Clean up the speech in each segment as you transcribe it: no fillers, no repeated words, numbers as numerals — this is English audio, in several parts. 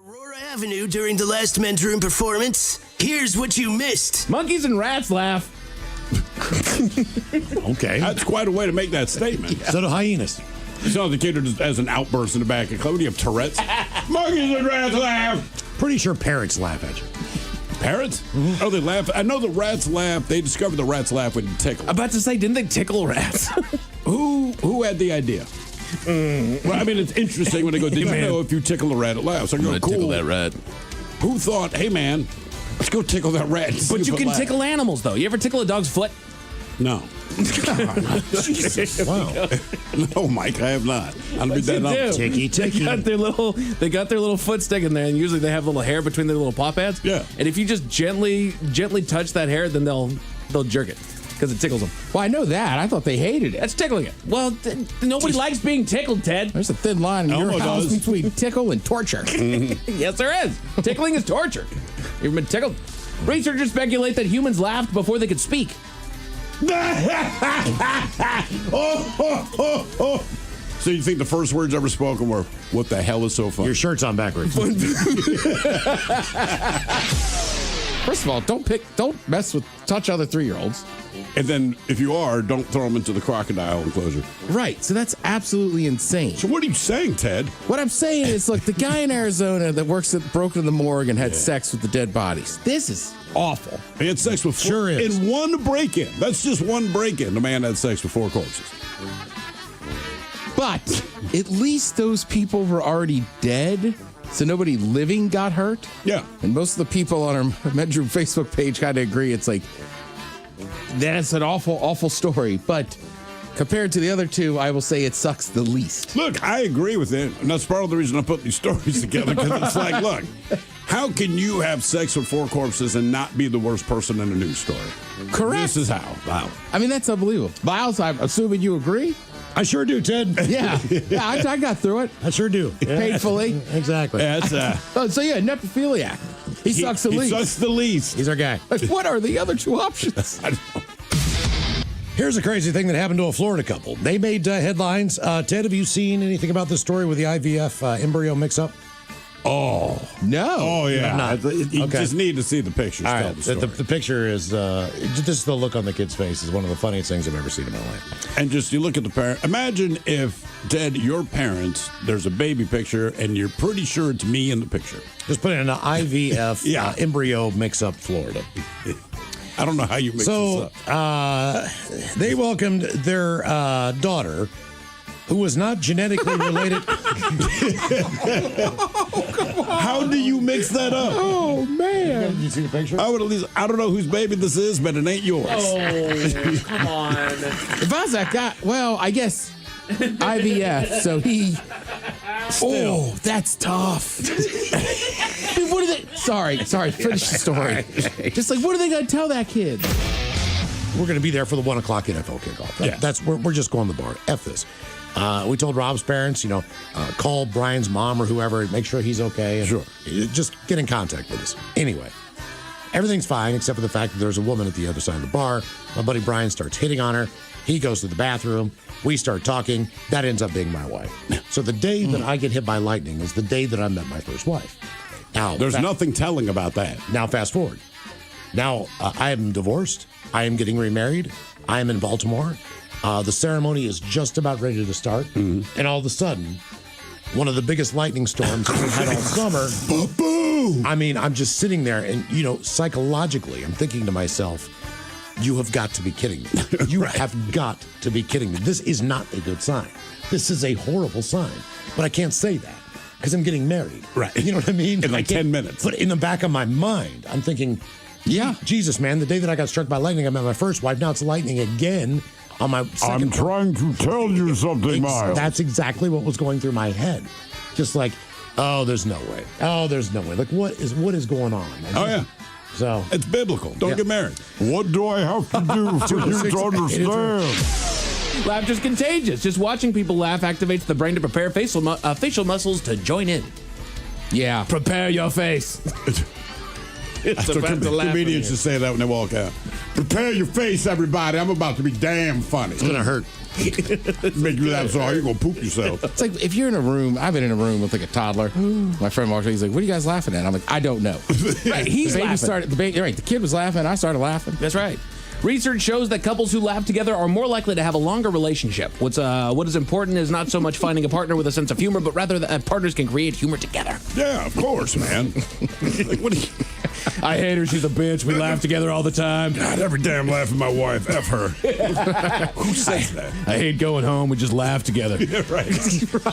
Aurora Avenue during the last men's room performance. Here's what you missed. Monkeys and rats laugh. Okay. That's quite a way to make that statement. So do hyenas. It sounds like the kid just has an outburst in the back of Chloe. Do you have Tourette's? Monkeys and rats laugh. Pretty sure parrots laugh at you. Parrots? Mm-hmm. Oh, they laugh. I know the rats laugh. They discovered the rats laugh when you tickle. I'm about to say, didn't they tickle rats? Who had the idea? Well, I mean, it's interesting when they go, did you know if you tickle a rat, it laughs? I go, cool. Tickle that rat. Who thought, hey, man, let's go tickle that rat? But you can tickle animals, though. You ever tickle a dog's foot? No. Jesus. Wow. No, Mike, I have not. I'll be that up. Ticky, ticky. They got their little foot stick in there, and usually they have little hair between their little paw pads. Yeah. And if you just gently touch that hair, then they'll jerk it because it tickles them. Well, I know that. I thought they hated it. That's tickling it. Well, nobody likes being tickled, Ted. There's a thin line in your Elmo house does. between tickle and torture. Yes, there is. Tickling is torture. You ever been tickled? Researchers speculate that humans laughed before they could speak. So you think the first words ever spoken were, what the hell is so funny? Your shirt's on backwards. First of all, don't touch other 3-year-olds. And then if you are, don't throw them into the crocodile enclosure. Right. So that's absolutely insane. So what are you saying, Ted? What I'm saying is, look, the guy in Arizona that broke into the morgue and had sex with the dead bodies. This is awful. He had sex with Sure is. in one break-in. That's just one break-in. The man had sex with 4 corpses. But at least those people were already dead, so nobody living got hurt. Yeah. And most of the people on our bedroom Facebook page kind of agree. It's like, that's an awful, awful story. But compared to the other two, I will say it sucks the least. Look, I agree with it. And that's part of the reason I put these stories together, because it's like, look, how can you have sex with 4 corpses and not be the worst person in a news story? Correct. This is how. Wow. I mean, that's unbelievable. Miles, I'm assuming you agree? I sure do, Ted. Yeah. I got through it. I sure do. Yeah. Painfully. Exactly. That's So yeah, nephrophiliac. He sucks the he least. sucks the least. He's our guy. Like, what are the other 2 options? I don't know. Here's a crazy thing that happened to a Florida couple. They made headlines. Ted, have you seen anything about this story with the IVF embryo mix-up? Oh. No. Oh, yeah. You Okay. just need to see the pictures. All Tell right. the story. The picture is just the look on the kid's face is one of the funniest things I've ever seen in my life. And just you look at the parent. Imagine if, Ted, your parents, there's a baby picture, and you're pretty sure it's me in the picture. Just put in an IVF Yeah. Embryo mix-up Florida. I don't know how you mix this up. They welcomed their daughter, who was not genetically related. How do you mix that up? Oh, man. Did you see the picture? I would at least, I don't know whose baby this is, but it ain't yours. Oh, come on. If I was that guy, well, I guess IVF, so he... Oh, that's tough. I mean, what are they... Sorry, finish the story. Just like, what are they going to tell that kid? We're going to be there for the 1 o'clock NFL kickoff. Yeah. We're just going to the bar. F this. We told Rob's parents, call Brian's mom or whoever, make sure he's okay. And Sure. Just get in contact with us. Anyway, everything's fine except for the fact that there's a woman at the other side of the bar. My buddy Brian starts hitting on her. He goes to the bathroom. We start talking. That ends up being my wife. So the day that I get hit by lightning is the day that I met my first wife. Now, There's nothing telling about that. Now, fast forward. Now, I am divorced. I am getting remarried. I am in Baltimore. The ceremony is just about ready to start. Mm-hmm. And all of a sudden, one of the biggest lightning storms we've had all summer. Boom! I mean, I'm just sitting there and, psychologically, I'm thinking to myself, you have got to be kidding me. You have got to be kidding me. This is not a good sign. This is a horrible sign. But I can't say that because I'm getting married. Right. You know what I mean? In like 10 minutes. But in the back of my mind, I'm thinking, yeah, Jesus, man, the day that I got struck by lightning, I met my first wife. Now it's lightning again on my second I'm trying to tell you something, Miles. That's exactly what was going through my head. Just like, oh, there's no way. Oh, there's no way. Like, what is going on? Oh, yeah. So it's biblical. Don't get married. What do I have to do for you to understand? Laughter's contagious. Just watching people laugh activates the brain to prepare facial muscles to join in. Yeah. Prepare your face. It's about to laugh. Comedians just say that when they walk out. Prepare your face, everybody. I'm about to be damn funny. It's gonna hurt. Make you laugh so hard you're gonna poop yourself. It's like if you're in a room, I've been in a room with like a toddler. My friend walks in, he's like, "What are you guys laughing at?" I'm like, "I don't know." Right, he's the baby laughing. started. The kid was laughing. I started laughing. That's right. Research shows that couples who laugh together are more likely to have a longer relationship. What is important is not so much finding a partner with a sense of humor, but rather that partners can create humor together. Yeah, of course, man. Like, what do you... I hate her. She's a bitch. We laugh together all the time. God, every damn laugh at my wife. F her. Who says that? I hate going home. We just laugh together. Yeah, right.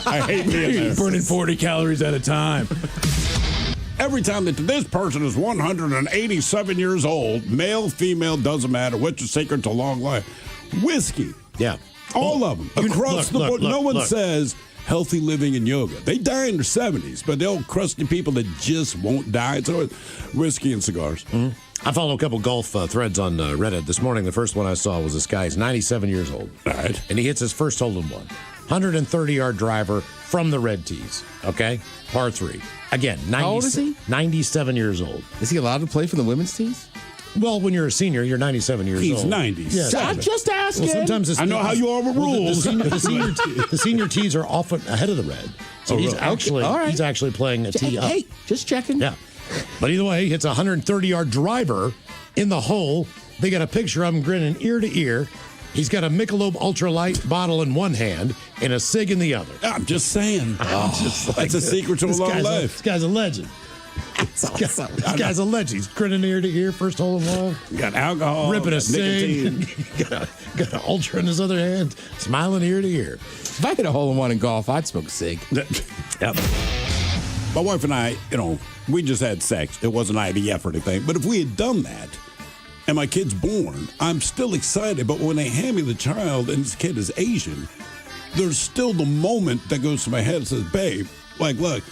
I hate being there. Burning 40 calories at a time. Every time that this person is 187 years old, male, female, doesn't matter, what's your secret to long life? Whiskey. Yeah. All of them. Across the board. No one look. says healthy living and yoga. They die in their 70s, but they'll crusty people that just won't die. It's always whiskey and cigars. I follow a couple golf threads on Reddit. This morning, the first one I saw was this guy. He's 97 years old. Right. And he hits his first hole in one. 130-yard driver from the red tees. Okay? Par 3. Again, How old is he? 97 years old. Is he allowed to play for the women's teams? Well, when you're a senior, you're 97 years He's old. 90. Yeah, I'm just asking. well, sometimes it's, I know how you are with rules. The senior tees are often ahead of the red. So he's really? actually All right. he's actually playing a tee up. Hey, just checking. Yeah. But either way, he hits a 130-yard driver in the hole. They got a picture of him grinning ear to ear. He's got a Michelob Ultralight bottle in one hand and a cig in the other. I'm just saying. That's a secret to a long life. This guy's a legend. This guy's a legend. He's grinning ear to ear, first hole in one. Got alcohol. Ripping a nicotine. cig. got an Ultra in his other hand. Smiling ear to ear. If I hit a hole in one in golf, I'd smoke a cig. Yep. My wife and I, we just had sex. It wasn't IVF or anything. But if we had done that, and my kid's born, I'm still excited. But when they hand me the child and this kid is Asian, there's still the moment that goes to my head and says, babe, like, look,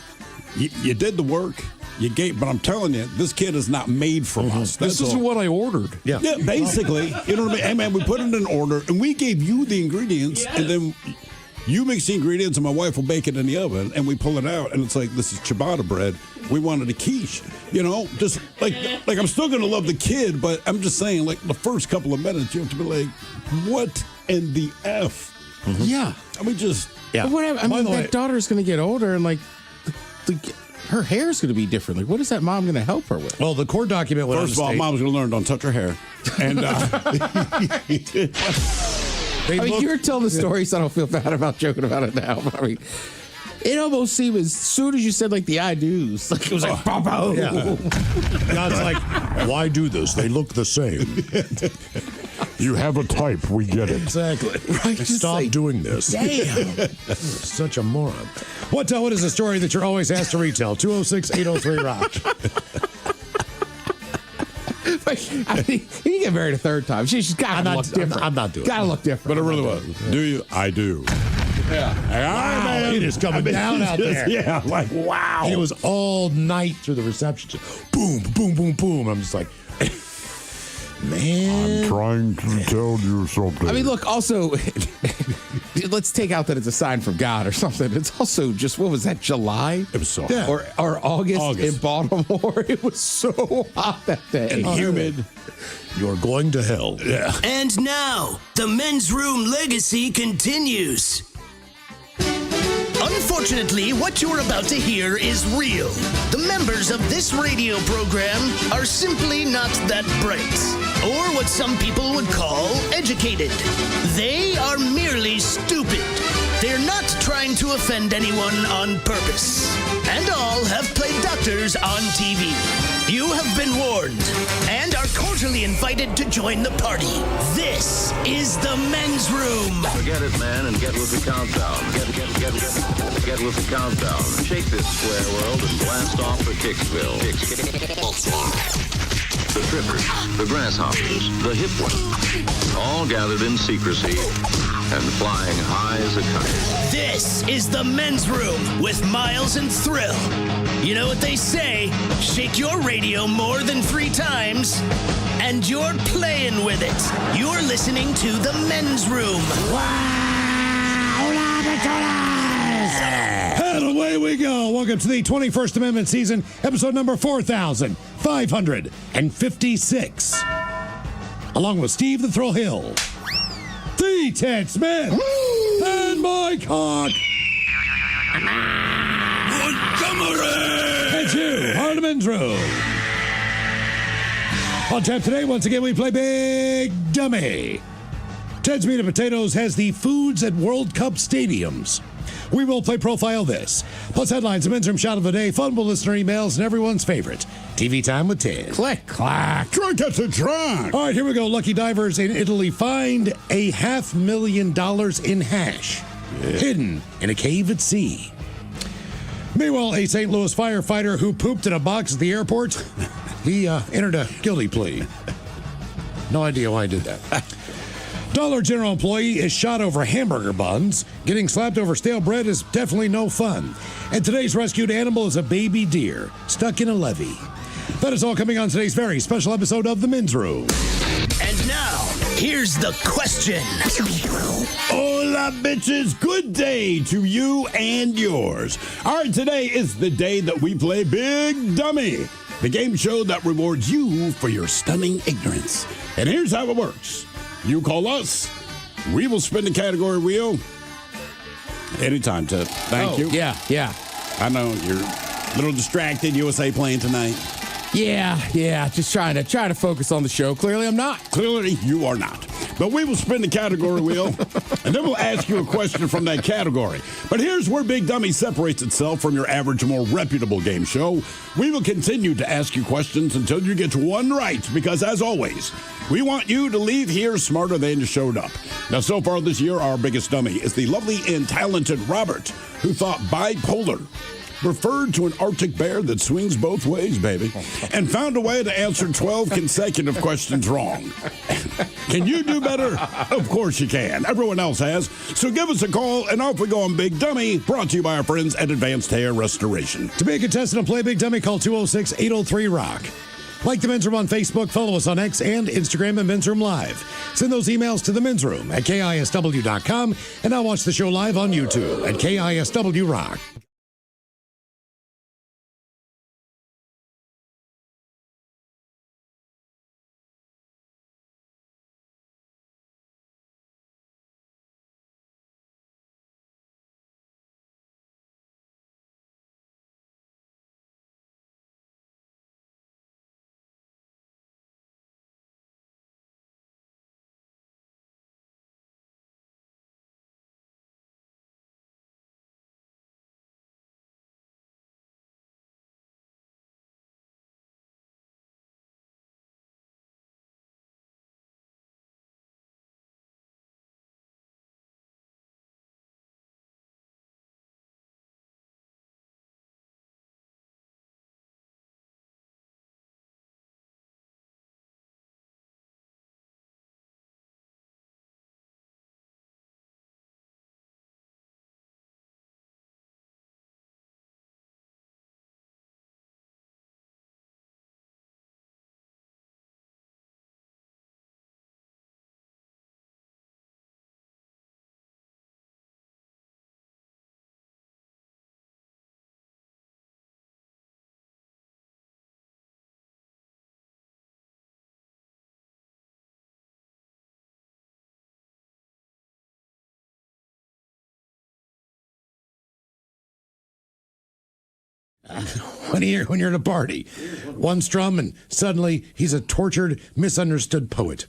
you did the work, you gave, but I'm telling you, this kid is not made from us. That's This is all. what I ordered. Yeah. Yeah, basically. You know what I mean? Hey, man, we put it in order, and we gave you the ingredients, and then you mix the ingredients, and my wife will bake it in the oven, and we pull it out, and it's like, this is ciabatta bread. We wanted a quiche. Just like I'm still going to love the kid, but I'm just saying, like, the first couple of minutes, you have to be like, what in the F? Yeah. I mean, just... Yeah. But whatever. I By mean, the way- that daughter's going to get older, and like, her hair's going to be different. Like, what is that mom going to help her with? Well, the court document went First of on all, to mom's going to learn, don't touch her hair. And They I mean, look- you're telling the story, so I don't feel bad about joking about it now. But I mean, it almost seemed as soon as you said like the I do's, like it was like, Papa. Yeah. Now it's like, why do this? They look the same. You have a type. We get it. Exactly. Right, just Stop like, doing this. Damn. Such a moron. What is the story that you're always asked to retell? 206-803-ROCK. I mean, you get married a third time. She's got to look different. I'm not doing Got to it. look different. But it really was. Do you? I do. Yeah. Wow, it is coming down out there. Yeah, like, wow. And it was all night through the reception. Boom, boom, boom, boom. I'm just like, man. I'm trying to tell you something. I mean, look, also, let's take out that it's a sign from God or something. It's also just, what was that, July? It was so Yeah. hot. Or August in August. Baltimore. It was so hot that day. And humid. You're going to hell. Yeah. And now, the men's room legacy continues. Unfortunately, what you're about to hear is real. The members of this radio program are simply not that bright, or what some people would call educated. They are merely stupid. They're not trying to offend anyone on purpose. And all have played doctors on TV. You have been warned and are cordially invited to join the party. This is the men's room. Forget it, man, and get with the countdown. Get with the countdown. Shake this square world and blast off for Kicksville. The trippers, the grasshoppers, the hip ones, all gathered in secrecy and flying high as a kite. This is the men's room with Miles and Thrill. You know what they say, shake your radio more than 3 times, and you're playing with it. You're listening to the men's room. And away we go. Welcome to the 21st Amendment season, episode number 4556. Along with Steve the Thrill Hill, the me, Ted Smith, and my cock, Montgomery! and you are the men's room. On tap today, once again, we play Big Dummy. Ted's Meat and Potatoes has the foods at World Cup stadiums. We will play Profile This. Plus headlines, the men's room shot of the day, fun listener emails, and everyone's favorite, TV Time with Ted. Click, clack. Drunk at the trunk. All right, here we go. Lucky divers in Italy find $500,000 in hash hidden in a cave at sea. Meanwhile, a St. Louis firefighter who pooped in a box at the airport, he entered a guilty plea. No idea why I did that. Dollar General employee is shot over hamburger buns. Getting slapped over stale bread is definitely no fun. And today's rescued animal is a baby deer stuck in a levee. That is all coming on today's very special episode of The Men's Room. And now, here's the question. Hola, bitches. Good day to you and yours. All right, today is the day that we play Big Dummy, the game show that rewards you for your stunning ignorance. And here's how it works. You call us. We will spin the category wheel. Anytime, Ted. Thank you. Yeah. I know you're a little distracted. USA playing tonight. Yeah. Just trying to focus on the show. Clearly, I'm not. Clearly, you are not. But we will spin the category wheel, and then we'll ask you a question from that category. But here's where Big Dummy separates itself from your average, more reputable game show. We will continue to ask you questions until you get one right, because as always, we want you to leave here smarter than you showed up. Now, so far this year, our biggest dummy is the lovely and talented Robert, who thought bipolar referred to an Arctic bear that swings both ways, baby, and found a way to answer 12 consecutive questions wrong. Can you do better? Of course you can. Everyone else has. So give us a call, and off we go on Big Dummy, brought to you by our friends at Advanced Hair Restoration. To be a contestant and play Big Dummy, call 206-803-ROCK. Like The Men's Room on Facebook, follow us on X and Instagram and Men's Room Live. Send those emails to The Men's Room at KISW.com, and now watch the show live on YouTube at KISW Rock. When you're at a party, one strum and suddenly he's a tortured, misunderstood poet.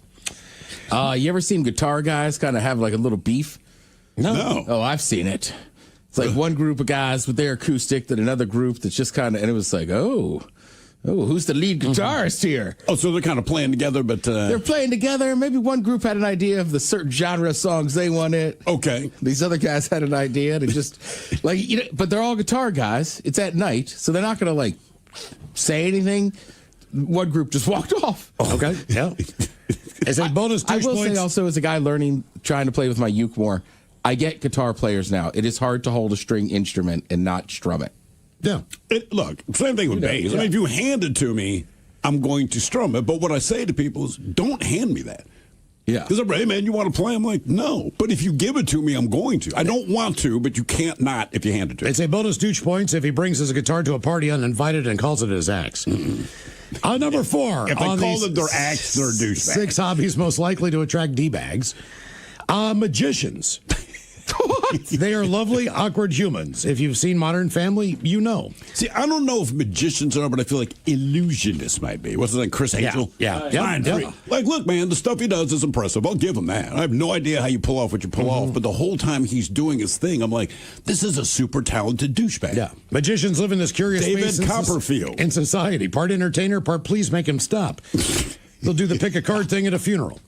You ever seen guitar guys kind of have like a little beef? No. Oh, I've seen it. It's like one group of guys with their acoustic, then another group that's just kind of, and it was like, oh, who's the lead guitarist here? Oh, so they're kind of playing together, but... They're playing together. Maybe one group had an idea of the certain genre of songs they wanted. Okay. These other guys had an idea to just, like, you know, but they're all guitar guys. It's at night, so they're not going to, like, say anything. One group just walked off. Okay, yeah. As a bonus I douche will points. say also, as a guy trying to play with my uke more, I get guitar players now. It is hard to hold a string instrument and not strum it. Yeah. Look, same thing with bass. yeah. I mean, if you hand it to me, I'm going to strum it. But what I say to people is, don't hand me that. Yeah. Because, hey, man, you want to play? I'm like, no. But if you give it to me, I'm going to. I don't want to, but you can't not if you hand it to me. It's a bonus douche points if he brings his guitar to a party uninvited and calls it his axe. Number 4. If they on call these it their axe, they're a douchebag. 6 hobbies most likely to attract D-bags. Magicians. They are lovely, awkward humans. If you've seen Modern Family, you know. See, I don't know if magicians are, but I feel like illusionists might be. What's his name? Chris Angel? Yeah. Mind freak. Like, look, man, the stuff he does is impressive. I'll give him that. I have no idea how you pull off what you pull off, but the whole time he's doing his thing, I'm like, this is a super talented douchebag. Yeah. Magicians live in this curious David space Copperfield. in society. Part entertainer, part please make him stop. They'll do the pick a card thing at a funeral.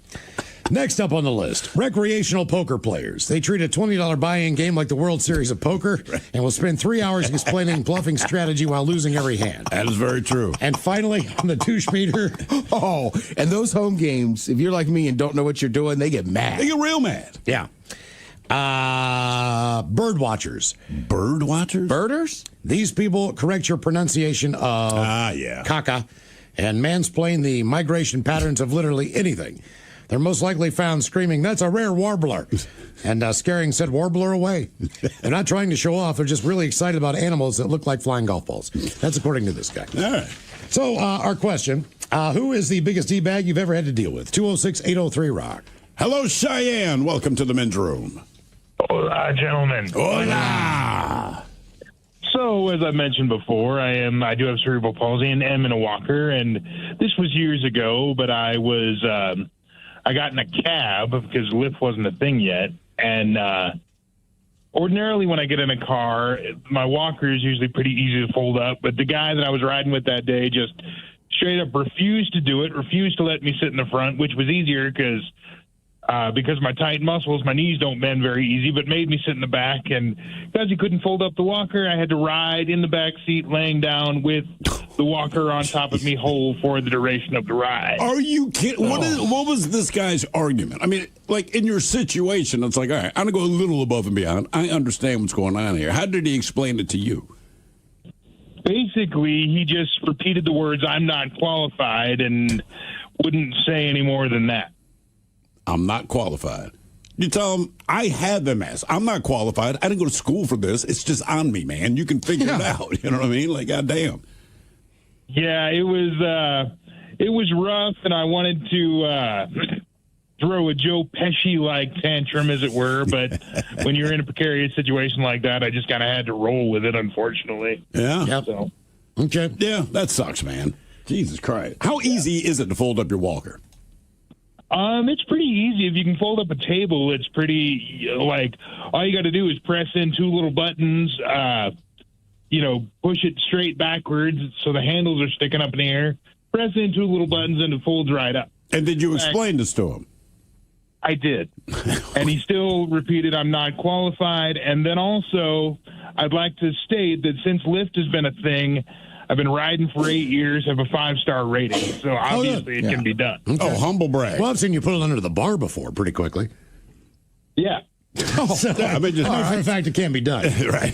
Next up on the list, recreational poker players. They treat a $20 buy-in game like the World Series of Poker and will spend 3 hours explaining bluffing strategy while losing every hand. That is very true. And finally, on the douche meter. Oh, and those home games, if you're like me and don't know what you're doing, they get mad. They get real mad. Yeah. Bird watchers. Bird watchers? Birders? These people correct your pronunciation of caca and mansplain the migration patterns of literally anything. They're most likely found screaming, "That's a rare warbler," and scaring said warbler away. They're not trying to show off. They're just really excited about animals that look like flying golf balls. That's according to this guy. All right. So our question, who is the biggest D-bag you've ever had to deal with? 206-803-ROCK. Hello, Cheyenne. Welcome to the men's room. Hola, gentlemen. Hola. So, as I mentioned before, I do have cerebral palsy and am in a walker, and this was years ago, but I got in a cab because Lyft wasn't a thing yet, and ordinarily when I get in a car, my walker is usually pretty easy to fold up, but the guy that I was riding with that day just straight up refused to do it, refused to let me sit in the front, which was easier because of my tight muscles, my knees don't bend very easy, but made me sit in the back. And because he couldn't fold up the walker, I had to ride in the back seat, laying down with the walker on top of me whole for the duration of the ride. Are you kidding? What was this guy's argument? I mean, like in your situation, it's like, all right, I'm going to go a little above and beyond. I understand what's going on here. How did he explain it to you? Basically, he just repeated the words, "I'm not qualified," and wouldn't say any more than that. I'm not qualified. You tell him, I had them as. I'm not qualified. I didn't go to school for this. It's just on me, man. You can figure it out. You know what I mean? Like, goddamn. Yeah, it was rough, and I wanted to throw a Joe Pesci-like tantrum, as it were, but when you're in a precarious situation like that, I just kind of had to roll with it, unfortunately. Yeah. Yep. So. Okay. Yeah, that sucks, man. Jesus Christ. How easy is it to fold up your walker? It's pretty easy. If you can fold up a table, it's pretty, like, all you got to do is press in two little buttons, push it straight backwards so the handles are sticking up in the air. Press in two little buttons and it folds right up. And did you explain this to him? I did. And he still repeated, "I'm not qualified." And then also, I'd like to state that since Lyft has been a thing, I've been riding for 8 years, have a 5-star rating. So obviously it can be done. Okay. Oh, humble brag. Well, I've seen you put it under the bar before pretty quickly. Yeah. So, I mean, just, for the fact it can be done. Right.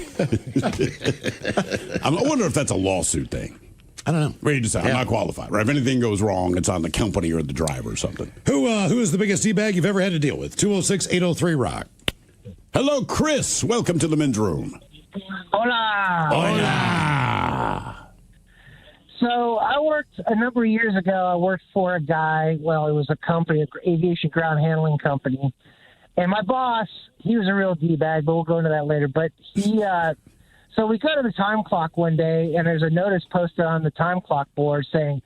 I wonder if that's a lawsuit thing. I don't know. Where you just say, I'm not qualified. Right? If anything goes wrong, it's on the company or the driver or something. Who is the biggest D-bag you've ever had to deal with? 206-803-ROCK. Hello, Chris. Welcome to the men's room. Hola. Hola. So I worked a number of years ago. I worked for a guy. Well, it was a company, an aviation ground handling company. And my boss, he was a real D-bag, but we'll go into that later. But so we go to the time clock one day, and there's a notice posted on the time clock board saying,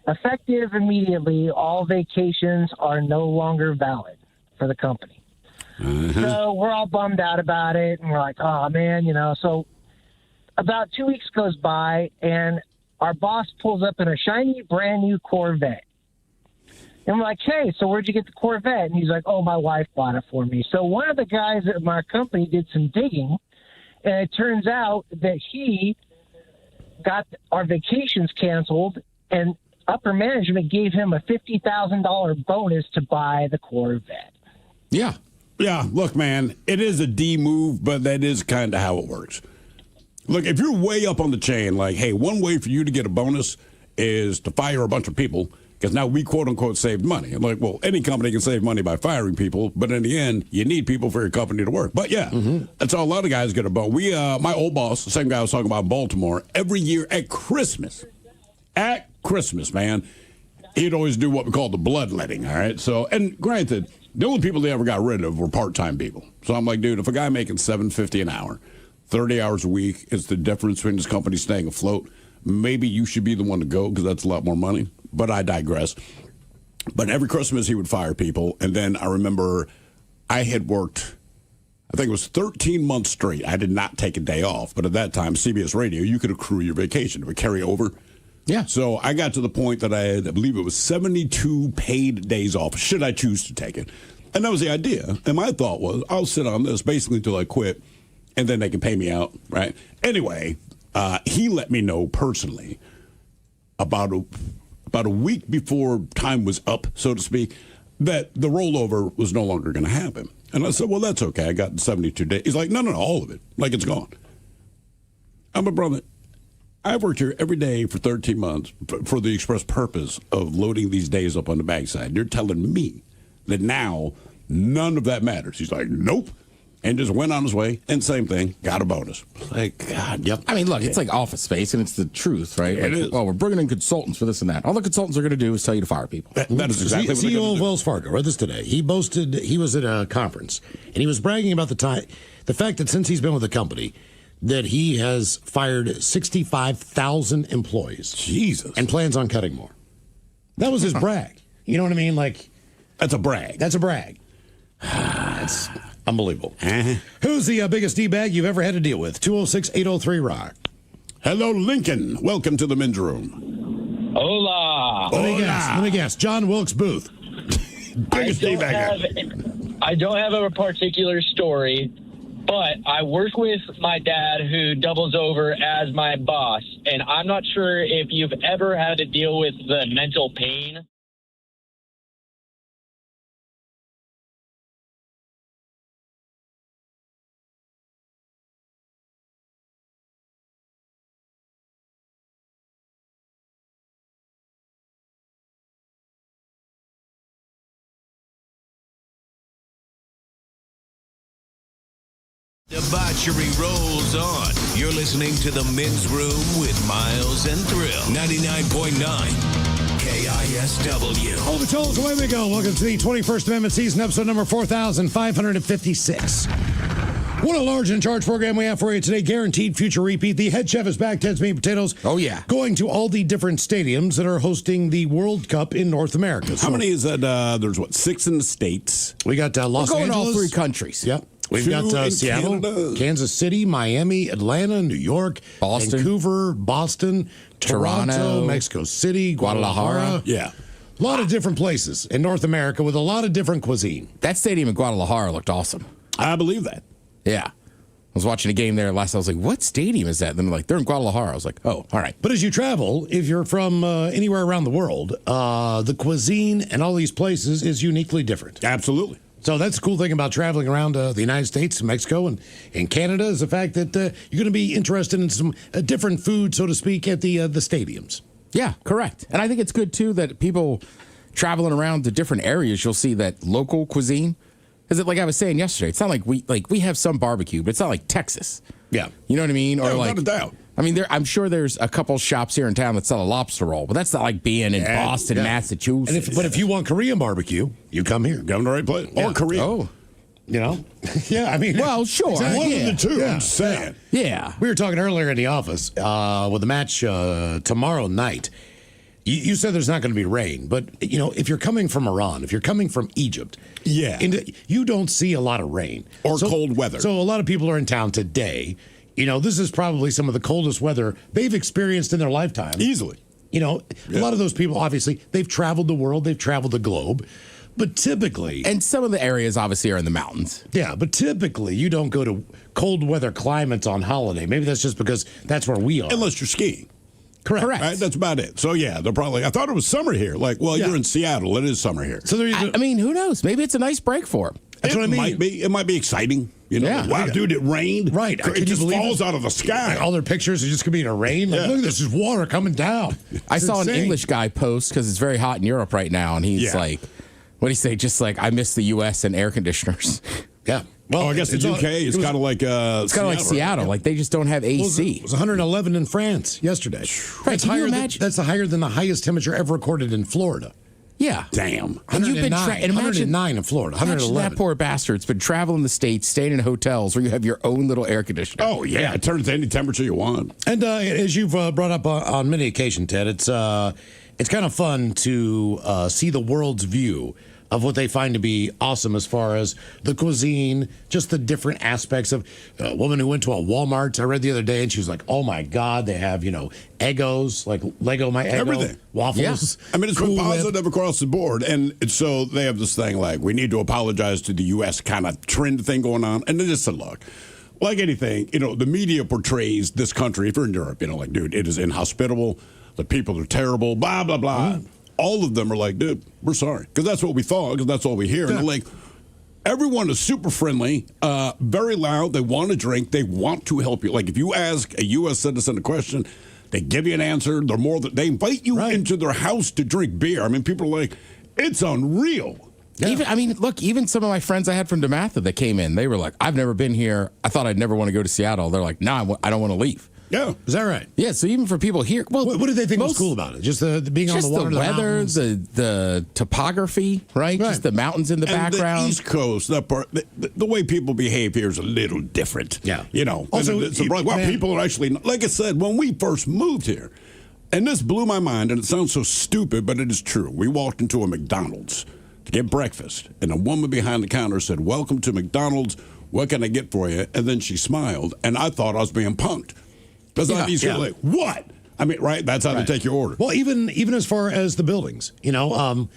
"Effective immediately, all vacations are no longer valid for the company." So we're all bummed out about it, and we're like, oh, man, So about 2 weeks goes by, and our boss pulls up in a shiny, brand-new Corvette. And we're like, "Hey, so where'd you get the Corvette?" And he's like, "Oh, my wife bought it for me." So one of the guys at my company did some digging, and it turns out that he got our vacations canceled, and upper management gave him a $50,000 bonus to buy the Corvette. Yeah. Yeah, look, man, it is a D move, but that is kind of how it works. Look, if you're way up on the chain, like, hey, one way for you to get a bonus is to fire a bunch of people, because now we, quote-unquote, saved money. I'm like, well, any company can save money by firing people, but in the end, you need people for your company to work. But, yeah, that's how a lot of guys get a bonus. My old boss, the same guy I was talking about in Baltimore, every year at Christmas, man, he'd always do what we call the bloodletting, all right? So, and granted, the only people they ever got rid of were part-time people. So I'm like, dude, if a guy making $7.50 an hour, 30 hours a week is the difference between his company staying afloat, maybe you should be the one to go because that's a lot more money. But I digress. But every Christmas he would fire people. And then I remember I had worked, I think it was 13 months straight. I did not take a day off. But at that time, CBS Radio, you could accrue your vacation. It would carry over. Yeah. So I got to the point that I had, I believe it was 72 paid days off, should I choose to take it. And that was the idea. And my thought was, I'll sit on this basically until I quit, and then they can pay me out, right? Anyway, he let me know personally about a week before time was up, so to speak, that the rollover was no longer going to happen. And I said, well, that's okay. I got 72 days. He's like, no, all of it. Like it's gone. I'm a brother. I've worked here every day for 13 months for the express purpose of loading these days up on the backside. You're telling me that now none of that matters. He's like, nope. And just went on his way. And same thing, got a bonus. Like, God, yep. I mean, look, it's like Office Space, and it's the truth, right? It is. Well, we're bringing in consultants for this and that. All the consultants are going to do is tell you to fire people. That is exactly what they're CEO gonna of do. Wells Fargo read this today. He boasted he was at a conference and he was bragging about the fact that since he's been with the company, that he has fired 65,000 employees. Jesus. And plans on cutting more. That was his brag. You know what I mean? Like, That's a brag. that's a brag. That's unbelievable. Uh-huh. Who's the biggest D-bag you've ever had to deal with? 206-803-ROCK. Hello, Lincoln. Welcome to the men's room. Hola. Let me guess. John Wilkes Booth. Biggest D-bag. I don't have a particular story, but I work with my dad who doubles over as my boss, and I'm not sure if you've ever had to deal with the mental pain. Debauchery rolls on. You're listening to The Men's Room with Miles and Thrill. 99.9 KISW. All the tolls, away we go. Welcome to the 21st Amendment season, episode number 4,556. What a large and charged program we have for you today. Guaranteed future repeat. The head chef is back, Ted's Meat and Potatoes. Oh, yeah. Going to all the different stadiums that are hosting the World Cup in North America. How many is that? There's, 6 in the States? We got Los We're going to Angeles. all 3 countries. Yep. We've 2 got in Seattle, Canada. Kansas City, Miami, Atlanta, New York, Boston. Vancouver, Boston, Toronto, Toronto, Mexico City, Guadalajara. Yeah. A lot of different places in North America with a lot of different cuisine. That stadium in Guadalajara looked awesome. I believe that. Yeah. I was watching a game there last night. I was like, what stadium is that? And then they're like, they're in Guadalajara. I was like, oh, all right. But as you travel, if you're from anywhere around the world, the cuisine and all these places is uniquely different. Absolutely. So that's the cool thing about traveling around the United States, Mexico, and Canada is the fact that you're going to be interested in some different food, so to speak, at the stadiums. Yeah, correct. And I think it's good, too, that people traveling around to different areas, you'll see that local cuisine. Because like I was saying yesterday, it's not like we have some barbecue, but it's not like Texas. Yeah. You know what I mean? Yeah, Or like, without a doubt. I mean, I'm sure there's a couple shops here in town that sell a lobster roll, but that's not like being in Boston, yeah. Massachusetts. But if you want Korean barbecue, you come here. Come to the right place. Yeah. Or Korea. Oh. You know? Yeah, I mean. Well, sure. Exactly. One Yeah. of the two, Yeah. I'm saying. Yeah. We were talking earlier in the office with the match tomorrow night. You said there's not going to be rain, but, if you're coming from Iran, if you're coming from Egypt, Yeah. you don't see a lot of rain. Or cold weather. So a lot of people are in town today. This is probably some of the coldest weather they've experienced in their lifetime. Easily. A lot of those people, obviously, they've traveled the world, they've traveled the globe. But typically... And some of the areas, obviously, are in the mountains. Yeah, but typically, you don't go to cold weather climates on holiday. Maybe that's just because that's where we are. Unless you're skiing. Correct. Right? That's about it. So, yeah, they're probably... I thought it was summer here. Like, well, Yeah. you're in Seattle. It is summer here. So there you go. I mean, who knows? Maybe it's a nice break for them. That's what I mean. It might be exciting. Yeah. Wow, dude, it rained. Right. Can It you just believe falls it? out of the sky. All their pictures are just going to be in a rain. Like, Yeah. look, there's just water coming down. I It's saw an insane. English guy post because it's very hot in Europe right now, and he's Yeah. like, what do you say? Just like, I miss the U.S. and air conditioners. Yeah. Well, I guess the UK is kind of like it's kind of like Seattle. Yeah. Like they just don't have AC. It was 111 in France yesterday. Right? Can you imagine? That's higher than the highest temperature ever recorded in Florida. Yeah. Damn. And you've been 109 in Florida. Imagine 111. that poor bastard's been traveling the states, staying in hotels where you have your own little air conditioner. Oh, yeah. It turns to any temperature you want. And as you've brought up on many occasions, Ted, it's kind of fun to see the world's view of what they find to be awesome as far as the cuisine, just the different aspects of a woman who went to a Walmart. I read the other day, and she was like, "Oh my God, they have Eggos, like Lego my Eggo, everything, waffles." Yeah. I mean, it's been positive across the board, and so they have this thing like we need to apologize to the U.S. kind of trend thing going on, and they just said, "Look." Like anything, the media portrays this country. If you're in Europe, like, dude, it is inhospitable. The people are terrible. Blah blah blah. Mm-hmm. All of them are like, dude, we're sorry. Because that's what we thought, because that's all we hear. Yeah. And like, everyone is super friendly, very loud. They want to drink. They want to help you. Like, if you ask a U.S. citizen a question, they give you an answer. They invite you into their house to drink beer. I mean, people are like, it's unreal. Yeah. Even some of my friends I had from DeMatha that came in, they were like, I've never been here. I thought I'd never want to go to Seattle. They're like, no, I don't want to leave. Yeah, is that right? Yeah. So even for people here, well, what did they think was cool about it? Just the being on the water, the weather, the topography, right? Just the mountains in the background. The East Coast, that part, the way people behave here is a little different. Yeah, Also, people are actually, like I said, when we first moved here, and this blew my mind, and it sounds so stupid, but it is true. We walked into a McDonald's to get breakfast, and a woman behind the counter said, "Welcome to McDonald's. What can I get for you?" And then she smiled, and I thought I was being punked. Because like, what? I mean, right? That's how they take your order. Well, even as far as the buildings, not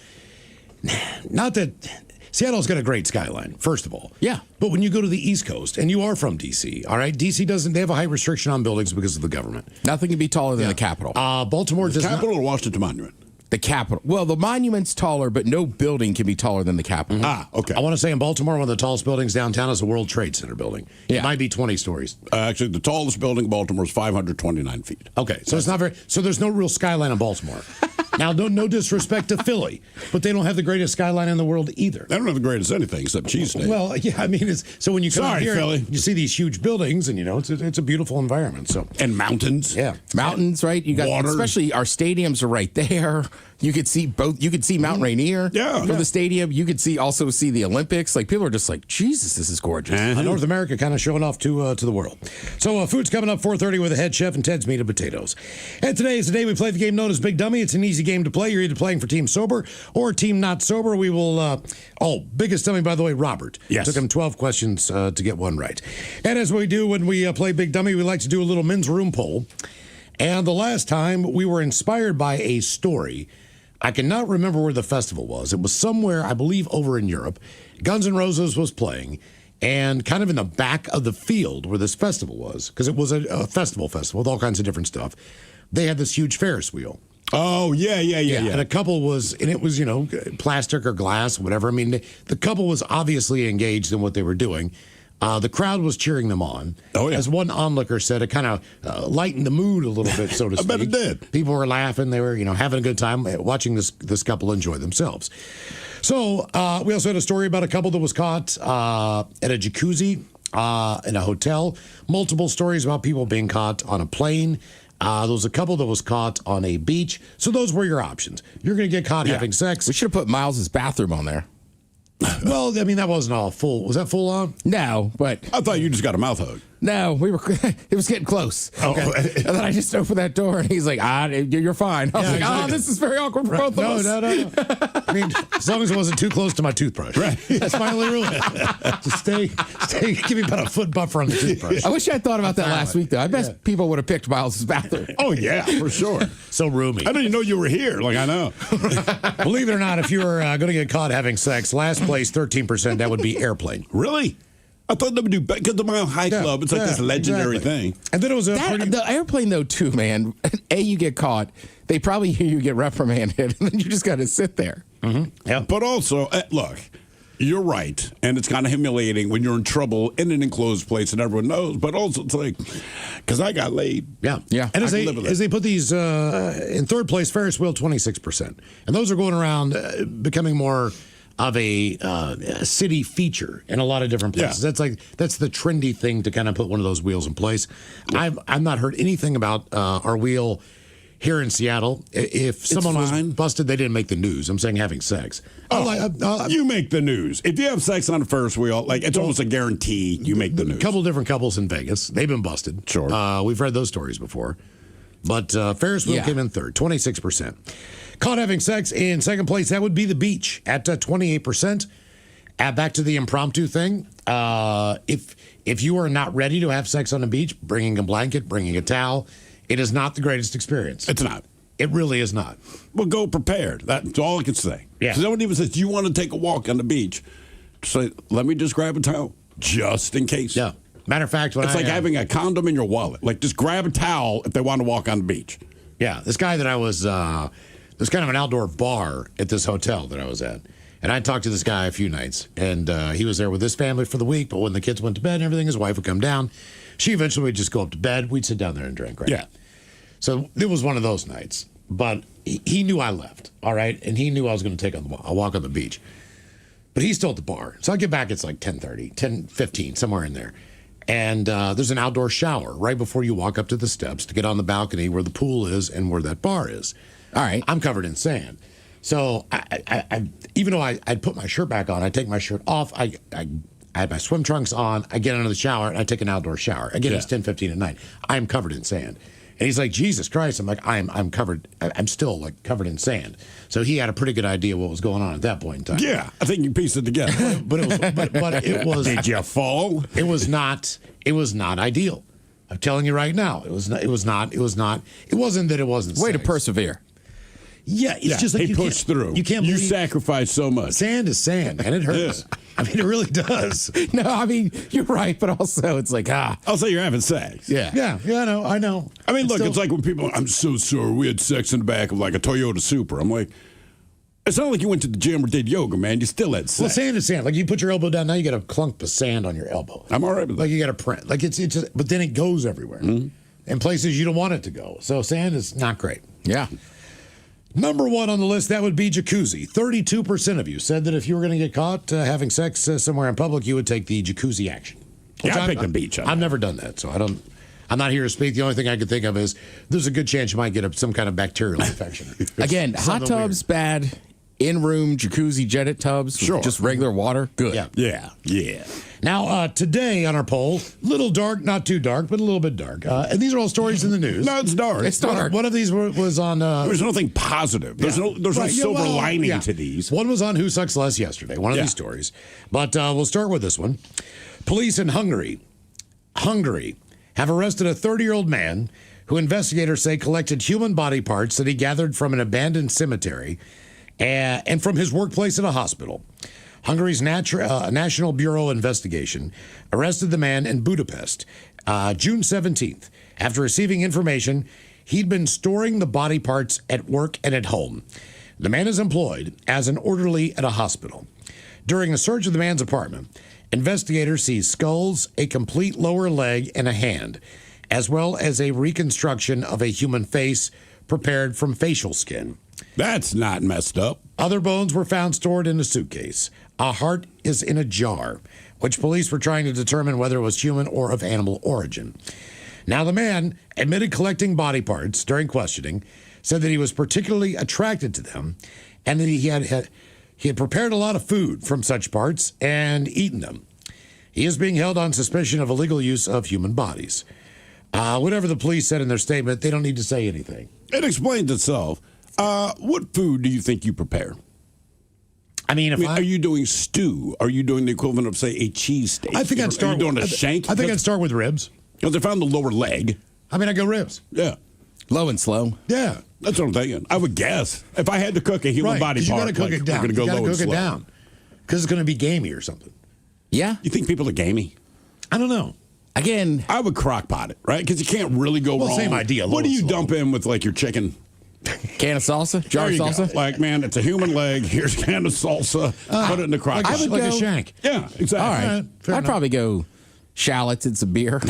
that Seattle's got a great skyline, first of all. Yeah. But when you go to the East Coast, and you are from D.C., all right, D.C. they have a height restriction on buildings because of the government. Nothing can be taller than the Capitol. Baltimore does not. Capitol or Washington Monument? The Capitol. Well, the monument's taller, but no building can be taller than the Capitol. Mm-hmm. Okay. I want to say in Baltimore, one of the tallest buildings downtown is the World Trade Center building. Yeah. It might be 20 stories. Actually, the tallest building in Baltimore is 529 feet. Okay, so it's not very. So there's no real skyline in Baltimore. Now, no disrespect to Philly, but they don't have the greatest skyline in the world either. They don't have the greatest anything except cheesesteak. Well, yeah, I mean, so when you come out here, Philly. You see these huge buildings, and it's a beautiful environment. So and mountains, mountains, right? You got water. Especially our stadiums are right there. You could see both. You could see Mount Rainier from the stadium. You could also see the Olympics. Like people are just like, Jesus, this is gorgeous. North America kind of showing off to the world. So food's coming up 4:30 with the head chef and Ted's Meat and Potatoes. And today is the day we play the game known as Big Dummy. It's an easy game to play. You're either playing for Team Sober or Team Not Sober. We will. Biggest dummy, by the way, Robert. Yes. Took him 12 questions to get one right. And as we do when we play Big Dummy, we like to do a little men's room poll. And the last time we were inspired by a story. I cannot remember where the festival was. It was somewhere, I believe, over in Europe. Guns N' Roses was playing, and kind of in the back of the field where this festival was, because it was a festival with all kinds of different stuff, they had this huge Ferris wheel. Oh, yeah. And a couple was, and it was, plastic or glass, whatever. I mean, the couple was obviously engaged in what they were doing. The crowd was cheering them on. Oh, yeah. As one onlooker said, it kind of lightened the mood a little bit, so to speak. I bet it did. People were laughing. They were, having a good time watching this couple enjoy themselves. So we also had a story about a couple that was caught at a jacuzzi in a hotel. Multiple stories about people being caught on a plane. There was a couple that was caught on a beach. So those were your options. You're going to get caught having sex. We should have put Miles's bathroom on there. Well, I mean, that wasn't all full. Was that full on? No, but I thought you just got a mouth hug. No, we were. It was getting close. Okay, and then I just opened that door, and he's like, you're fine." I was like, exactly. this is very awkward for both of us. No. I mean, as long as it wasn't too close to my toothbrush. Right. That's my only rule. Just stay. Give me about a foot buffer on the toothbrush. I wish I had thought about that last week, though. I bet people would have picked Miles' bathroom. Oh, yeah, for sure. So roomy. I didn't even know you were here. Like, I know. Believe it or not, if you were going to get caught having sex, last place, 13%, that would be airplane. Really? I thought they would do better because the Mile High Club. It's like this legendary thing. And then it was the airplane though too, man. You get caught. They probably hear you get reprimanded, and then you just got to sit there. Mm-hmm. Yeah. But also, look, you're right, and it's kind of humiliating when you're in trouble in an enclosed place and everyone knows. But also, it's like because I got laid. Yeah. And as they put these in third place, Ferris wheel 26%, and those are going around becoming more a city feature in a lot of different places. That's the trendy thing to kind of put one of those wheels in place. I've not heard anything about our wheel here in Seattle. If someone was busted, they didn't make the news. I'm saying having sex. You make the news. If you have sex on the first wheel, like it's almost a guarantee you make the news. A couple different couples in Vegas. They've been busted. Sure. We've read those stories before. But Ferris wheel came in third, 26%. Caught having sex in second place, that would be the beach at 28%. Back to the impromptu thing. If you are not ready to have sex on the beach, bringing a blanket, bringing a towel, it is not the greatest experience. It's not. It really is not. Well, go prepared. That's all I can say. Yeah. Someone even says, you want to take a walk on the beach? Say, let me just grab a towel, just in case. Yeah. Matter of fact, it's like having a condom in your wallet. Like, just grab a towel if they want to walk on the beach. Yeah. This guy that I was, there's kind of an outdoor bar at this hotel that I was at. And I talked to this guy a few nights, and he was there with his family for the week. But when the kids went to bed and everything, his wife would come down. She eventually would just go up to bed. We'd sit down there and drink, right? Yeah. So it was one of those nights. But he knew I left, all right? And he knew I was going to take a walk on the beach. But he's still at the bar. So I get back, it's like 10:30, 10:15, somewhere in there. And there's an outdoor shower right before you walk up to the steps to get on the balcony where the pool is and where that bar is. All right. I'm covered in sand. So I even though I'd put my shirt back on, I take my shirt off, I had my swim trunks on, I get into the shower, and I take an outdoor shower. Again, it's 10:15 at night. I'm covered in sand. And he's like, Jesus Christ. I'm like, I'm covered. I'm still like covered in sand. So he had a pretty good idea what was going on at that point in time. Yeah, I think you pieced it together. but it was. Did you fall? It was not ideal. I'm telling you right now, it was not. It wasn't that it wasn't. Way to sex. persevere. Yeah, it's just like he pushed through. You can't. You believe, sacrificed so much. Sand is sand, and it hurts. I mean, it really does. No, I mean, you're right, but also it's like, I'll say you're having sex. Yeah, I know. I mean, look, it's like when people, I'm so sorry, we had sex in the back of like a Toyota Supra. I'm like, it's not like you went to the gym or did yoga, man. You still had sex. Well, sand is sand. Like you put your elbow down, now you got a clunk of sand on your elbow. I'm all right with that. Like you got a print. Like it's just, but then it goes everywhere. In places you don't want it to go. So sand is not great. Yeah. Number one on the list, that would be jacuzzi. 32% of you said that if you were going to get caught having sex somewhere in public, you would take the jacuzzi action. I picked the beach. I've never done that, so I'm not here to speak. The only thing I could think of is there's a good chance you might get some kind of bacterial infection. Again, hot tubs, bad. In-room jacuzzi jetted tubs, just regular water, good. Yeah. Now, today on our poll, little dark, not too dark, but a little bit dark. And these are all stories in the news. No, it's dark. It's dark. One of these was on... there's nothing positive. There's no silver lining to these. One was on Who Sucks Less yesterday, one of these stories. But we'll start with this one. Police in Hungary have arrested a 30-year-old man who investigators say collected human body parts that he gathered from an abandoned cemetery and from his workplace at a hospital. Hungary's National Bureau of Investigation arrested the man in Budapest June 17th after receiving information he'd been storing the body parts at work and at home. The man is employed as an orderly at a hospital. During a search of the man's apartment, investigators see skulls, a complete lower leg, and a hand, as well as a reconstruction of a human face prepared from facial skin. That's not messed up. Other bones were found stored in a suitcase. A heart is in a jar, which police were trying to determine whether it was human or of animal origin. Now, the man admitted collecting body parts during questioning, said that he was particularly attracted to them, and that he had prepared a lot of food from such parts and eaten them. He is being held on suspicion of illegal use of human bodies. Whatever the police said in their statement, they don't need to say anything. It explains itself. What food do you think you prepare? Are you doing stew? Are you doing the equivalent of, say, a cheesesteak? I think I'd start. Are you doing a shank? I think I'd start with ribs. Because they found the lower leg. I go ribs. Yeah. Low and slow. Yeah. That's what I'm thinking. I would guess. If I had to cook a human body part, you got to cook it down. We're going to go low and slow. Cook it down. Because it's going to be gamey or something. Yeah. You think people are gamey? I don't know. Again, I would crock pot it, right? Because you can't really go wrong. Same idea. What do you dump in with, like, your chicken? Can of salsa? Jar of salsa? Go. Like, man, it's a human leg. Here's a can of salsa. Put it in the crock pot. Like a shank. Yeah, exactly. All right. I'd probably go shallots in some beer.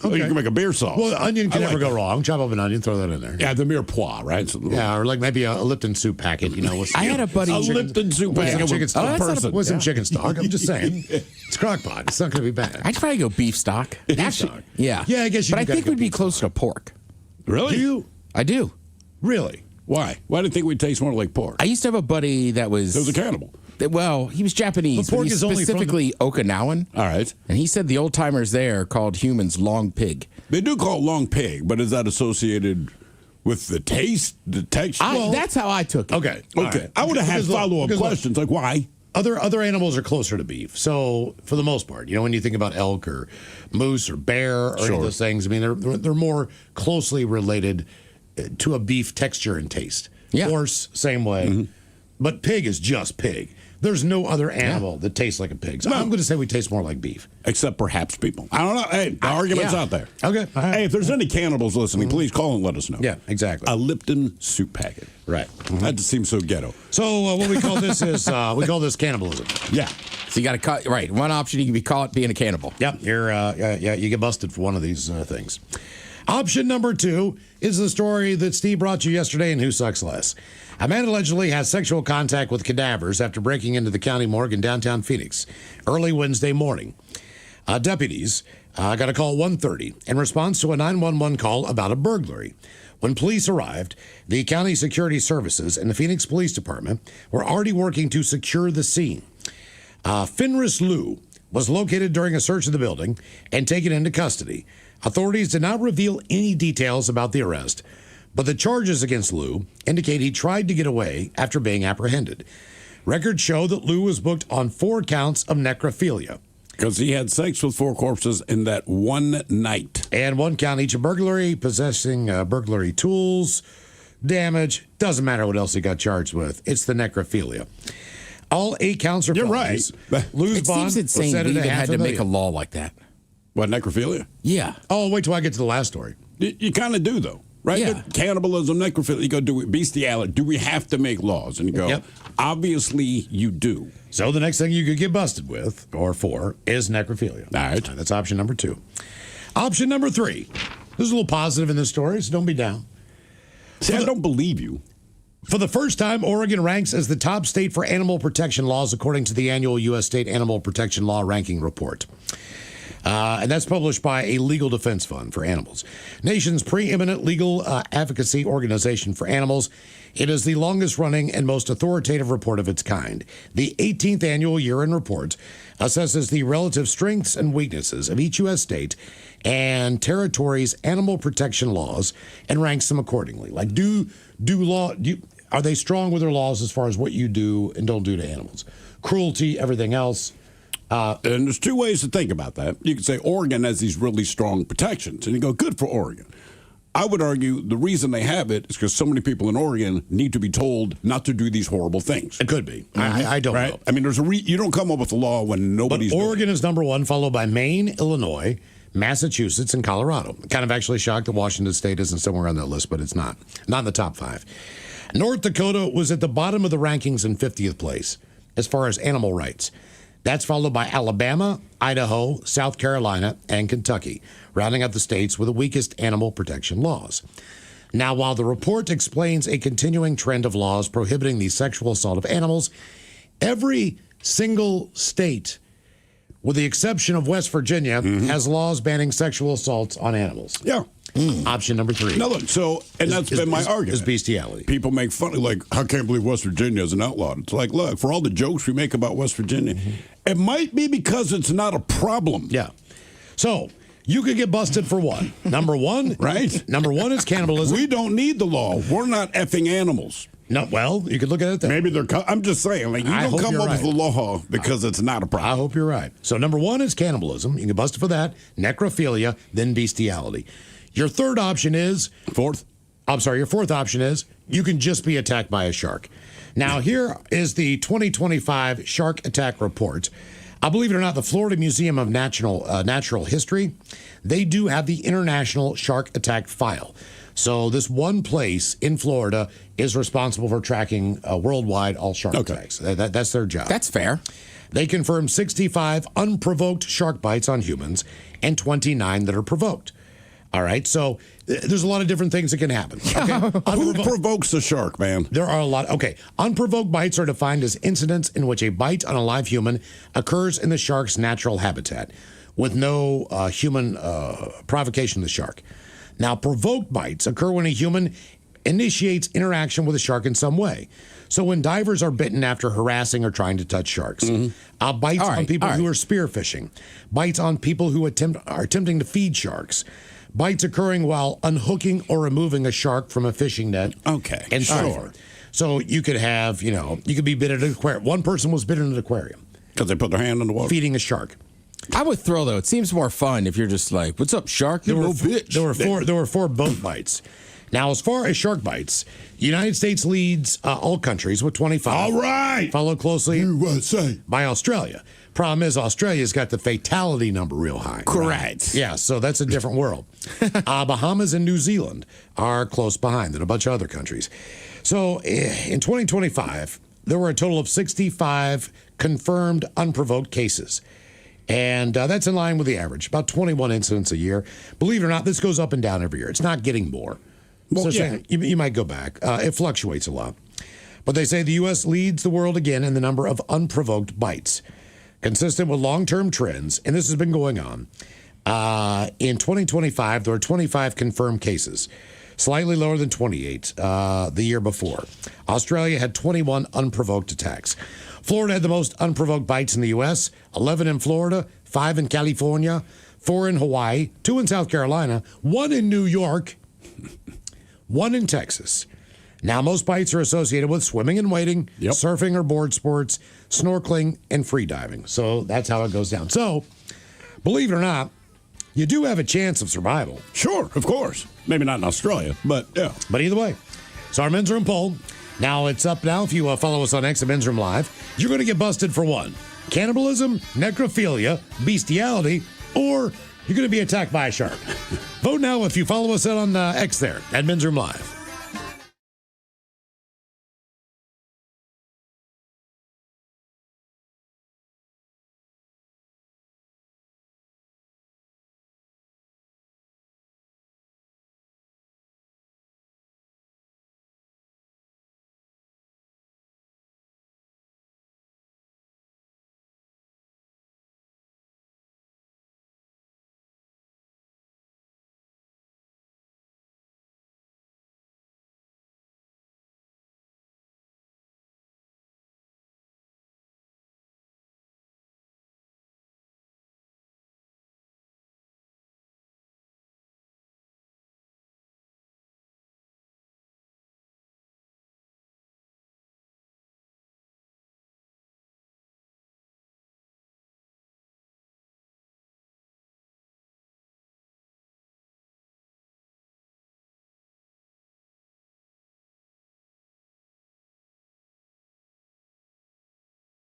Oh, you can make a beer sauce. Well, onion can I never like go wrong. Chop up an onion, throw that in there. Yeah, the mirepoix, right? So Yeah, or like maybe a Lipton soup packet, with I had a buddy. a Lipton soup with some packet chicken with stock. person. With some chicken stock. I'm just saying. It's crock pot. It's not going to be bad. I'd probably go beef stock. stock. Yeah. Yeah, I guess you But I gotta think go we'd be beef closer to pork. Really? Do you? I do. Really? Why? Why do you think we'd taste more like pork? I used to have a buddy that was. It was a cannibal. Well, he was Japanese, But pork but he's is only from specifically Okinawan. All right. And he said the old timers there called humans long pig. They do call it long pig, but is that associated with the taste, the texture? That's how I took it. Okay. Okay. All right. I would have had Because look, follow-up because look, questions like why? Other animals are closer to beef. So for the most part, when you think about elk or moose or bear or any of those things, I mean they're more closely related to a beef texture and taste. Yeah. Horse, same way. But pig is just pig. There's no other animal that tastes like a pig. So I'm going to say we taste more like beef. Except perhaps people. I don't know. Hey, the argument's out there. Okay. Hey, if there's any cannibals listening, please call and let us know. Yeah, exactly. A Lipton soup packet. Right. That just seems so ghetto. So what we call this is we call this cannibalism. Yeah. So you got to cut. Right. One option, you can be caught being a cannibal. Yep. You get busted for one of these things. Option number 2 is the story that Steve brought you yesterday in Who Sucks Less. A man allegedly has sexual contact with cadavers after breaking into the county morgue in downtown Phoenix early Wednesday morning. Deputies got a call 1:30 in response to a 911 call about a burglary. When police arrived, the county security services and the Phoenix Police Department were already working to secure the scene. Fenris Liu was located during a search of the building and taken into custody. Authorities did not reveal any details about the arrest, but the charges against Liu indicate he tried to get away after being apprehended. Records show that Liu was booked on 4 counts of necrophilia. Because he had sex with 4 corpses in that one night. And 1 count each of burglary, possessing burglary tools, damage. Doesn't matter what else he got charged with. It's the necrophilia. All 8 counts are felonies. Right. Liu's It bond seems was insane set we at even had to make a $500,000. law like that. What, necrophilia? Yeah. Oh, wait till I get to the last story. You kind of do, though. Right? Yeah. Cannibalism, necrophilia, you go, bestiality. Do we have to make laws? And you go, Yep. obviously you do. So the next thing you could get busted with, or for, is necrophilia. All right. That's option number 2. Option number 3. There's a little positive in this story, so don't be down. See, I don't believe you. For the first time, Oregon ranks as the top state for animal protection laws, according to the annual U.S. State Animal Protection Law Ranking Report. And that's published by a legal defense fund for animals. Nation's preeminent legal advocacy organization for animals. It is the longest running and most authoritative report of its kind. The 18th annual year-end report assesses the relative strengths and weaknesses of each U.S. state and territory's animal protection laws and ranks them accordingly. Like, are they strong with their laws as far as what you do and don't do to animals? Cruelty, everything else. And there's 2 ways to think about that. You could say Oregon has these really strong protections, and you go, good for Oregon. I would argue the reason they have it is because so many people in Oregon need to be told not to do these horrible things. It could be. I don't know. I mean, you don't come up with a law when nobody's But doing Oregon is number 1, followed by Maine, Illinois, Massachusetts, and Colorado. Kind of actually shocked that Washington State isn't somewhere on that list, but it's not. Not in the top 5. North Dakota was at the bottom of the rankings in 50th place as far as animal rights. That's followed by Alabama, Idaho, South Carolina, and Kentucky, rounding out the states with the weakest animal protection laws. Now, while the report explains a continuing trend of laws prohibiting the sexual assault of animals, every single state, with the exception of West Virginia, has laws banning sexual assaults on animals. Yeah. Option number 3. No, look, that's been my argument. Is bestiality. People make fun of, like, I can't believe West Virginia is an outlaw. It's like, look, for all the jokes we make about West Virginia, it might be because it's not a problem. Yeah. So, you could get busted for one. Number 1. Right. Number 1 is cannibalism. We don't need the law. We're not effing animals. No, well, you could look at it that Maybe I'm just saying, like, you don't come up with a law because it's not a problem. I hope you're right. So, number 1 is cannibalism. You can get busted for that. Necrophilia, then bestiality. Your third option is... Your fourth option is you can just be attacked by a shark. Now, here is the 2025 Shark Attack Report. I believe it or not, the Florida Museum of Natural History, they do have the International Shark Attack File. So this one place in Florida is responsible for tracking worldwide all shark attacks. That's their job. That's fair. They confirmed 65 unprovoked shark bites on humans and 29 that are provoked. All right, so there's a lot of different things that can happen. Okay? Who provokes a shark, man? There are a lot. Okay, unprovoked bites are defined as incidents in which a bite on a live human occurs in the shark's natural habitat with no human provocation of the shark. Now, provoked bites occur when a human initiates interaction with a shark in some way. So when divers are bitten after harassing or trying to touch sharks, bites on people who are spearfishing, bites on people who are attempting to feed sharks, bites occurring while unhooking or removing a shark from a fishing net. Okay. And shore. So you could have, you could be bitten at an aquarium. One person was bitten at an aquarium. Because they put their hand in the water? Feeding a shark. I would throw, though. It seems more fun if you're just like, what's up, shark? You little bitch. There were 4 boat bites. Now, as far as shark bites, the United States leads all countries with 25. All right. Followed closely USA by Australia. Problem is, Australia's got the fatality number real high. Correct. Yeah, so that's a different world. Bahamas and New Zealand are close behind, and a bunch of other countries. So in 2025, there were a total of 65 confirmed unprovoked cases. And that's in line with the average, about 21 incidents a year. Believe it or not, this goes up and down every year. It's not getting more. Well, so you might go back. It fluctuates a lot. But they say the U.S. leads the world again in the number of unprovoked bites. Consistent with long-term trends, and this has been going on, in 2025, there were 25 confirmed cases, slightly lower than 28 the year before. Australia had 21 unprovoked attacks. Florida had the most unprovoked bites in the U.S., 11 in Florida, 5 in California, 4 in Hawaii, 2 in South Carolina, 1 in New York, 1 in Texas. Now, most bites are associated with swimming and wading, surfing or board sports, snorkeling, and free diving. So that's how it goes down. So, believe it or not, you do have a chance of survival. Sure, of course. Maybe not in Australia, but yeah. But either way. So our men's room poll. Now it's up now. If you follow us on X at Men's Room Live, you're going to get busted for 1. Cannibalism, necrophilia, bestiality, or you're going to be attacked by a shark. Vote now if you follow us on X there at Men's Room Live.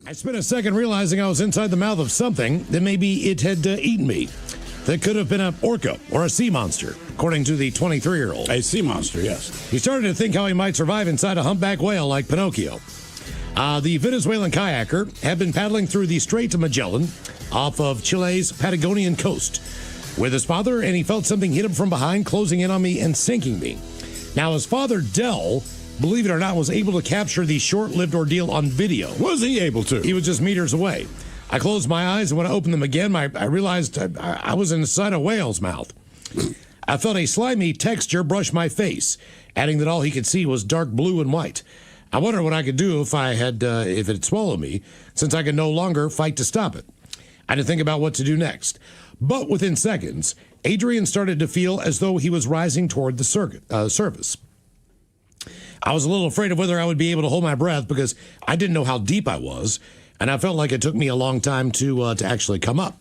I spent a second realizing I was inside the mouth of something that maybe it had eaten me. That could have been an orca or a sea monster, according to the 23-year-old. A sea monster, yes. He started to think how he might survive inside a humpback whale like Pinocchio. The Venezuelan kayaker had been paddling through the Strait of Magellan off of Chile's Patagonian coast with his father, and he felt something hit him from behind, closing in on me and sinking me. Now, his father, Del, believe it or not, was able to capture the short-lived ordeal on video. Was he able to? He was just meters away. I closed my eyes, and when I opened them again, I realized I was inside a whale's mouth. I felt a slimy texture brush my face, adding that all he could see was dark blue and white. I wondered what I could do if it had swallowed me, since I could no longer fight to stop it. I had to think about what to do next. But within seconds, Adrian started to feel as though he was rising toward the surface. I was a little afraid of whether I would be able to hold my breath because I didn't know how deep I was, and I felt like it took me a long time to actually come up.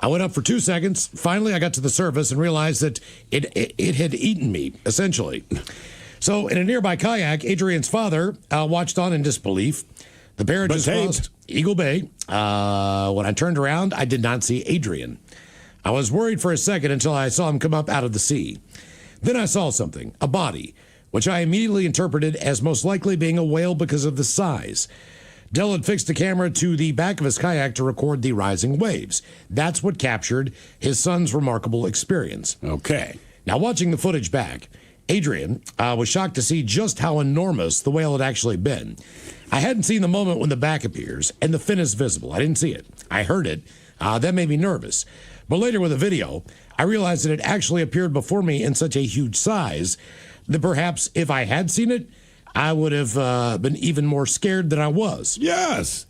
I went up for 2 seconds. Finally, I got to the surface and realized that it had eaten me, essentially. So in a nearby kayak, Adrian's father watched on in disbelief. The pair had just crossed Eagle Bay. When I turned around, I did not see Adrian. I was worried for a second until I saw him come up out of the sea. Then I saw something, a body, which I immediately interpreted as most likely being a whale because of the size. Dell had fixed a camera to the back of his kayak to record the rising waves. That's what captured his son's remarkable experience. Okay. Now, watching the footage back, Adrian was shocked to see just how enormous the whale had actually been. I hadn't seen the moment when the back appears and the fin is visible. I didn't see it. I heard it. That made me nervous. But later with the video, I realized that it actually appeared before me in such a huge size that perhaps if I had seen it, I would have been even more scared than I was. Yes.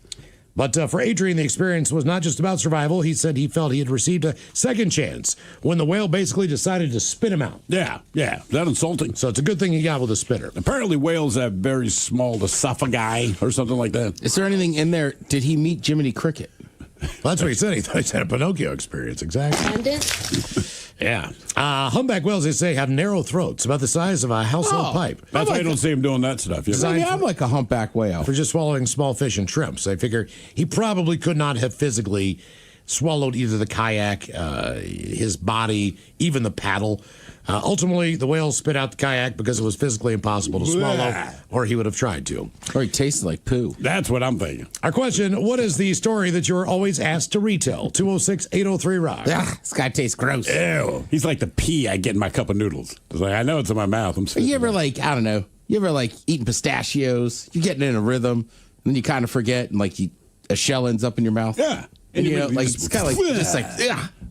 But for Adrian, the experience was not just about survival. He said he felt he had received a second chance when the whale basically decided to spit him out. Yeah. Is that insulting? So it's a good thing he got with a spinner. Apparently whales have very small esophagi or something like that. Is there anything in there? Did he meet Jiminy Cricket? Well, that's what he said. He thought he had a Pinocchio experience. Exactly. Yeah. Humpback whales, they say, have narrow throats about the size of a household pipe. That's why you don't see him doing that stuff. I'm like a humpback whale. For just swallowing small fish and shrimps. I figure he probably could not have physically swallowed either the kayak, his body, even the paddle. Ultimately, the whale spit out the kayak because it was physically impossible to swallow, or he would have tried to. Or he tasted like poo. That's what I'm thinking. Our question, what is the story that you're always asked to retell? 206-803-ROCK. This guy tastes gross. Ew. He's like the pea I get in my cup of noodles. It's like, I know it's in my mouth. You ever eating pistachios? You're getting in a rhythm, and then you kind of forget, and like a shell ends up in your mouth? Yeah. And it's kind of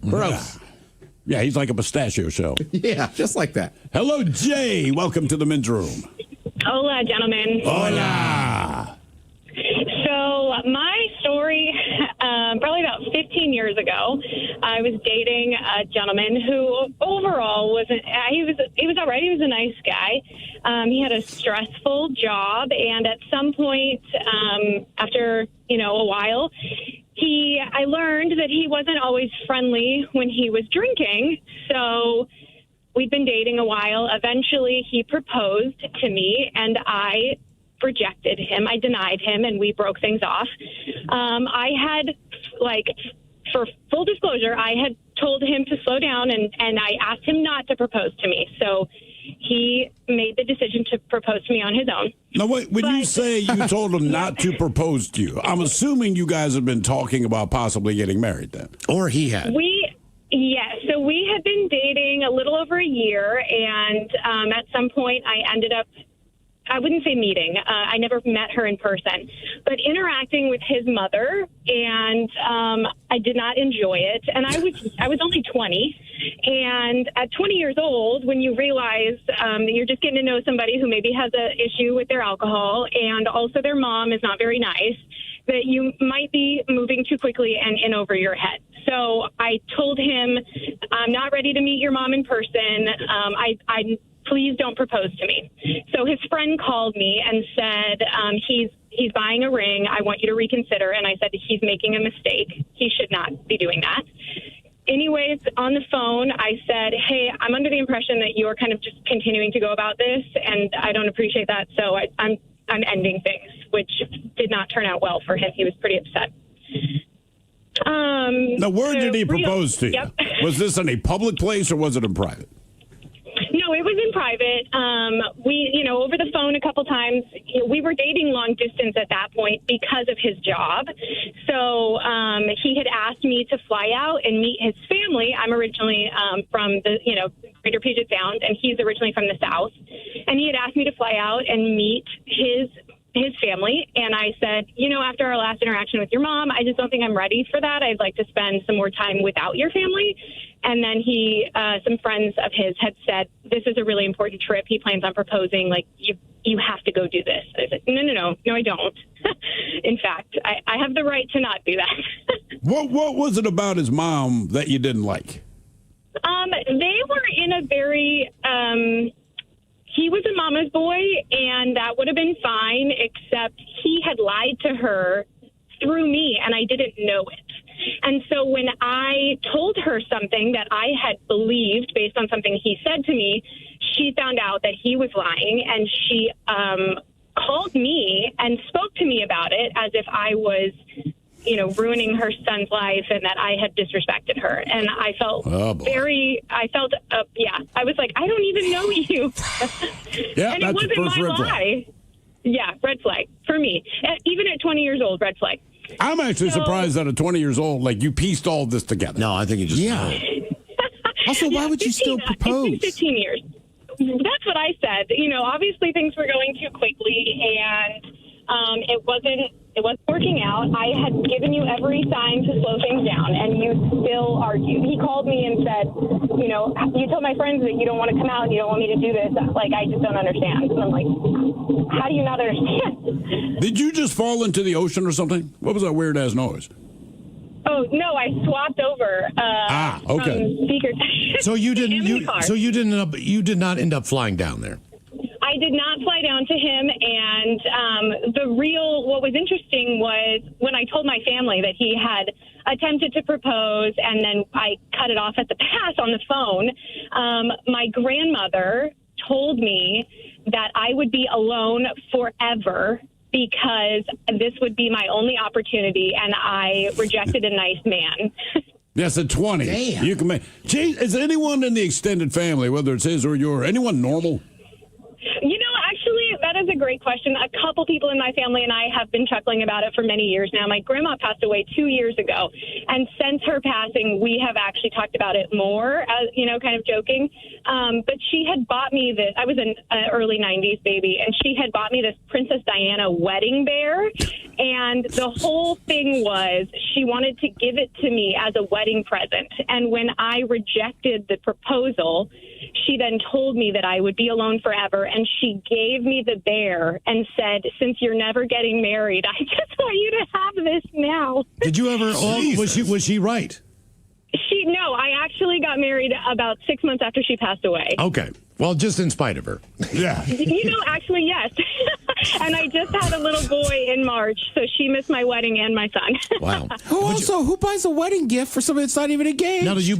gross. Yeah, he's like a pistachio shell. Yeah, just like that. Hello, Jay. Welcome to the men's room. Hola, gentlemen. Hola. So my story, probably about 15 years ago, I was dating a gentleman who overall he was all right. He was a nice guy. He had a stressful job, and at some point, after a while, I learned that he wasn't always friendly when he was drinking. So we'd been dating a while. Eventually, he proposed to me, and I rejected him. I denied him, and we broke things off. I had, for full disclosure, I had told him to slow down, and I asked him not to propose to me. So he made the decision to propose to me on his own. Now, wait, when you say you told him not to propose to you, I'm assuming you guys have been talking about possibly getting married then. Or he had. So we had been dating a little over a year, and at some point I ended up, I wouldn't say meeting. I never met her in person, but interacting with his mother, and I did not enjoy it. And I was only 20, and at 20 years old, when you realize that you're just getting to know somebody who maybe has an issue with their alcohol, and also their mom is not very nice, that you might be moving too quickly and in over your head. So I told him, I'm not ready to meet your mom in person. Please don't propose to me. So his friend called me and said, he's buying a ring. I want you to reconsider. And I said, he's making a mistake. He should not be doing that. Anyways, on the phone, I said, hey, I'm under the impression that you're kind of just continuing to go about this, and I don't appreciate that. So I'm ending things, which did not turn out well for him. He was pretty upset. Now, where did he propose to you? Yep. Was this in a public place or was it in private? No, it was in private. We, over the phone a couple times. We were dating long distance at that point because of his job. So he had asked me to fly out and meet his family. I'm originally from the, Greater Puget Sound, and he's originally from the South. And he had asked me to fly out and meet his family. And I said, after our last interaction with your mom, I just don't think I'm ready for that. I'd like to spend some more time without your family. And then some friends of his had said, this is a really important trip. He plans on proposing. Like, you have to go do this. I said, no, I don't. In fact, I have the right to not do that. What was it about his mom that you didn't like? They were in a very, he was a mama's boy, and that would have been fine, except he had lied to her through me, and I didn't know it. And so when I told her something that I had believed based on something he said to me, she found out that he was lying, and she called me and spoke to me about it as if I was, ruining her son's life and that I had disrespected her. And I felt I was like, I don't even know you. Yeah, and that's it wasn't the first my red flag. lie. Yeah, red flag for me. Even at 20 years old, red flag. I'm actually surprised that at 20 years old, like, you pieced all this together. No, I think you just... Yeah. Also, why would you still propose? It's been 15 years. That's what I said. Obviously things were going too quickly, and it wasn't working out. I had given you every sign to slow things down, and you still argued. He called me and said, you told my friends that you don't want to come out and you don't want me to do this. Like, I just don't understand. And I'm like, how do you not understand? Did you just fall into the ocean or something? What was that weird-ass noise? Oh, no, I swapped over. Okay. From speaker. So you didn't. You did not end up flying down there. I did not fly down to him, and what was interesting was when I told my family that he had attempted to propose, and then I cut it off at the pass on the phone. My grandmother told me that I would be alone forever because this would be my only opportunity, and I rejected a nice man. Yes, at 20. Damn. You can make. Gee, is anyone in the extended family, whether it's his or your, anyone normal? Actually, that is a great question. A couple people in my family and I have been chuckling about it for many years now. My grandma passed away 2 years ago, and since her passing, we have actually talked about it more, as kind of joking. But she had bought me this. I was an early 90s baby, and she had bought me this Princess Diana wedding bear. And the whole thing was she wanted to give it to me as a wedding present. And when I rejected the proposal, she then told me that I would be alone forever, and she gave me the bear and said, since you're never getting married, I just want you to have this now. Did you ever? Was she right? No, I actually got married about 6 months after she passed away. Okay. Well, just in spite of her. Yeah. Actually, yes. And I just had a little boy in March, so she missed my wedding and my son. Wow. Who buys a wedding gift for somebody that's not even engaged? No, you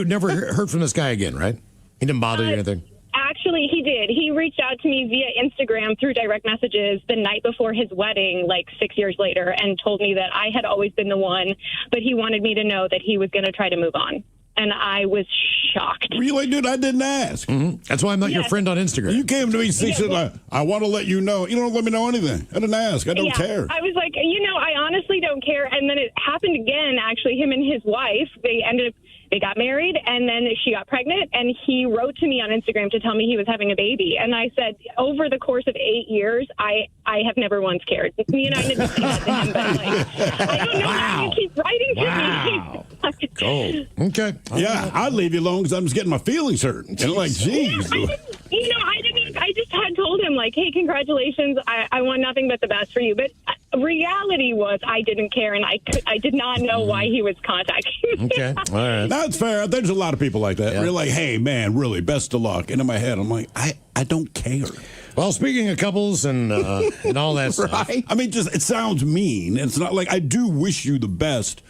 never heard from this guy again, right? He didn't bother you or anything? Actually, he did. He reached out to me via Instagram through direct messages the night before his wedding, like 6 years later, and told me that I had always been the one, but he wanted me to know that he was going to try to move on. And I was shocked. Were you like, dude, I didn't ask. Mm-hmm. That's why I'm not your friend on Instagram. You came to me and said, I want to let you know. You don't let me know anything. I didn't ask. I don't care. I was like, I honestly don't care. And then it happened again, actually. Him and his wife, they got married, and then she got pregnant, and he wrote to me on Instagram to tell me he was having a baby. And I said, over the course of 8 years, I have never once cared. Me and I didn't say that to him, but I don't know why you keep writing to me. Cool. Okay. Yeah, I'd leave you alone because I'm just getting my feelings hurt. And like, geez. I just had told him, like, hey, congratulations. I want nothing but the best for you. But reality was I didn't care, and I did not know why he was contacting me. Okay. All right. That's fair. There's a lot of people like that. Yeah. They're like, hey, man, really, best of luck. And in my head, I'm like, I don't care. Well, speaking of couples and all that stuff. I mean, just it sounds mean. It's not like I do wish you the best,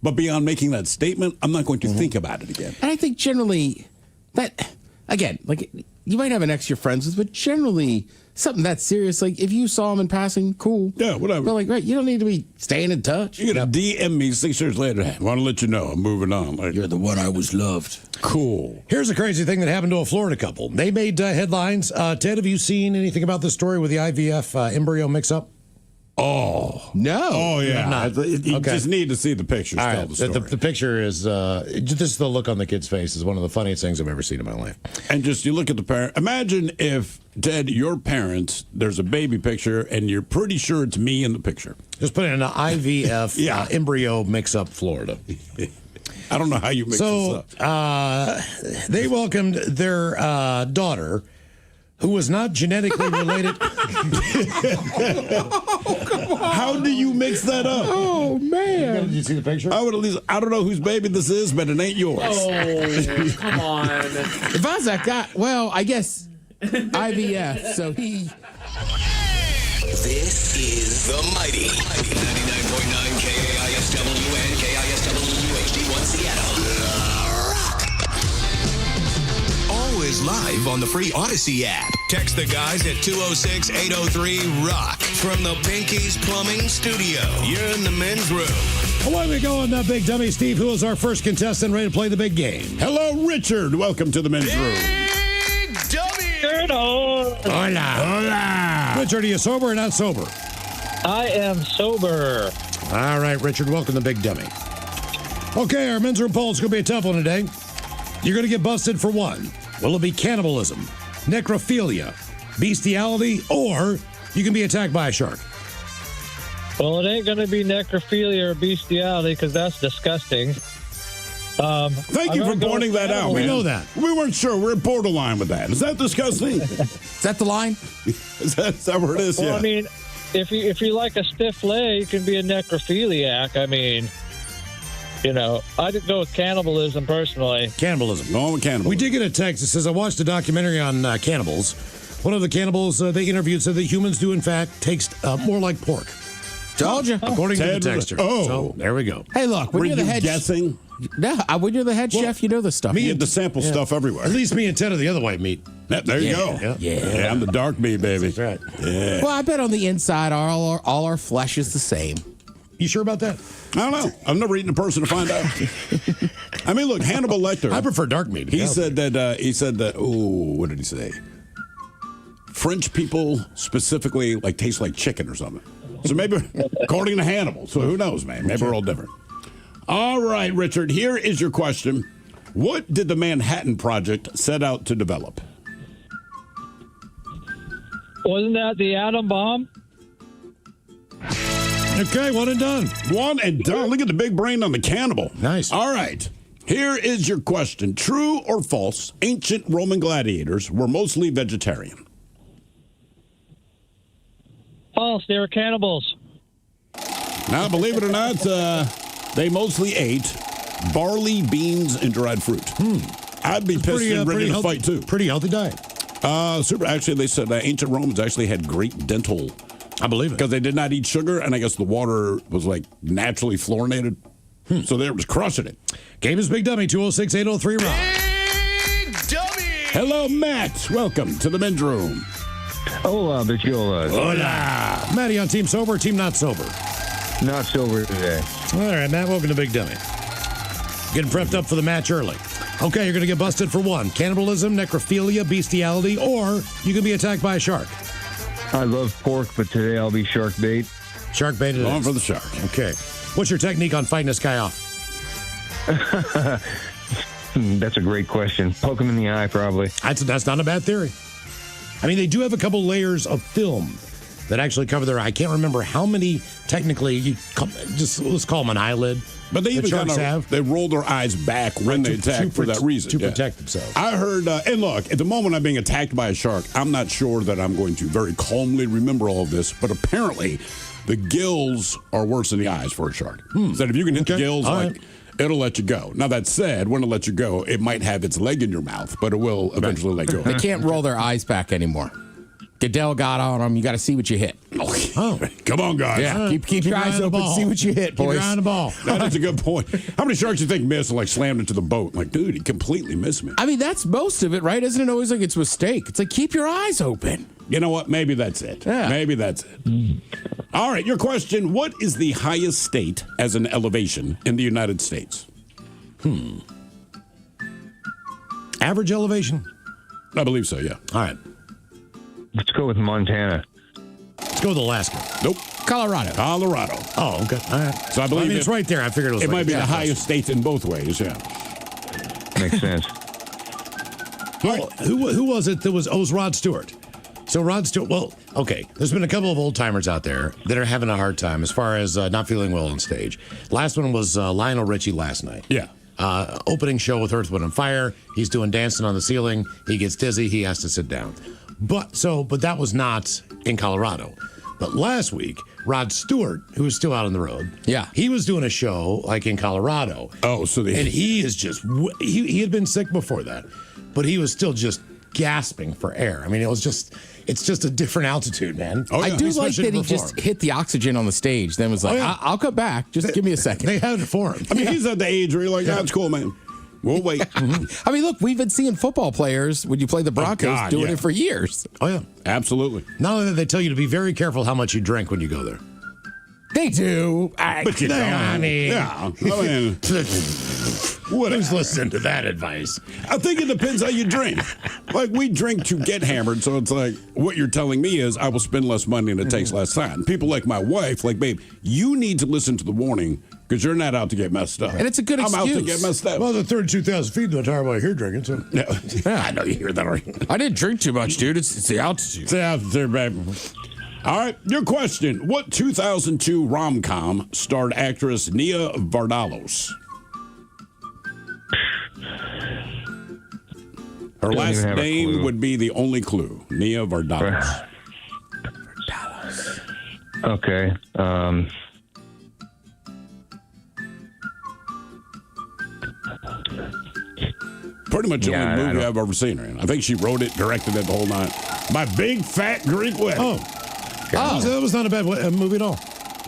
but beyond making that statement, I'm not going to think about it again. And I think generally that, again, like you might have an ex you're friends with, but generally something that serious, like if you saw him in passing, cool. Yeah, whatever. But like, right, you don't need to be staying in touch. You're going to DM me 6 years later. I want to let you know I'm moving on. Like, you're the one I was loved. Cool. Here's a crazy thing that happened to a Florida couple. They made headlines. Ted, have you seen anything about this story with the IVF embryo mix-up? Oh. No. Oh, yeah. You Okay. just need to see the pictures. All tell right. the story. The picture is, just the look on the kid's face is one of the funniest things I've ever seen in my life. And just, you look at the parent. Imagine if, Ted, your parents, there's a baby picture, and you're pretty sure it's me in the picture. Just put in an IVF embryo mix-up Florida. I don't know how you mix this up. They welcomed their daughter, who was not genetically related. How do you mix that up? Oh, man. Did you see the picture? I would at least, I don't know whose baby this is, but it ain't yours. Oh, come on. If I was that guy, well, I guess IVF, so he... This is the Mighty 99.9 KISW and KISW HD1 Seattle. Always live. live on the free Odyssey app. Text the guys at 206-803-ROCK from the Pinky's Plumbing Studio. You're in the men's room. Away we go on that Big Dummy. Steve, who is our first contestant ready to play the big game? Hello, Richard. Welcome to the men's room. Hola. Hola. Richard, are you sober or not sober? I am sober. All right, Richard, welcome to Big Dummy. Okay, our men's room poll is going to be a tough one today. You're going to get busted for one. Will it be cannibalism, necrophilia, bestiality, or you can be attacked by a shark? Well, it ain't going to be necrophilia or bestiality because that's disgusting. Thank you for pointing that out, man. We know that. We weren't sure. We're borderline with that. Is that disgusting? Is that the line? Is that where it is? Well, Yeah. I mean, if you like a stiff leg, you can be a necrophiliac. I mean, you know, I'd go with cannibalism personally. Cannibalism. Going with cannibalism. We did get a text that says, I watched a documentary on cannibals. One of the cannibals they interviewed said that humans do, in fact, taste more like pork. Told you. According to the Ted- texter. Oh. So, there we go. Hey, look, when Were you're you the head guessing? No, when you're the head chef, you know this stuff. You had the sample stuff everywhere. At least me and Ted are the other white meat. There you go. Yeah. I'm the dark meat, baby. That's right. Yeah. Well, I bet on the inside, all our flesh is the same. You sure about that? I don't know. I've never eaten a person to find out. I mean, look, Hannibal Lecter. I prefer dark meat. He said that. Oh, what did he say? French people specifically taste like chicken or something. So maybe, according to Hannibal. So who knows, man? Maybe we're all different. All right, Richard. Here is your question. What did the Manhattan Project set out to develop? Wasn't that the atom bomb? Okay, one and done. One and done. Look at the big brain on the cannibal. Nice. All right. Here is your question. True or false, ancient Roman gladiators were mostly vegetarian? False. They were cannibals. Now, believe it or not, they mostly ate barley, beans, and dried fruit. I'd be pissed and ready to healthy, fight, too. Pretty healthy diet. Super. Actually, they said ancient Romans actually had great dental. I believe it. Because they did not eat sugar, and I guess the water was naturally fluorinated. So they was crushing it. Game is Big Dummy, 206-803-ROCK. Big Dummy. Hello, Matt. Welcome to the men's room. Hola, Bichola. Hola. Matty on Team Sober, Team Not Sober. Not sober today. All right, Matt, welcome to Big Dummy. Getting prepped up for the match early. Okay, you're going to get busted for one. Cannibalism, necrophilia, bestiality, or you can be attacked by a shark. I love pork, but today I'll be shark bait. Shark bait it Going is. for the shark. Okay. What's your technique on fighting this guy off? That's a great question. Poke him in the eye, probably. That's not a bad theory. I mean, they do have a couple layers of film that actually cover their eye. I can't remember how many technically, let's call them an eyelid. But they even sharks have. They roll their eyes back when they attack for that reason. To protect themselves. I heard, and look, at the moment I'm being attacked by a shark, I'm not sure that I'm going to very calmly remember all of this, but apparently the gills are worse than the eyes for a shark. So that if you can hit the gills, it'll let you go. Now, that said, when it lets you go, it might have its leg in your mouth, but it will eventually let go. They can't roll their eyes back anymore. Goodell got on them. You got to see what you hit. Oh, come on, guys. Yeah, keep your eyes open. See what you hit, boys. Keep your eye on the ball. That's a good point. How many sharks do you think missed and slammed into the boat? Dude, he completely missed me. I mean, that's most of it, right? Isn't it always it's a mistake? It's keep your eyes open. You know what? Maybe that's it. Yeah. Maybe that's it. All right, your question. What is the highest state as an elevation in the United States? Average elevation? I believe so, yeah. All right. Let's go with Montana. Let's go with Alaska. Nope. Colorado. Oh, okay. All right. So I believe it's right there. I figured it was it right might be there. the highest state in both ways, yeah. Makes sense. Well, who was it that was? Oh, it was Rod Stewart. So Rod Stewart, well, okay, there's been a couple of old timers out there that are having a hard time as far as not feeling well on stage. Last one was Lionel Richie last night. Yeah. Opening show with Earth, Wind, and Fire. He's doing dancing on the ceiling. He gets dizzy. He has to sit down. But that was not in Colorado. But last week, Rod Stewart, who was still out on the road, he was doing a show in Colorado. Oh, so and he is just he had been sick before that, but he was still just gasping for air. I mean, it's just a different altitude, man. Oh, yeah. I do like that he just hit the oxygen on the stage. Then was like, I'll come back. Just give me a second. They had it for him. I mean, he's at the age where you're like, that's cool, man. We'll wait. I mean, look, we've been seeing football players when you play the Broncos doing it for years. Oh, yeah. Absolutely. Not only that, they tell you to be very careful how much you drink when you go there. They do. But you don't. I mean, Yeah. I mean, who's listening to that advice? I think it depends how you drink. Like, we drink to get hammered, so it's like, what you're telling me is I will spend less money and it takes less time. People like my wife, like, babe, you need to listen to the warning because you're not out to get messed up. And it's a good I'm excuse. out to get messed up. Well, the 32,000 feet in the entire way here drinking, so. Yeah. I know you hear that already. I didn't drink too much, dude. It's the altitude. It's the altitude, babe. All right, your question. What 2002 rom-com starred actress Nia Vardalos? Her Don't last even have a name clue. would be the only clue. Nia Vardalos. Okay. Pretty much the Yeah, I only movie don't- I've ever seen her in. I think she wrote it, directed it the whole night. My Big Fat Greek Wedding. Oh. That was not a bad movie at all.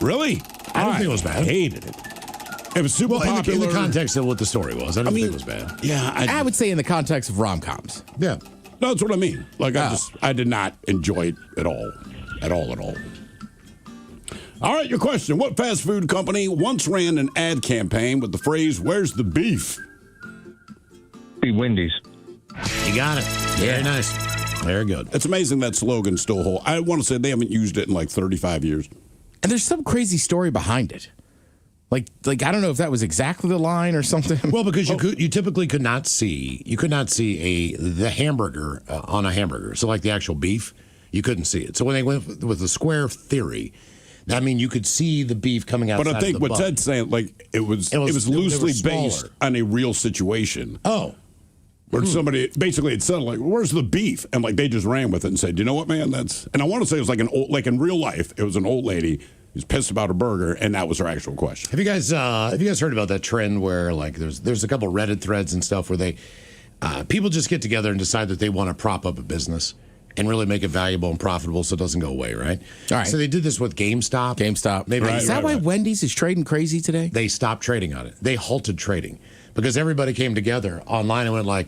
Really? I don't think it was bad. I hated it. It was super Well, in popular. the context of what the story was, I don't think it was bad. Yeah, I would say in the context of rom-coms. Yeah. No, that's what I mean. Like, I did not enjoy it at all. At all, at all. All right, your question. What fast food company once ran an ad campaign with the phrase, "Where's the beef"? Be Wendy's. You got it. Very nice. Very good. It's amazing that slogan still holds. I want to say they haven't used it in like 35 years. And there's some crazy story behind it. Like I don't know if that was exactly the line or something. Well, because you typically could not see the hamburger on a hamburger. So like the actual beef, you couldn't see it. So when they went with the square theory, I mean you could see the beef coming out. But I think what Ted's saying, like it was loosely based on a real situation. Oh. Where somebody basically had said, like, "Where's the beef?" And like they just ran with it and said, "You know what, man? That's." And I want to say it was like like in real life, it was an old lady who's pissed about her burger, and that was her actual question. Have you guys heard about that trend where like there's a couple Reddit threads and stuff where they people just get together and decide that they want to prop up a business and really make it valuable and profitable so it doesn't go away, right? All right. So they did this with GameStop. Is that why Wendy's is trading crazy today? They stopped trading on it. They halted trading because everybody came together online and went like,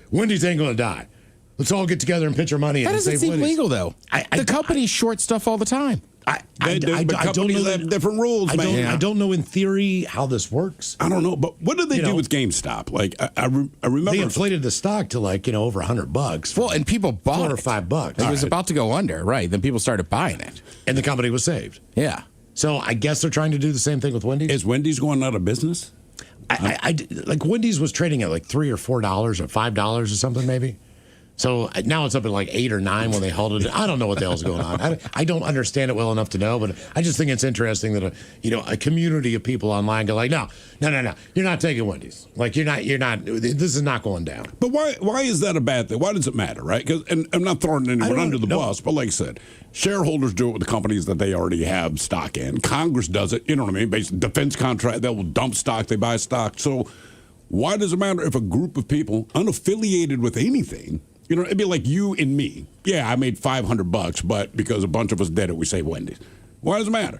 Wendy's ain't going to die. Let's all get together and pitch our money in. That and doesn't save seem Wendy's. legal, though. The companies short stuff all the time. I don't know have different rules, man. I don't know in theory how this works. I don't know, but what did they do with GameStop? Like I remember they inflated the stock to like over $100. Well, and people bought $4 or $5. It was about to go under, right? Then people started buying it, and the company was saved. Yeah. So I guess they're trying to do the same thing with Wendy's. Is Wendy's going out of business? Like Wendy's was trading at like $3 or $4 or $5 or something maybe. So now it's up at like 8 or 9 when they halted it. I don't know what the hell's going on. I don't understand it well enough to know, but I just think it's interesting that a community of people online go like, no, you're not taking Wendy's. Like you're not. This is not going down. But why is that a bad thing? Why does it matter, right? And I'm not throwing anyone under the bus, but like I said, shareholders do it with the companies that they already have stock in. Congress does it. You know what I mean? Based defense contract, they will dump stock, they buy stock. So why does it matter if a group of people unaffiliated with anything? It'd be like you and me. Yeah, I made $500, but because a bunch of us did it, we saved Wendy's. Why does it matter?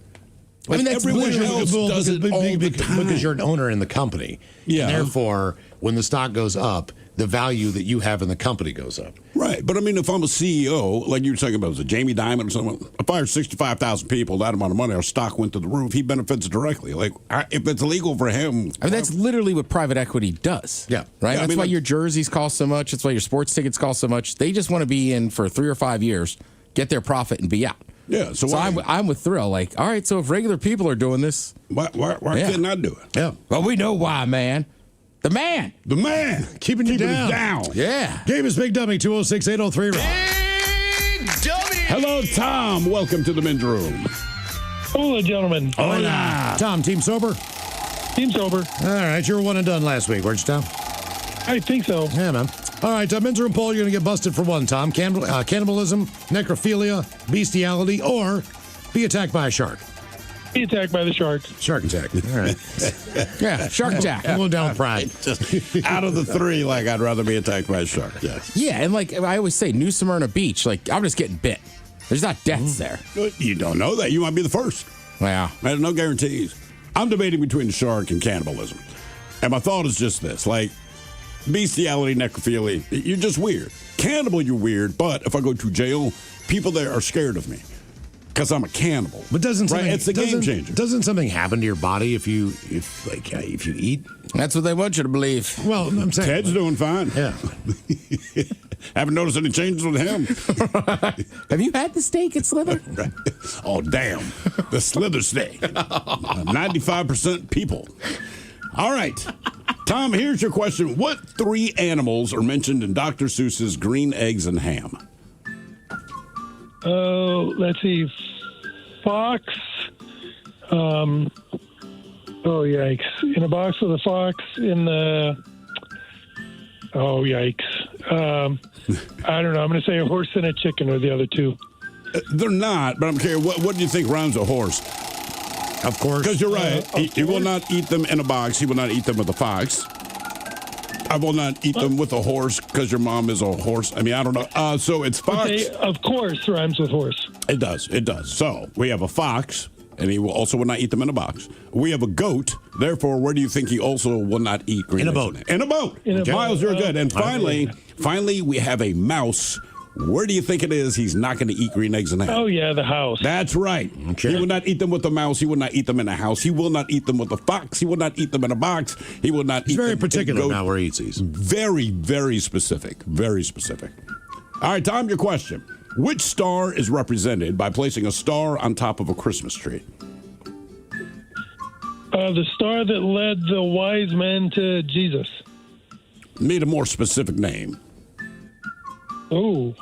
I mean, that's everyone else does it all the time. Because you're an owner in the company. Yeah. And therefore, when the stock goes up, the value that you have in the company goes up. Right. But I mean, if I'm a CEO, like you were talking about, was it Jamie Dimon or something? I fired 65,000 people, that amount of money, our stock went to the roof. He benefits directly. Like, if it's illegal for him. I mean, that's literally what private equity does. Yeah. Right? Yeah, That's why your jerseys cost so much. That's why your sports tickets cost so much. They just want to be in for 3 or 5 years, get their profit, and be out. Yeah. So I'm with Thrill. Like, all right, so if regular people are doing this, why can't I do it? Yeah. Well, we know why, man. The man. Keeping you down. Yeah. Game is Big Dummy, 206-803. Big Dummy. Hello, Tom. Welcome to the men's room. Hola, gentlemen. Hola. Tom, team sober? Team sober. All right, you were 1 and done last week, weren't you, Tom? I think so. Yeah, man. All right, men's room poll, you're going to get busted for one, Tom. Cannibalism, necrophilia, bestiality, or be attacked by a shark. Be attacked by the shark. Shark attack. All right. Yeah, shark attack. I'm going down with pride. Out of the 3, like, I'd rather be attacked by a shark. Yes. Yeah, and like I always say, New Smyrna Beach, like, I'm just getting bit. There's not deaths there. You don't know that. You might be the first. Wow. There's no guarantees. I'm debating between shark and cannibalism. And my thought is just this. Like, Bestiality, necrophilia, you're just weird. Cannibal, you're weird, but if I go to jail, people there are scared of me because I'm a cannibal. But doesn't something, it's a game changer. Doesn't something happen to your body if you eat? That's what they want you to believe. Well, I'm saying Ted's doing fine. Yeah. Haven't noticed any changes with him. Have you had the steak at Slither? Right. Oh, damn. The Slither steak. 95% people. All right. Tom, here's your question. What 3 animals are mentioned in Dr. Seuss's Green Eggs and Ham? Oh, let's see. Fox. Oh, yikes. In a box with a fox in the... Oh, yikes. I don't know. I'm going to say a horse and a chicken are the other 2. They're not, but I'm curious. What do you think rhymes with horse? Of course. Because you're right. He will not eat them in a box. He will not eat them with a fox. I will not eat them with a horse because your mom is a horse. I mean, I don't know. So it's fox. Okay, of course rhymes with horse. It does. It does. So we have a fox, and he will also will not eat them in a box. We have a goat. Therefore, where do you think he also will not eat green In a eggs? boat. In a boat. In a boat. Miles, you're good. And finally, we have a mouse. Where do you think it is he's not going to eat green eggs in a house? Oh, yeah, the house. That's right. Okay. He will not eat them with a mouse. He will not eat them in a house. He will not eat them with a fox. He will not eat them in a box. He will not He's eat them very particular in a goat. about where he eats these. Very, very specific. Very specific. All right, Tom, your question. Which star is represented by placing a star on top of a Christmas tree? The star that led the wise men to Jesus. Need a more specific name. Oh,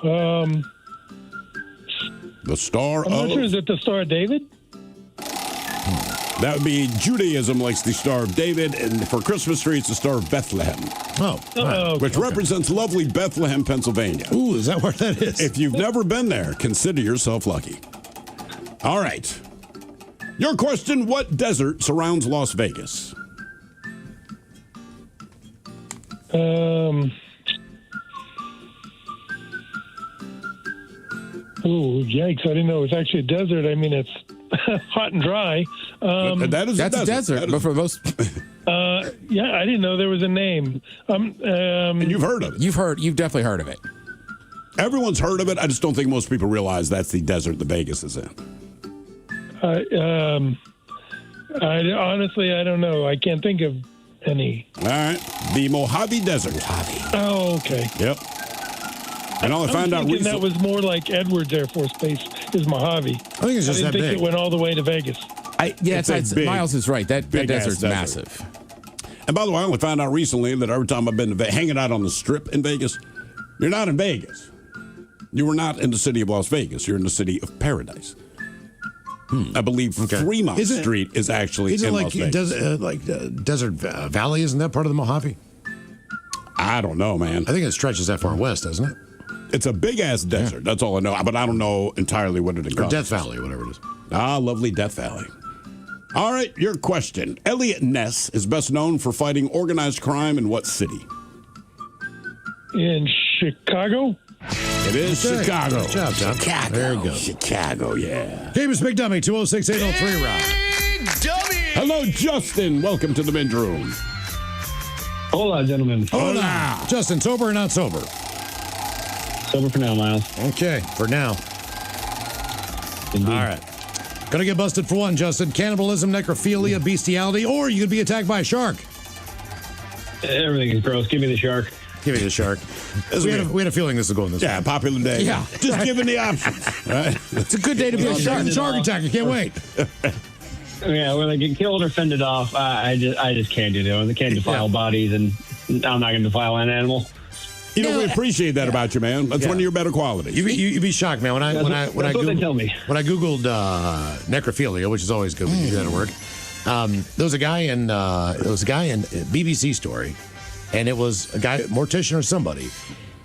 The star I'm not sure. Is it the Star of David? That would be Judaism likes the Star of David, and for Christmas tree, it's the Star of Bethlehem. Oh, wow. Which represents lovely Bethlehem, Pennsylvania. Ooh, is that where that is? If you've never been there, consider yourself lucky. All right. Your question, what desert surrounds Las Vegas? Oh, yikes. I didn't know it was actually a desert. I mean, it's hot and dry. That's a desert, but for most... Yeah, I didn't know there was a name. And you've heard of it. You've definitely heard of it. Everyone's heard of it. I just don't think most people realize that's the desert that Vegas is in. Honestly, I don't know. I can't think of any. All right. The Mojave Desert. Oh, okay. Yep. And all I found out recently. That was more like Edwards Air Force Base is Mojave. I think it's just I that didn't think big. it went all the way to Vegas. Miles is right. That desert's desert. massive. And by the way, I only found out recently that every time I've been hanging out on the Strip in Vegas, you're not in Vegas. You were not in the city of Las Vegas. You're in the city of Paradise. I believe Fremont Street is actually in Las Vegas. Desert Valley? Isn't that part of the Mojave? I don't know, man. I think it stretches that far west, doesn't it? It's a big-ass desert. Yeah. That's all I know. But I don't know entirely what it encompasses. Or Death Valley, whatever it is. Ah, lovely Death Valley. All right, your question. Elliot Ness is best known for fighting organized crime in what city? In Chicago? It is Chicago. Good job, Tom. Chicago. There you go. Chicago, yeah. Famous Big Dummy, 206-803 Rock. Dummy! Hello, Justin. Welcome to the men's room. Hola, gentlemen. Hola. Justin, sober or not sober? Sober for now, Miles. Okay, for now. Indeed. All right. Gonna get busted for one, Justin. Cannibalism, necrophilia, bestiality, or you could be attacked by a shark. Everything is gross. Give me the shark. Give me the shark. We had a feeling this was going this way. Yeah, popular day. Yeah. Just giving the options. Right? It's a good day to be a shark attack. I can't wait. Yeah, when I get killed or fended off, I just can't do that. I can't defile bodies, and I'm not going to defile an animal. You know, we appreciate that about you, man. That's one of your better qualities. You'd be shocked, man. When I googled necrophilia, which is always good when you do that at work. There was a guy in BBC story, and it was a guy, mortician or somebody,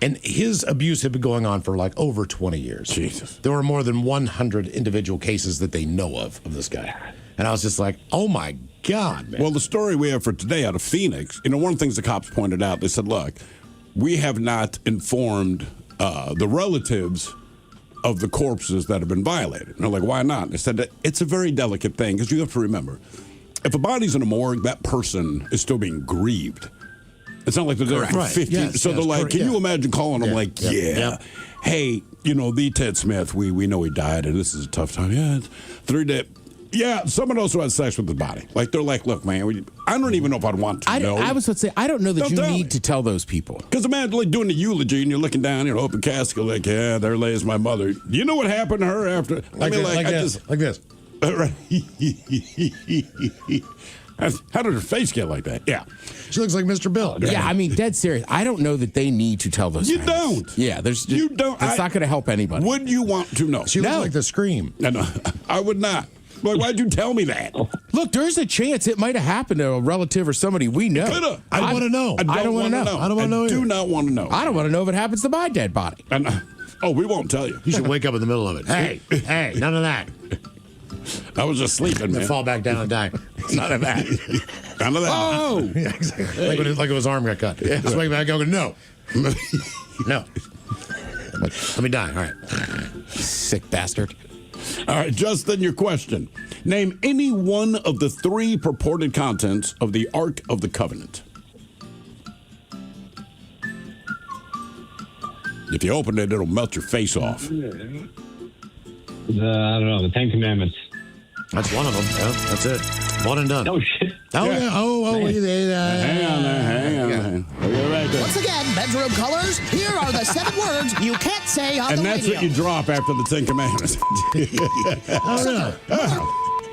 and his abuse had been going on for like over 20 years. Jesus. There were more than 100 individual cases that they know of this guy. And I was just like, oh my God, man. Well, the story we have for today out of Phoenix, one of the things the cops pointed out, they said, look, we have not informed the relatives of the corpses that have been violated. And they're like, why not? And they said that it's a very delicate thing, because you have to remember, if a body's in a morgue, that person is still being grieved. It's not like they're there for 15. Yes, so they're like, can you imagine calling them like, hey, the Ted Smith, we know he died and this is a tough time. Yeah, 3 days. Yeah, someone else who had sex with his body. Like, they're like, look, man, I don't even know if I'd want to know. I was going to say, I don't know that you need to tell those people. Because imagine like doing the eulogy and you're looking down, open casket, like, yeah, there lays my mother. You know what happened to her after? Like this. How did her face get like that? Yeah. She looks like Mr. Bill. Yeah, I mean, dead serious. I don't know that they need to tell those You families. don't. Yeah, there's You don't. It's not going to help anybody. Would you want to know? She looked like the Scream. No, I would not. Like, why'd you tell me that? Look, there's a chance it might have happened to a relative or somebody we know. Coulda. I want to know. I don't want to know. I don't want to know I do either. not want to know. I don't want to know if it happens to my dead body. We won't tell you. You should wake up in the middle of it. Hey, none of that. I was just sleeping, man. Fall back down and die. None of that. None of that. Oh! Yeah, exactly. Like when his arm got cut. Just wake back up and go, no. No. Let me die. All right. Sick bastard. All right, Justin, your question. Name any one of the 3 purported contents of the Ark of the Covenant. If you open it, it'll melt your face off. I don't know, the 10 Commandments. That's one of them. Yeah, that's it. One and done. Oh, shit. Oh, yeah. Hang on there. You're right there. Once again, bedroom colors, here are the 7 words you can't say on And the that's radio. what you drop after the 10 Commandments.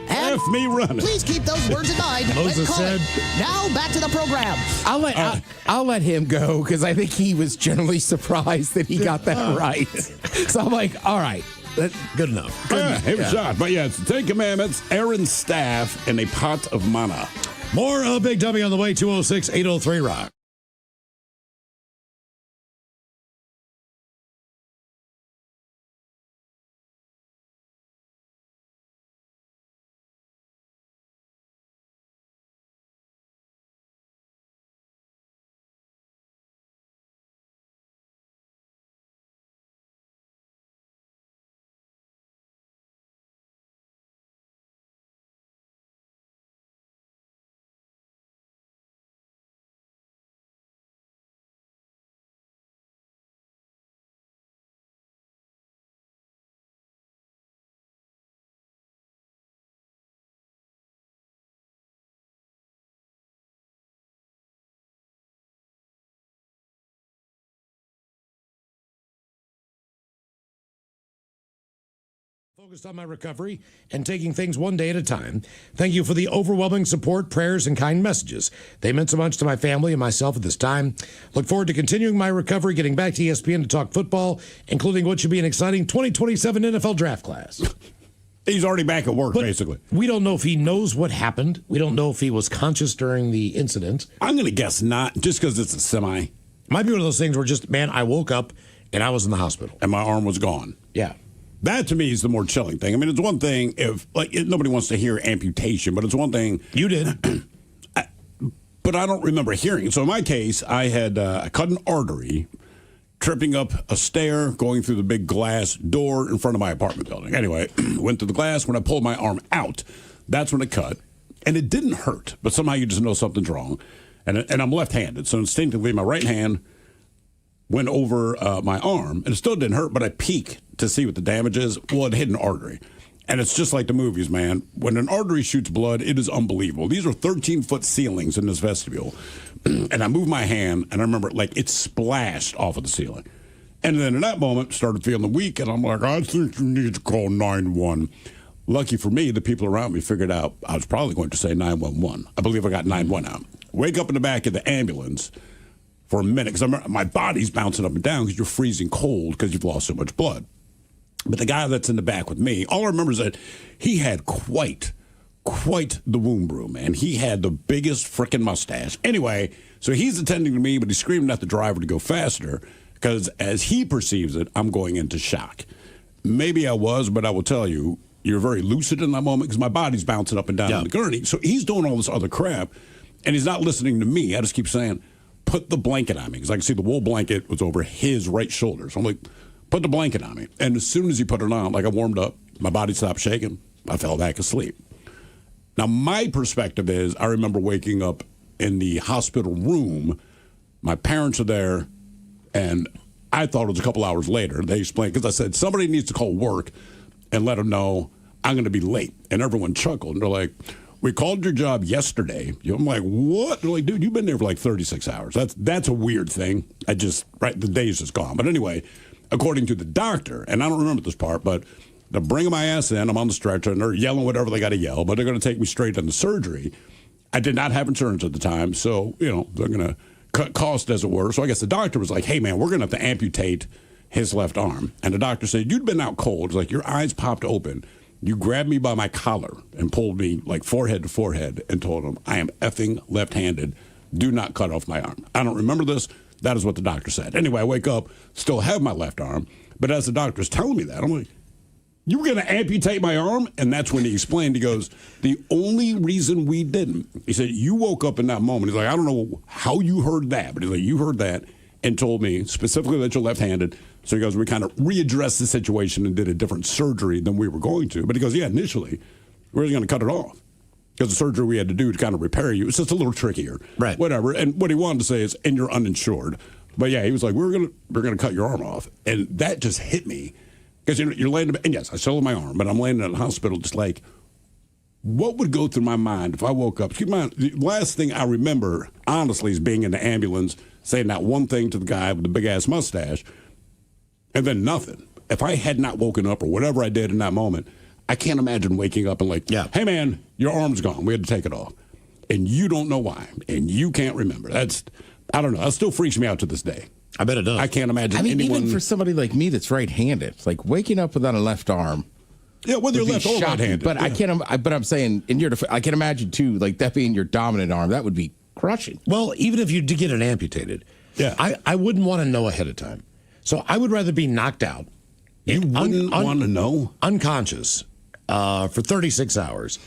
And F me running. please keep those words in mind. Moses when calling. Now back to the program. I'll let him go because I think he was generally surprised that he got that right. So I'm like, all right. Good enough. It was shot. But yeah, it's the 10 Commandments, Aaron's staff, and a pot of manna. More Big W on the way, 206-803 Rock. Focused on my recovery and taking things one day at a time. Thank you for the overwhelming support, prayers, and kind messages. They meant so much to my family and myself at this time. Look forward to continuing my recovery, getting back to ESPN to talk football, including what should be an exciting 2027 NFL draft class. He's already back at work, basically. We don't know if he knows what happened. We don't know if he was conscious during the incident. I'm going to guess not, just because it's a semi. Might be one of those things where just, man, I woke up and I was in the hospital. And my arm was gone. Yeah. That to me is the more chilling thing. I mean, it's one thing if nobody wants to hear amputation, but it's one thing. You did. But I don't remember hearing it. So in my case, I had cut an artery tripping up a stair, going through the big glass door in front of my apartment building. Anyway, went through the glass. When I pulled my arm out, that's when it cut. And it didn't hurt, but somehow you just know something's wrong. And I'm left-handed, so instinctively my right hand went over my arm, and it still didn't hurt, but I peeked to see what the damage is. Well, it hit an artery. And it's just like the movies, man. When an artery shoots blood, it is unbelievable. These are 13-foot ceilings in this vestibule. And I moved my hand, and I remember, it splashed off of the ceiling. And then in that moment, started feeling weak, and I'm like, I think you need to call 911. Lucky for me, the people around me figured out I was probably going to say 911. I believe I got 911 out. Wake up in the back of the ambulance for a minute, because my body's bouncing up and down because you're freezing cold because you've lost so much blood. But the guy that's in the back with me, all I remember is that he had quite the womb brew, man. He had the biggest frickin' mustache. Anyway, so he's attending to me, but he's screaming at the driver to go faster because as he perceives it, I'm going into shock. Maybe I was, but I will tell you, you're very lucid in that moment because my body's bouncing up and down on the gurney. So he's doing all this other crap, and he's not listening to me. I just keep saying, put the blanket on me, because I can see the wool blanket was over his right shoulder. So I'm like, put the blanket on me. And as soon as he put it on, I warmed up, my body stopped shaking, I fell back asleep. Now, my perspective is I remember waking up in the hospital room My parents are there, and I thought it was a couple hours later. They explained, because I said, somebody needs to call work and let them know I'm going to be late. And everyone chuckled. And they're like, we called your job yesterday. I'm like, what? They're like, dude, you've been there for like 36 hours. That's a weird thing. The day's just gone. But anyway, according to the doctor, and I don't remember this part, but they're bringing my ass in. I'm on the stretcher, and they're yelling whatever they got to yell, but they're going to take me straight into surgery. I did not have insurance at the time, so, they're going to cut cost, as it were. So I guess the doctor was like, hey, man, we're going to have to amputate his left arm. And the doctor said, you'd been out cold. It's like your eyes popped open. You grabbed me by my collar and pulled me like forehead to forehead and told him, I am effing left-handed. Do not cut off my arm. I don't remember this. That is what the doctor said. Anyway, I wake up, still have my left arm. But as the doctor's telling me that, I'm like, you were going to amputate my arm? And that's when he explained, he goes, the only reason we didn't, he said, you woke up in that moment. He's like, I don't know how you heard that, but he's like, you heard that and told me specifically that you're left-handed. So he goes, we kind of readdressed the situation and did a different surgery than we were going to. But he goes, yeah, initially, we were going to cut it off. Because the surgery we had to do to kind of repair you, it's just a little trickier. Right. Whatever. And what he wanted to say is, and you're uninsured. But yeah, he was like, we're gonna cut your arm off. And that just hit me. Because you're laying in bed, and yes, I still have my arm, but I'm laying in a hospital just like, what would go through my mind if I woke up? Keep in mind, the last thing I remember, honestly, is being in the ambulance, saying that one thing to the guy with the big-ass mustache, and then nothing. If I had not woken up or whatever I did in that moment, I can't imagine waking up and like, hey, man, your arm's gone. We had to take it off. And you don't know why, and you can't remember. I don't know. That still freaks me out to this day. I bet it does. I can't imagine anyone. Even for somebody like me that's right-handed, like waking up without a left arm. Yeah, whether you're left or right-handed. But yeah. But I'm saying, I can imagine too, like that being your dominant arm, that would be crushing. Well, even if you did get it amputated, I wouldn't want to know ahead of time. So I would rather be knocked out. You wouldn't want to know? Unconscious for 36 hours.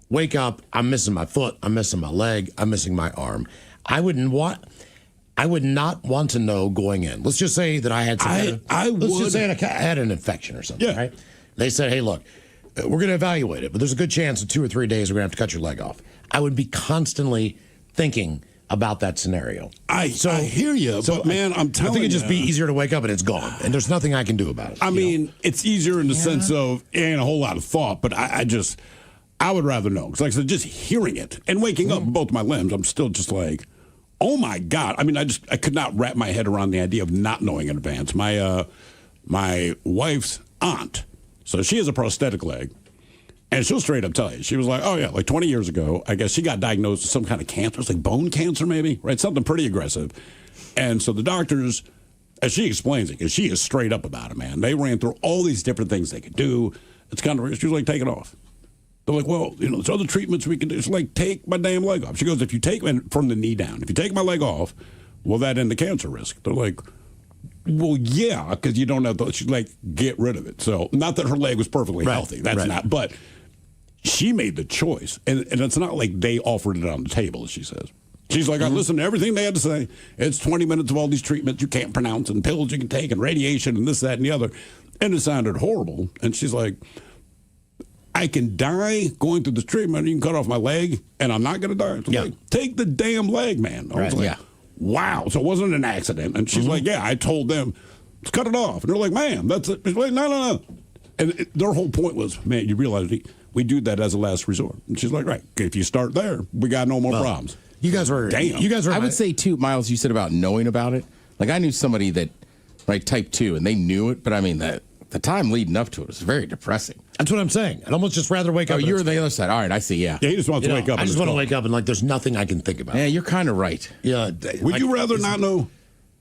Wake up, I'm missing my foot, I'm missing my leg, I'm missing my arm. I would not want to know going in. Let's just say that I had let's just say I had an infection or something, right? They said, hey, look, we're going to evaluate it, but there's a good chance in 2 or 3 days we're going to have to cut your leg off. I would be constantly thinking about that scenario. I hear you, but man, I'm telling you. I think it'd just be easier to wake up and it's gone, and there's nothing I can do about it. I mean, it's easier in the sense of it ain't a whole lot of thought, but I would rather know. Because like I said, just hearing it and waking up with both my limbs, I'm still just like, oh my God. I mean, I could not wrap my head around the idea of not knowing in advance. My wife's aunt, so she has a prosthetic leg, and she'll straight up tell you. She was like, oh yeah, like 20 years ago, I guess she got diagnosed with some kind of cancer. It's like bone cancer maybe, right? Something pretty aggressive. And so the doctors, as she explains it, because she is straight up about it, man. They ran through all these different things they could do. It's kind of, she was like, take it off. They're like, well, there's other treatments we can do. It's like, take my damn leg off. She goes, if you take, from the knee down, if you take my leg off, will that end the cancer risk? They're like, well, yeah, because you don't have to, she's like, get rid of it. So, not that her leg was perfectly healthy. That's not, but she made the choice. And it's not like they offered it on the table, as she says. She's like, I listened to everything they had to say. It's 20 minutes of all these treatments you can't pronounce and pills you can take and radiation and this, that, and the other. And it sounded horrible. And she's like, I can die going through this treatment. You can cut off my leg, and I'm not going to die. So like, take the damn leg, man. I was like, wow. So it wasn't an accident. And she's like, yeah, I told them, let's cut it off. And they're like, ma'am, that's it. She's like, no. And their whole point was, man, you realize we do that as a last resort. And she's like, right, if you start there, we got no more problems. You guys were, damn. You guys were. I would say, too, Miles, you said about knowing about it. Like, I knew somebody that, like, type 2, and they knew it, but I mean, the time leading up to it was very depressing. That's what I'm saying. I'd almost just rather wake up. Oh, you're the other side. All right, I see, yeah. Yeah, he just wants to wake up. I just want to wake up and, like, there's nothing I can think about. Yeah, you're kind of right. Yeah. Would you rather not know?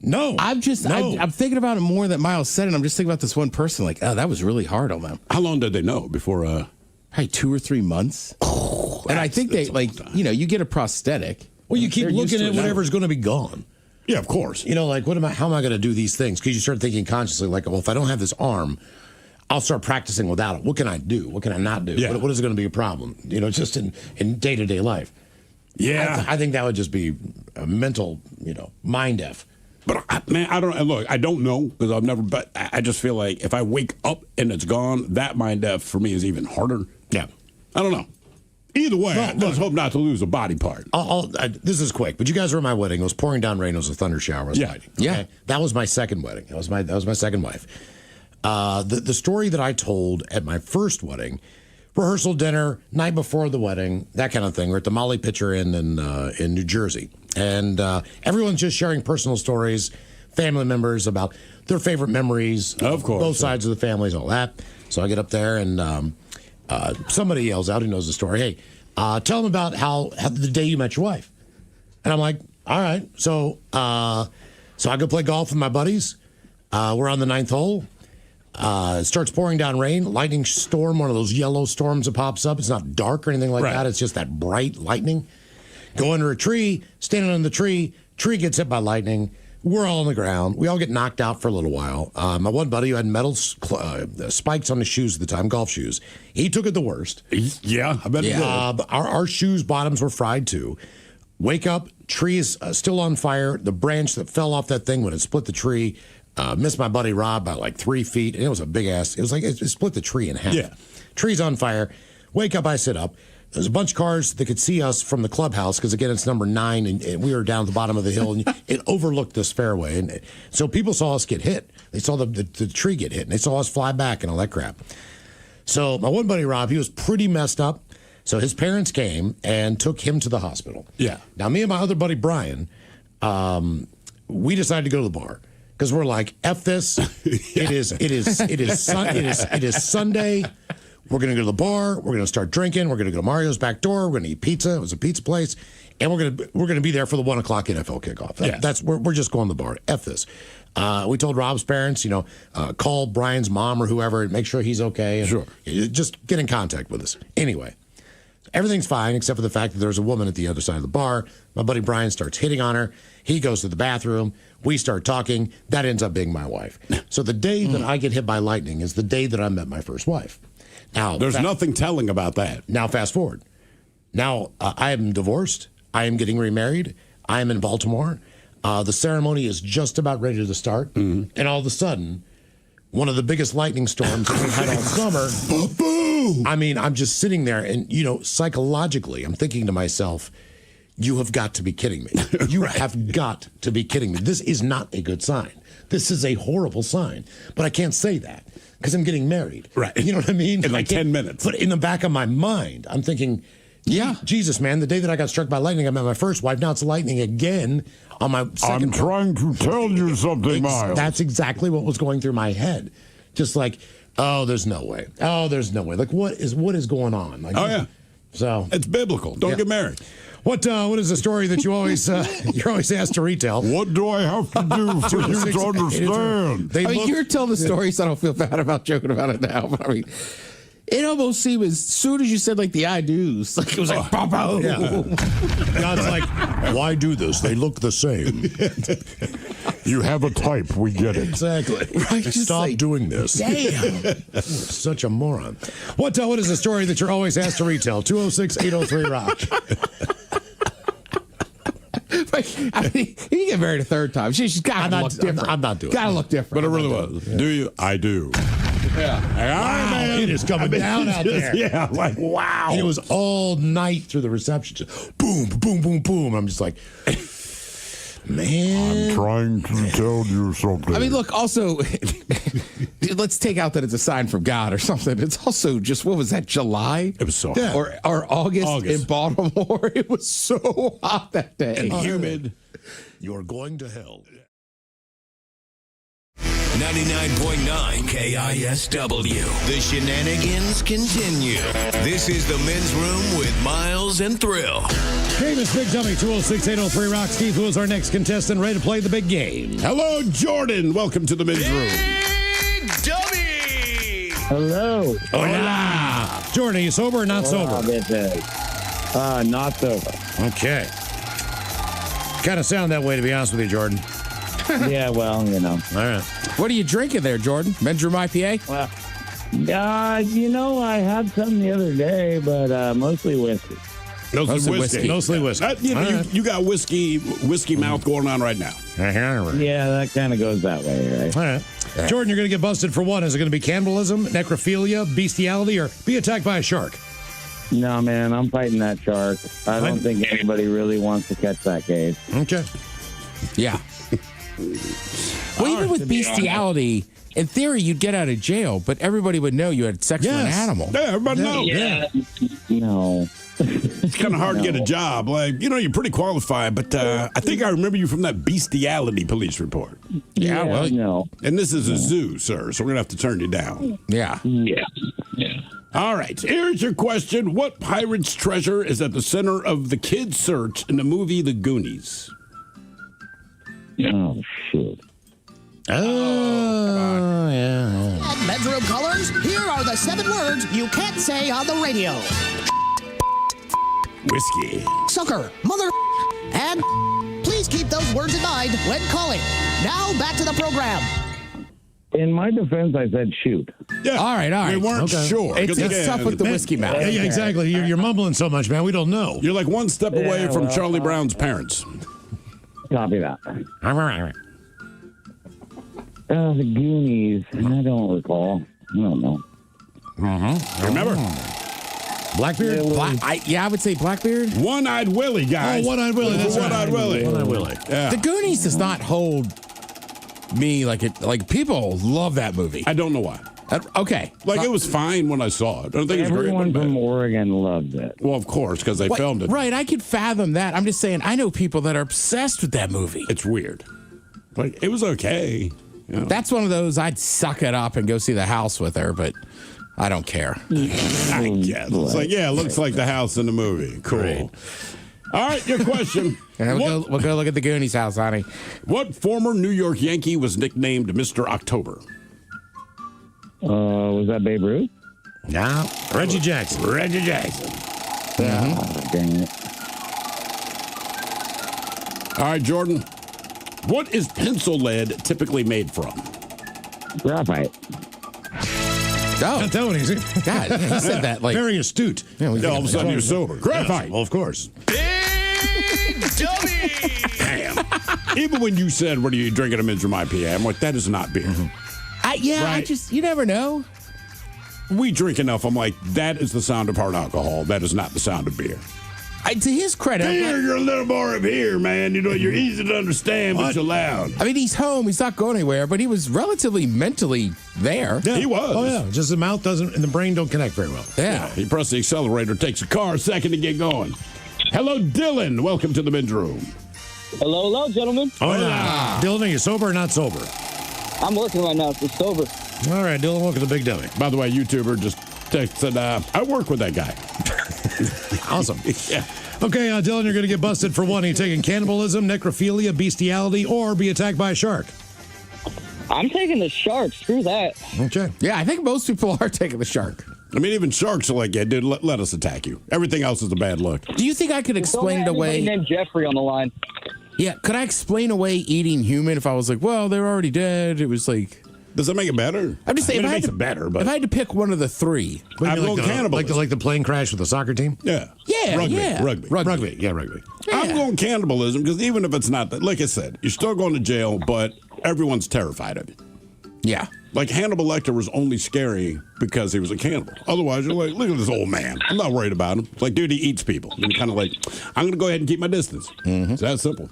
No. I'm thinking about it more that Miles said it. I'm just thinking about this one person, like, oh, that was really hard on them. How long did they know before? Probably 2 or 3 months. Oh, and I think they, like, you get a prosthetic. Well, you keep looking at whatever's going to be gone. Yeah, of course. Like, how am I going to do these things? Because you start thinking consciously, like, well, if I don't have this arm, I'll start practicing without it. What can I do? What can I not do? Yeah. What is going to be a problem? Just in day-to-day life. Yeah. I think that would just be a mental, mind F. But, I don't know. Look, I don't know because I've never, but I just feel like if I wake up and it's gone, that mind F for me is even harder. Yeah. I don't know. Either way, let's hope not to lose a body part. This is quick, but you guys were at my wedding. It was pouring down rain. It was a thunder shower. It was lightning. Yeah. That was my second wedding. That was my second wife. The story that I told at my first wedding, rehearsal dinner, night before the wedding, that kind of thing. We're at the Molly Pitcher Inn in New Jersey. And everyone's just sharing personal stories, family members about their favorite memories. Of course. Both sides of the families, all that. So I get up there and somebody yells out, who knows the story, hey, tell them about how the day you met your wife. And I'm like, all right. So I go play golf with my buddies. We're on the 9th hole. It starts pouring down rain, lightning storm, one of those yellow storms that pops up. It's not dark or anything like that. It's just that bright lightning. Go under a tree, standing under the tree gets hit by lightning. We're all on the ground. We all get knocked out for a little while. My one buddy who had metal spikes on his shoes at the time, golf shoes, he took it the worst. Yeah, I bet he did. Our shoes' bottoms were fried too. Wake up, tree is still on fire. The branch that fell off that thing when it split the tree missed my buddy Rob by like 3 feet. And it was a big ass. It was like it split the tree in half. Yeah. Tree's on fire. Wake up, I sit up. There's a bunch of cars that could see us from the clubhouse because, again, it's number 9, and we were down at the bottom of the hill, and it overlooked this fairway. And so people saw us get hit. They saw the tree get hit, and they saw us fly back and all that crap. So my one buddy, Rob, he was pretty messed up. So his parents came and took him to the hospital. Yeah. Now, me and my other buddy, Brian, we decided to go to the bar because we're like, F this. It is Sunday. We're going to go to the bar. We're going to start drinking. We're going to go to Mario's back door. We're going to eat pizza. It was a pizza place, and we're going to be there for the 1 o'clock NFL kickoff. We're just going to the bar. F this. We told Rob's parents, call Brian's mom or whoever and make sure he's okay. And sure. Just get in contact with us. Anyway, everything's fine except for the fact that there's a woman at the other side of the bar. My buddy Brian starts hitting on her. He goes to the bathroom. We start talking. That ends up being my wife. So the day that I get hit by lightning is the day that I met my first wife. Now, there's nothing telling about that. Now, fast forward. Now, I am divorced. I am getting remarried. I am in Baltimore. The ceremony is just about ready to start. Mm-hmm. And all of a sudden, one of the biggest lightning storms that we've had all summer. Boom! I mean, I'm just sitting there and, psychologically, I'm thinking to myself, you have got to be kidding me. You have got to be kidding me. This is not a good sign. This is a horrible sign. But I can't say that because I'm getting married. Right. You know what I mean? In like 10 minutes. But in the back of my mind, I'm thinking, Jesus, man, the day that I got struck by lightning, I met my first wife. Now it's lightning again on my second. I'm trying to tell you something, Miles. That's exactly what was going through my head. Just like, oh, there's no way. Oh, there's no way. Like, what is going on? Like, So it's biblical. Don't get married. What is the story that you always you're always asked to retell? What do I have to do for you to understand? You're telling the story, so I don't feel bad about joking about it now. But I mean, it almost seemed as soon as you said like the I do's, like it was like Papa. Yeah. God's like, why do this? They look the same. You have a type. We get it. Exactly. Right, Stop doing this. Damn. Such a moron. What is the story that you're always asked to retell? 206-803-ROCK. I mean, you get married a third time. She's got to look different. I'm not doing it. Got to look different. But it really was. Do you? I do. Yeah. Wow, it is coming down out there. Yeah, like, wow. And it was all night through the reception. Just boom, boom, boom, boom. I'm just like, man. I'm trying to tell you something. I mean, look, also, let's take out that it's a sign from God or something. It's also just, what was that, July? It was so hot. Or August in Baltimore. It was so hot that day. And humid. You're going to hell. 99.9 KISW. The shenanigans continue. This is the Men's Room with Miles and Thrill. Famous Big Dummy, 206-803-ROCK. Steve, who is our next contestant, ready to play the big game? Hello, Jordan. Welcome to the Men's Room. Big Dummy! Hello. Hola. Jordan, are you sober or not sober? Not sober. Okay. Kind of sound that way, to be honest with you, Jordan. Yeah, well, All right. What are you drinking there, Jordan? Men's Room IPA? Well, I had some the other day, but mostly whiskey. Mostly whiskey. Mostly whiskey. You got whiskey mouth going on right now. Yeah, that kind of goes that way, right? All right. Jordan, you're going to get busted for what? Is it going to be cannibalism, necrophilia, bestiality, or be attacked by a shark? No, man, I'm fighting that shark. I don't think anybody really wants to catch that case. Okay. Yeah. Well, even with bestiality, in theory, you'd get out of jail, but everybody would know you had sex with an animal. Yeah, everybody knows. Yeah. No. It's kind of hard to get a job. Like, you're pretty qualified, but I think I remember you from that bestiality police report. Yeah, well, no. And this is a zoo, sir, so we're going to have to turn you down. Yeah. Yeah. All right, here's your question. What pirate's treasure is at the center of the kids' search in the movie The Goonies? Oh, shit. Oh, yeah. And bedroom colors, here are the 7 words you can't say on the radio. Whiskey. Sucker, mother, and please keep those words in mind when calling. Now back to the program. In my defense, I said shoot. Yeah. All right. We weren't sure. It's tough with the whiskey mouth. Yeah, exactly. You're mumbling so much, man. We don't know. You're like one step away from Charlie Brown's parents. Copy that. The Goonies. I don't recall. I don't know. Remember? Blackbeard? I would say Blackbeard. One-Eyed Willie, guys. Oh, One-Eyed Willie. That's right. One-Eyed Willie. One-Eyed Willie. Yeah. The Goonies does not hold me like it. Like people love that movie. I don't know why. Okay, Like it was fine when I saw it. I don't think it was great. Everyone from Oregon loved it. Well, of course, because they filmed it. Right, I could fathom that. I'm just saying, I know people that are obsessed with that movie. It's weird. Like it was okay. That's one of those I'd suck it up and go see the house with her, but I don't care. I guess. It's like, yeah, it looks like the house in the movie. Cool. Great. All right, your question. We'll go look at the Goonies house, honey. What former New York Yankee was nicknamed Mr. October? Was that Babe Ruth? No. Reggie Jackson. Reggie Jackson. Dang it. All right, Jordan. What is pencil lead typically made from? Graphite. Oh, Not that one easy. God, he said that like Very astute. Yeah, All of a sudden you're sober. Graphite. Well, of course. Big dummy. Damn. Even when you said, what are you drinking a Midstream IPA? I'm like, that is not beer. I just you never know. We drink enough. I'm like, that is the sound of hard alcohol. That is not the sound of beer. To his credit, You're a little more of here, man. You're easy to understand, but you're loud. I mean, he's home. He's not going anywhere, but he was relatively mentally there. Yeah. He was. Oh, yeah. Just the mouth doesn't and the brain don't connect very well. Yeah. He pressed the accelerator, takes a car, a second to get going. Hello, Dylan. Welcome to the men's room. Hello, gentlemen. Oh, yeah. Dylan, are you sober or not sober? I'm working right now, so sober. All right, Dylan, welcome to Big Dummy. By the way, YouTuber just texted, I work with that guy. Awesome. Yeah. Okay, Dylan, you're going to get busted for one. Are you taking cannibalism, necrophilia, bestiality, or be attacked by a shark? I'm taking the shark. Screw that. Okay. Yeah, I think most people are taking the shark. I mean, even sharks are like, yeah, dude, let us attack you. Everything else is a bad look. Do you think I could explain it away? Named Jeffrey on the line. Yeah, could I explain away eating human if I was like, well, they're already dead? It was like. Does that make it better? I'm just saying, it makes it better, but if I had to pick one of the three, What do you I'm mean, going cannibalism. like the plane crash with the soccer team? Yeah. Yeah, Rugby. yeah. Rugby. Yeah, rugby. I'm going cannibalism because even if it's not that, like I said, you're still going to jail, but everyone's terrified of you. yeah. Like Hannibal Lecter was only scary because he was a cannibal. Otherwise, you're like, look at this old man. I'm not worried about him. It's like, dude, he eats people. And you're kind of like, I'm going to go ahead and keep my distance. It's that simple.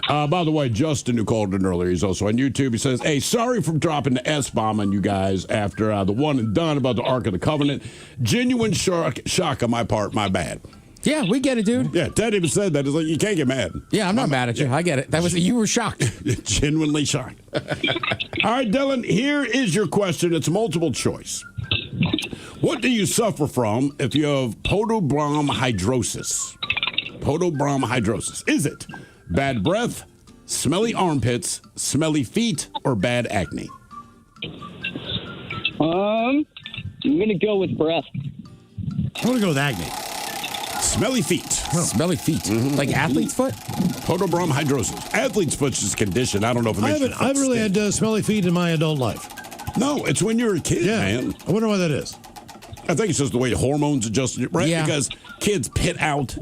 By the way, Justin, who called in earlier, he's also on YouTube. He says, hey, sorry for dropping the S-bomb on you guys after the one and done about the Ark of the Covenant. Genuine shock on my part. My bad. Yeah, we get it, dude. Yeah, Ted even said that. It's like, you can't get mad. Yeah, I'm not mad at you. I get it. That was you were shocked. Genuinely shocked. All right, Dylan, here is your question. It's multiple choice. What do you suffer from if you have podobromhidrosis? Podobromhidrosis. Is it bad breath, smelly armpits, smelly feet, or bad acne? I'm going to go with breath. I'm going to go with acne. Smelly feet. Smelly feet. Like athlete's foot? Podobromhidrosis. Athlete's foot's just condition. I don't know if it makes your foot I've really stink. had smelly feet in my adult life. No, it's when you're a kid, man. I wonder why that is. I think it's just the way hormones adjust, right? Yeah. Because kids pit out,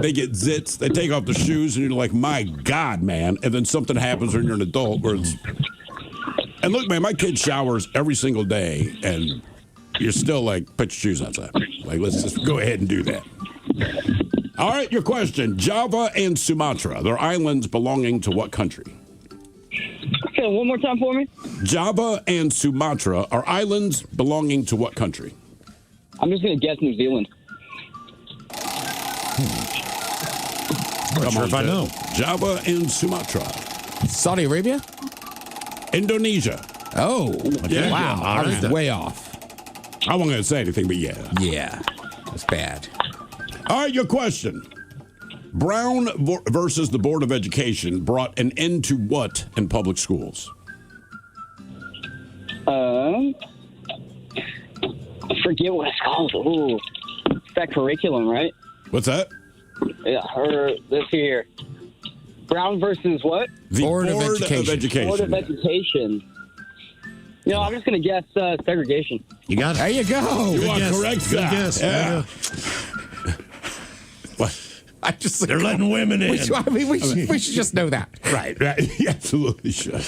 they get zits, they take off their shoes, and you're like, my God, man. And then something happens when you're an adult where it's. And look, man, my kid showers every single day, and you're still like, put your shoes outside. Like, let's just go ahead and do that. All right, your question. Java and Sumatra, they're islands belonging to what country? Okay, one more time for me. Java and Sumatra are islands belonging to what country? I'm just going to guess New Zealand. Come not sure on, if I Ted. know. Java and Sumatra. Saudi Arabia? Indonesia. Oh, Yeah. wow. I was way off. I wasn't going to say anything, but yeah. Yeah, that's bad. All right, your question. Brown versus the Board of Education brought an end to what in public schools? I forget what it's called. Ooh, it's that curriculum, right? What's that? Yeah, or let's see here. Brown versus what? The Board of Education. Board of Education. You know, I'm just going to guess segregation. You got it. There you go. You are correct, Good sir. guess. Yeah. I just They're letting women in. we should just know that. Right. You absolutely should.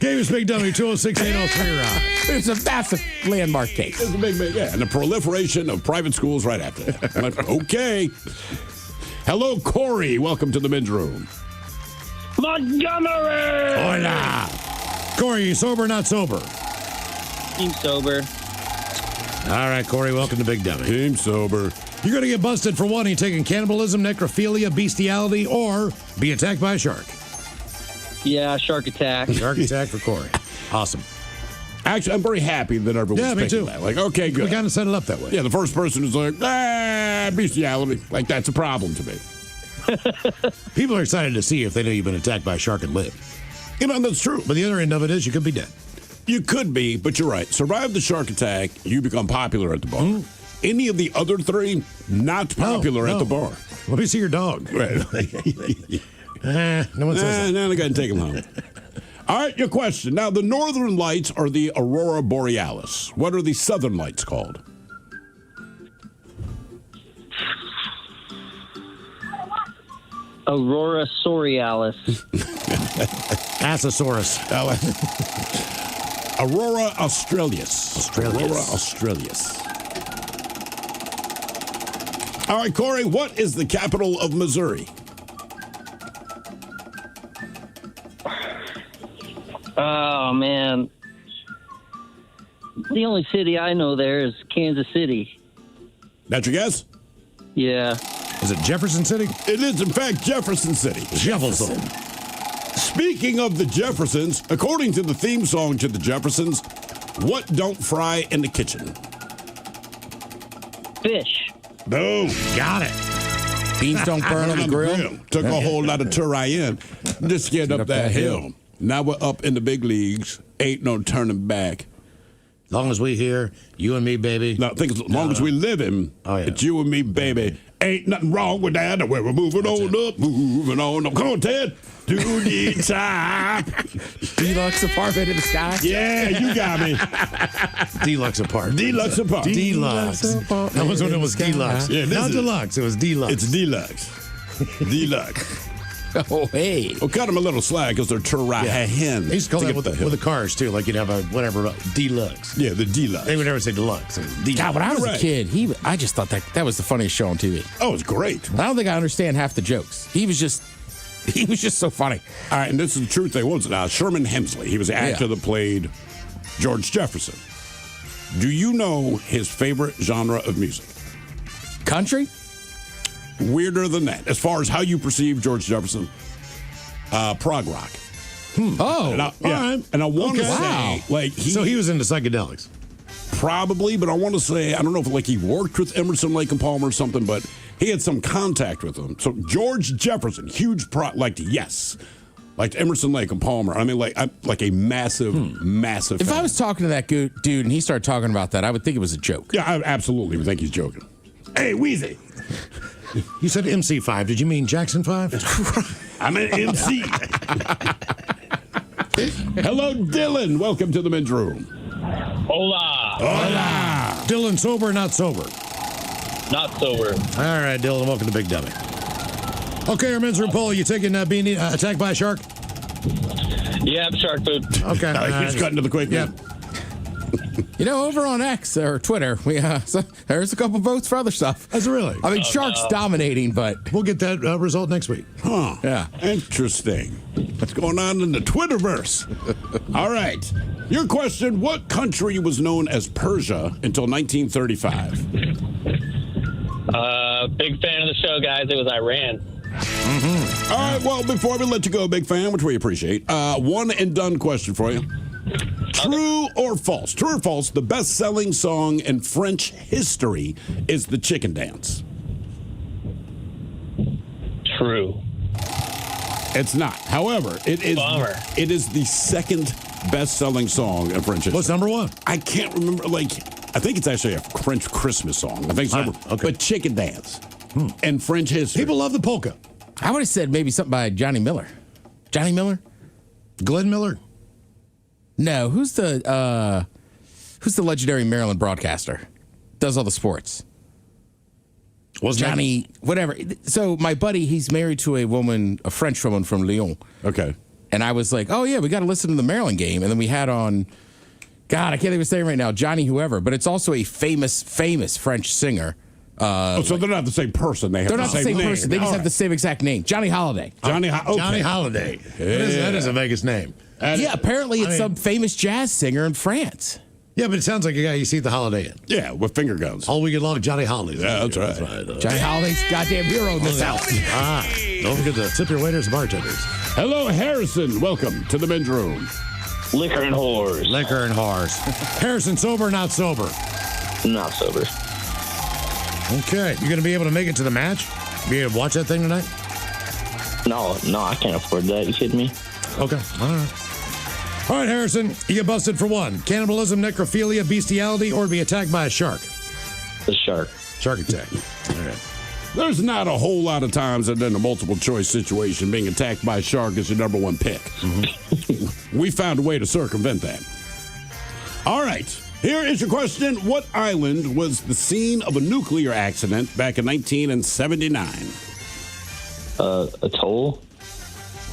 Davis Big W 206-803 It's a massive landmark case. It's a big, yeah. And the proliferation of private schools right after that. Like, okay. Hello, Corey. Welcome to the men's room. Montgomery! Hola. Corey, you sober or not sober? Team sober. All right, Corey, welcome to Big W. Team sober. You're going to get busted for one. You're taking cannibalism, necrophilia, bestiality, or be attacked by a shark. Yeah, shark attack. Shark attack for Corey. Awesome. Actually, I'm very happy that everyone's me picking too. that. Like, okay, good. We kind of set it up that way. Yeah, the first person is like, bestiality. Like, that's a problem to me. People are excited to see if they know you've been attacked by a shark and live. You know, that's true. But the other end of it is you could be dead. You could be, but you're right. Survive the shark attack, you become popular at the bar. Any of the other three, not popular at the bar. Let me see your dog. Right. No one says that. Now I got to take him home. All right, your question. Now, the northern lights are the aurora borealis. What are the southern lights called? Aurora Borealis. Assosaurus. Aurora Australis. Aurora Australis. All right, Corey, what is the capital of Missouri? Oh, man. The only city I know there is Kansas City. That's your guess? Yeah. Is it Jefferson City? It is, in fact, Jefferson City. Jefferson. Speaking of the Jeffersons, according to the theme song to the Jeffersons, what don't fry in the kitchen? Fish. Boom. Got it. Beans don't burn on the grill. Took a whole lot of terrain. Just get up that hill. Now we're up in the big leagues. Ain't no turning back. As long as we hear you and me, baby. No, I think as long as we live in, it's you and me, baby. Ain't nothing wrong with that. We're moving up, moving on up. Come on, Ted. To the top. Deluxe apartment in the sky. Yeah, you got me. Deluxe apartment. Deluxe apartment. Deluxe. That was when it was deluxe. Yeah, Not deluxe. It was deluxe. It's deluxe. Deluxe. Oh, hey. Well, cut them a little slack because they're terrain. They used to call that with the cars, too. Like you'd have a whatever, deluxe. Yeah, the deluxe. They would never say deluxe. God, when I was a kid, I just thought that was the funniest show on TV. Oh, it's great. I don't think I understand half the jokes. He was just so funny. All right, and this is the truth. They was Sherman Hemsley. He was the actor that played George Jefferson. Do you know his favorite genre of music? Country? Weirder than that. As far as how you perceive George Jefferson, prog rock. Oh, all right. And I want to say, like, so he was into psychedelics. Probably, but I want to say, I don't know if like he worked with Emerson, Lake and Palmer or something, but he had some contact with them. So George Jefferson, huge like Emerson, Lake and Palmer. I mean, like a massive, massive. If fan. I was talking to that dude and he started talking about that, I would think it was a joke. Yeah, I absolutely would think he's joking. Hey, Weezy. You said MC5. Did you mean Jackson 5? I meant MC. Hello, Dylan. Welcome to the men's room. Hola. Hola. Dylan, sober or not sober? Not sober. All right, Dylan, welcome to Big Dummy. Okay, our men's room poll. You taking attacked by a shark? Yeah, shark food. Okay. He's cutting to the quick. Yep. You know, over on X or Twitter, there's a couple votes for other stuff. That's really. I mean, Shark's dominating, but we'll get that result next week. Huh. Yeah. Interesting. What's going on in the Twitterverse? All right. Your question, what country was known as Persia until 1935? Big fan of the show, guys. It was Iran. Mm-hmm. All right. Well, before we let you go, big fan, which we appreciate, one and done question for you. True or false? True or false? The best-selling song in French history is "The Chicken Dance." True. It's not. However, it is. Bummer. It is the second best-selling song in French history. What's number one? I can't remember. I think it's actually a French Christmas song. I think it's number. Okay. But "Chicken Dance" in French history. People love the polka. I would have said maybe something by Johnny Miller. Johnny Miller? Glenn Miller? No, who's the legendary Maryland broadcaster? Does all the sports. Johnny, whatever. So my buddy, he's married to a French woman from Lyon. Okay. And I was like, oh yeah, we got to listen to the Maryland game. And then we had on, God, I can't even say it right now, Johnny whoever, but it's also a famous French singer. So they're not the same person. They're not the same name. person. They just have the same exact name. Johnny Holiday. Johnny Holiday. That is a Vegas name. Apparently it's some famous jazz singer in France. Yeah, but it sounds like a guy you see at the Holiday Inn. Yeah, with finger guns. All weekend long, Johnny Holiday. Yeah, that's right. Johnny Holiday's goddamn hero in this house. Don't forget to tip your waiters and bartenders. Hello, Harrison. Welcome to the men's room. Liquor and whores. Liquor and whores. Harrison, sober or not sober? Not sober. Okay. You going to be able to make it to the match? Be able to watch that thing tonight? No, I can't afford that. You kidding me? Okay. All right, Harrison. You get busted for one. Cannibalism, necrophilia, bestiality, or be attacked by a shark. The shark. Shark attack. All right. There's not a whole lot of times that in a multiple choice situation, being attacked by a shark is your number one pick. Mm-hmm. We found a way to circumvent that. All right. Here is your question. What island was the scene of a nuclear accident back in 1979? Atoll?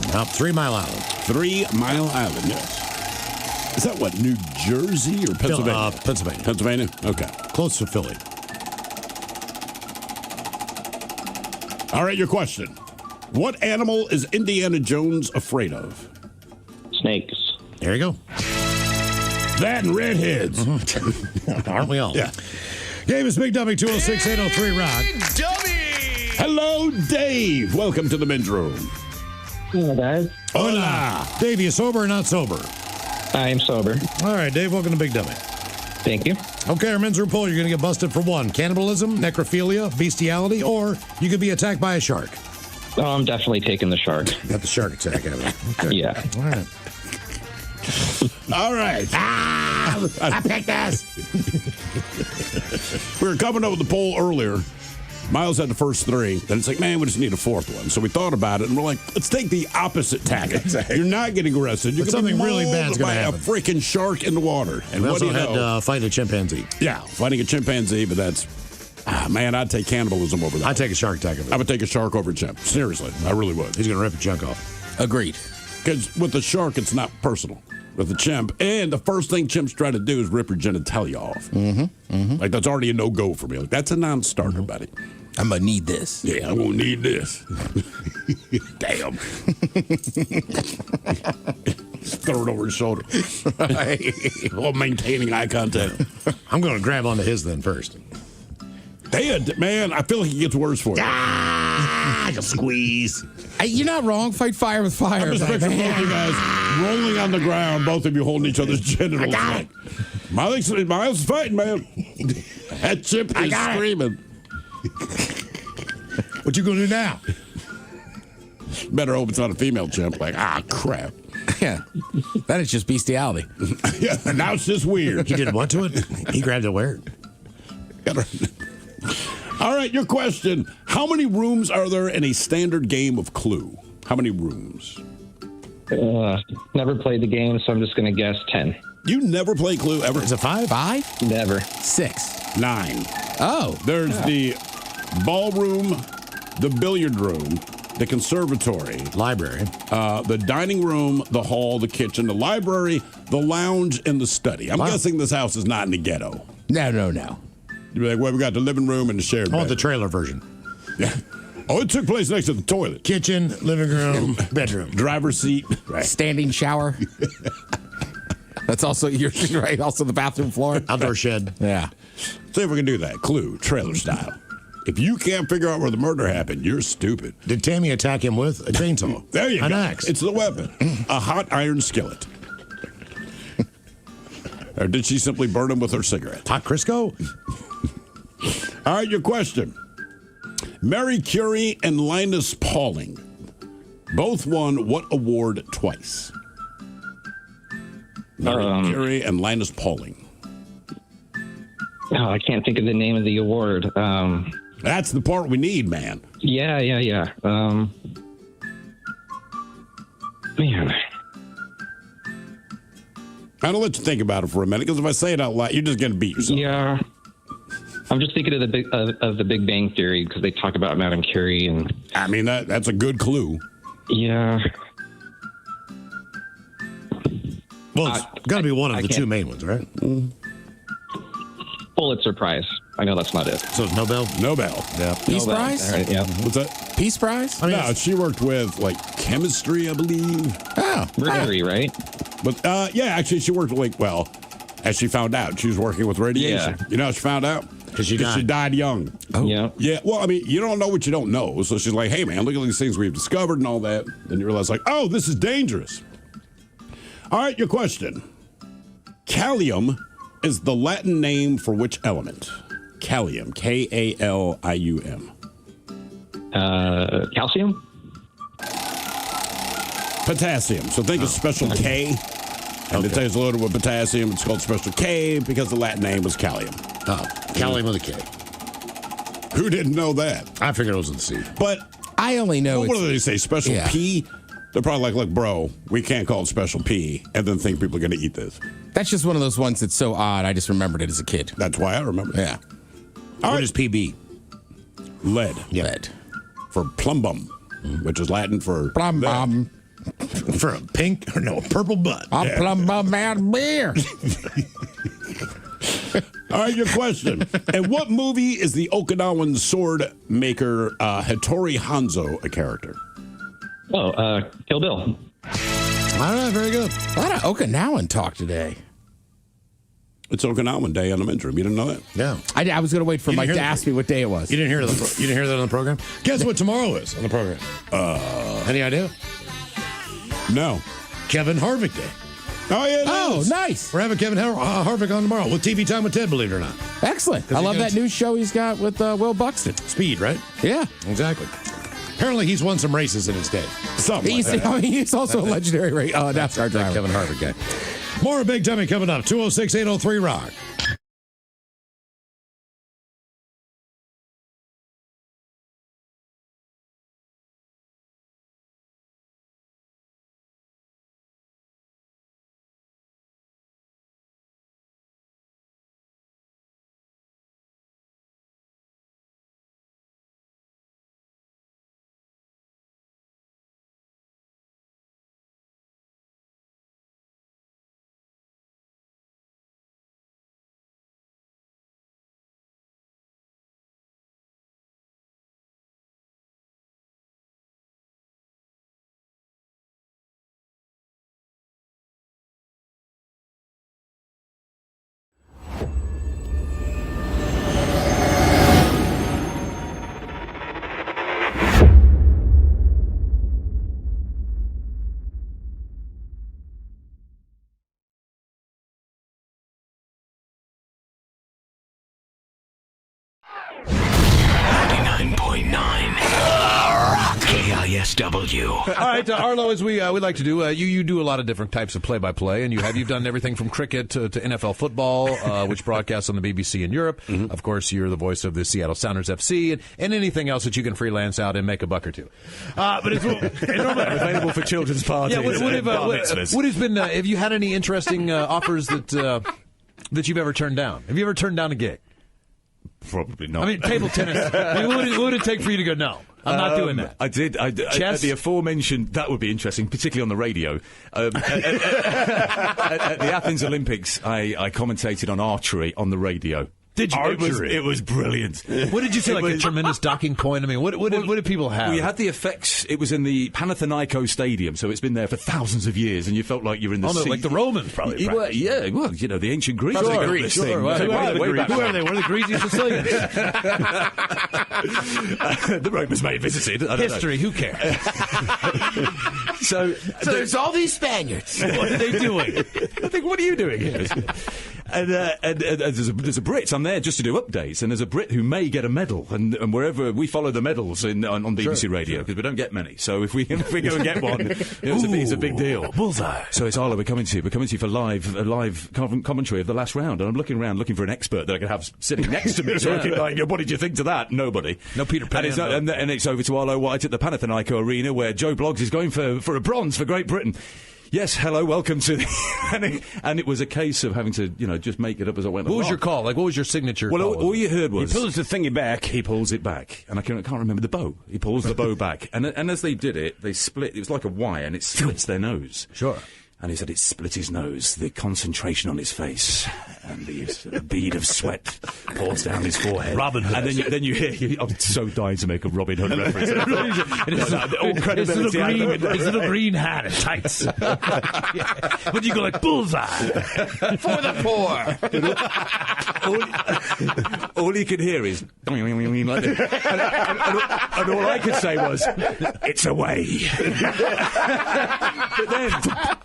3 Mile Island. 3 Mile Island, yes. Is that what, New Jersey or Pennsylvania? Pennsylvania. Pennsylvania? Okay. Close to Philly. All right, your question. What animal is Indiana Jones afraid of? Snakes. There you go. That and redheads. Aren't we all? Yeah. Game is Big Dummy 206-803 Rock. Dummy! Hello, Dave. Welcome to the men's room. Hello, guys. Hola. Dave, you sober or not sober? I am sober. All right, Dave, welcome to Big Dummy. Thank you. Okay, our men's room poll, you're going to get busted for one. Cannibalism, necrophilia, bestiality, or you could be attacked by a shark. Oh, I'm definitely taking the shark. Got the shark attack, haven't you? Okay. Yeah. All right. All right. I picked this. We were coming up with the poll earlier. Miles had the first three. Then it's like, man, we just need a fourth one. So we thought about it, and we're like, let's take the opposite tack. Exactly. You're not getting arrested. You're But gonna something be really bad's mauled gonna by happen. a freaking shark in the water. And We what also do you had know? fight a chimpanzee. Yeah, fighting a chimpanzee, but that's... man, I'd take cannibalism over that. I'd take a shark attack of it. I would take a shark over a chimp. Seriously, I really would. He's going to rip a chunk off. Agreed. Because with the shark, it's not personal. With the chimp, and the first thing chimps try to do is rip your genitalia off. Like, that's already a no-go for me. Like, that's a non-starter, buddy. I'm going to need this. Yeah, I'm going to need this. Damn. Throw it over his shoulder. While maintaining eye contact. I'm going to grab onto his then first. Man, I feel like it gets worse for you. Just squeeze. Hey, you're not wrong. Fight fire with fire. I'm just picturing both of you guys rolling on the ground, both of you holding each other's genitals. Like, Miles is fighting, man. That chimp is screaming. What you going to do now? Better hope it's not a female chimp. Like, crap. Yeah. That is just bestiality. Yeah, now it's just weird. He did what to it? He grabbed it where? All right, your question. How many rooms are there in a standard game of Clue? How many rooms? Never played the game, so I'm just going to guess 10. You never play Clue ever? Is it 5? 5? Never. 6. 9. Oh. There's the ballroom, the billiard room, the conservatory, library, the dining room, the hall, the kitchen, the library, the lounge, and the study. I'm guessing this house is not in the ghetto. No. You're like, well, we got the living room and the shared bedroom. the trailer version. Yeah. Oh, it took place next to the toilet. Kitchen, living room, bedroom. Driver's seat. Right. Standing shower. That's also your thing, right? Also the bathroom floor. Outdoor shed. Yeah. See if we can do that. Clue, trailer style. If you can't figure out where the murder happened, you're stupid. Did Tammy attack him with a chainsaw? There you An go. axe. It's the weapon. A hot iron skillet. Or did she simply burn him with her cigarette? Hot Crisco? All right, your question. Mary Curie and Linus Pauling both won what award twice? Mary Curie and Linus Pauling. Oh, I can't think of the name of the award. That's the part we need, man. Yeah. Man. I'm going to let you think about it for a minute, because if I say it out loud, you're just going to beat yourself. Yeah. I'm just thinking of the Big Bang Theory, because they talk about Madame Curie. And I mean, that's a good clue. Yeah. Well, it's got to be one of the two main ones, right? Pulitzer Prize. I know that's not it. So it's Nobel? Nobel. Yeah. Peace Prize? All right, yeah. What's that? Peace Prize? No, she worked with, chemistry, I believe. Oh. Mercury, right? But, actually, she worked with, as she found out, she was working with radiation. Yeah. You know how she found out? Because she died young. Oh. Yeah. Yeah, well, I mean, you don't know what you don't know. So she's like, hey, man, look at these things we've discovered and all that. Then you realize, oh, this is dangerous. All right, your question. Callium is the Latin name for which element? Callium, K-A-L-I-U-M. Calcium? Potassium. So think of special K. And it says loaded with potassium. It's called special K because the Latin name was Callium. Oh, Callium with a K. Who didn't know that? I figured it was in C. But I only know. What do they say? Special P? They're probably like, look, bro, we can't call it special P and then think people are going to eat this. That's just one of those ones that's so odd. I just remembered it as a kid. That's why I remember. Yeah. What is PB? Lead. Yeah. Lead. For plumbum, which is Latin for plumbum. For a pink or a purple butt. A plumbum man beer. All right, your question. In what movie is the Okinawan sword maker Hattori Hanzo a character? Oh, Kill Bill. All right, very good. A lot of Okinawan talk today. It's Okinawan Day Elementary. You didn't know that? Yeah. I was going to wait for Mike to ask me what day it was. You didn't hear that on the program? Guess what tomorrow is on the program? Any idea? No. Kevin Harvick Day. Oh, yeah. Oh, nice. We're having Kevin Harvick on tomorrow with TV Time with Ted, believe it or not. Excellent. I love that new show he's got with Will Buxton. Speed, right? Yeah. Exactly. Apparently, he's won some races in his day. He's also a legendary NASCAR driver. Kevin Harvick guy. More Big Dummy coming up. 206-803 Rock. KISW. All right, Arlo, as we like to do, you do a lot of different types of play-by-play, and you've done everything from cricket to NFL football, which broadcasts on the BBC in Europe. Mm-hmm. Of course, you're the voice of the Seattle Sounders FC, and anything else that you can freelance out and make a buck or two. But it's available for children's parties. Yeah, what has been? Have you had any interesting offers that you've ever turned down? Have you ever turned down a gig? Probably not. I mean, table tennis. What would it take for you to go no? I'm not doing that. I did. At the aforementioned, that would be interesting, particularly on the radio. At the Athens Olympics, I commentated on archery on the radio. Did you? Archery. It was brilliant. What did you say? Like a tremendous docking point? I mean, what did people have? We had the effects. It was in the Panathinaiko Stadium, so it's been there for thousands of years, and you felt like you're in the sea. Like the Romans, probably. Well, the ancient Greeks. Sure, Greece. Sure. Well, whoever they were, the greasy Sicilians. The Romans may have visited. I don't History, know. who cares? So there's all these Spaniards. What are they doing? I think, what are you doing here? And there's a Brit. I'm there just to do updates, and there's a Brit who may get a medal, and wherever we follow the medals on BBC Radio, because we don't get many. So if we go and get one, it's a big deal. Bullseye. So it's Arlo, we're coming to you for live commentary of the last round, and I'm looking around looking for an expert that I can have sitting next to me. So I can, like, what did you think to that? Nobody. No Peter Pan. And it's over to Arlo White at the Panathinaiko Arena, where Joe Bloggs is going for a bronze for Great Britain. Yes, hello, welcome to the... and it was a case of having to, just make it up as I went along. What was your call? Like, what was your signature call? All you heard was... He pulls the thingy back. He pulls it back. And I can't remember the bow. He pulls the bow back. And as they did it, they split... It was like a wire, and it splits their nose. Sure. And he said it split his nose, the concentration on his face, and the bead of sweat pours down his forehead. Robin Hood. And then you hear... I'm so dying to make a Robin Hood reference. All credibility. His little green hat and tights. But you go like, bullseye. For the poor. All you could hear is... like this. And all I could say was, it's away. But then...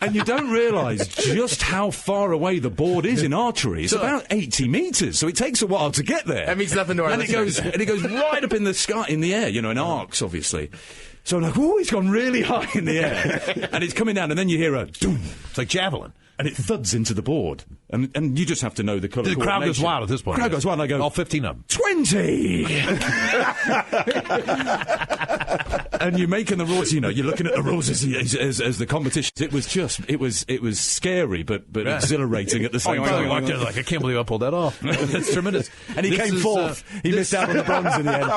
And you don't realise just how far away the board is in archery. It's about 80 metres, so it takes a while to get there. That means nothing to our listeners. And it goes right up in the sky, in the air, in arcs, obviously. So I'm like, oh, it's gone really high in the air. And it's coming down, and then you hear a doom. It's like javelin. And it thuds into the board. And you just have to know the colour. The crowd goes wild at this point. Crowd goes wild, and I go... All 15 of them. 20! And you're making the rules, you're looking at the rules as the competition. It was scary, but exhilarating at the same time. Like, I can't believe I pulled that off. That's tremendous. And he came fourth. He missed out on the bronze in the end.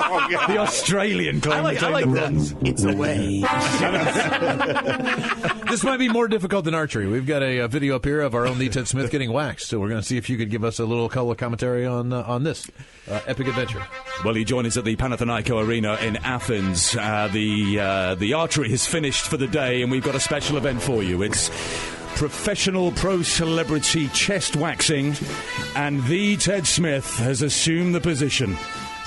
The Australian claimed the bronze. It's away. This might be more difficult than archery. We've got a video up here of our own Lee Ted Smith getting waxed, so we're going to see if you could give us a little color commentary on this epic adventure. Well, he joined us at the Panathinaiko Arena in Athens. The archery is finished for the day, and we've got a special event for you. It's professional pro celebrity chest waxing, and the Ted Smith has assumed the position.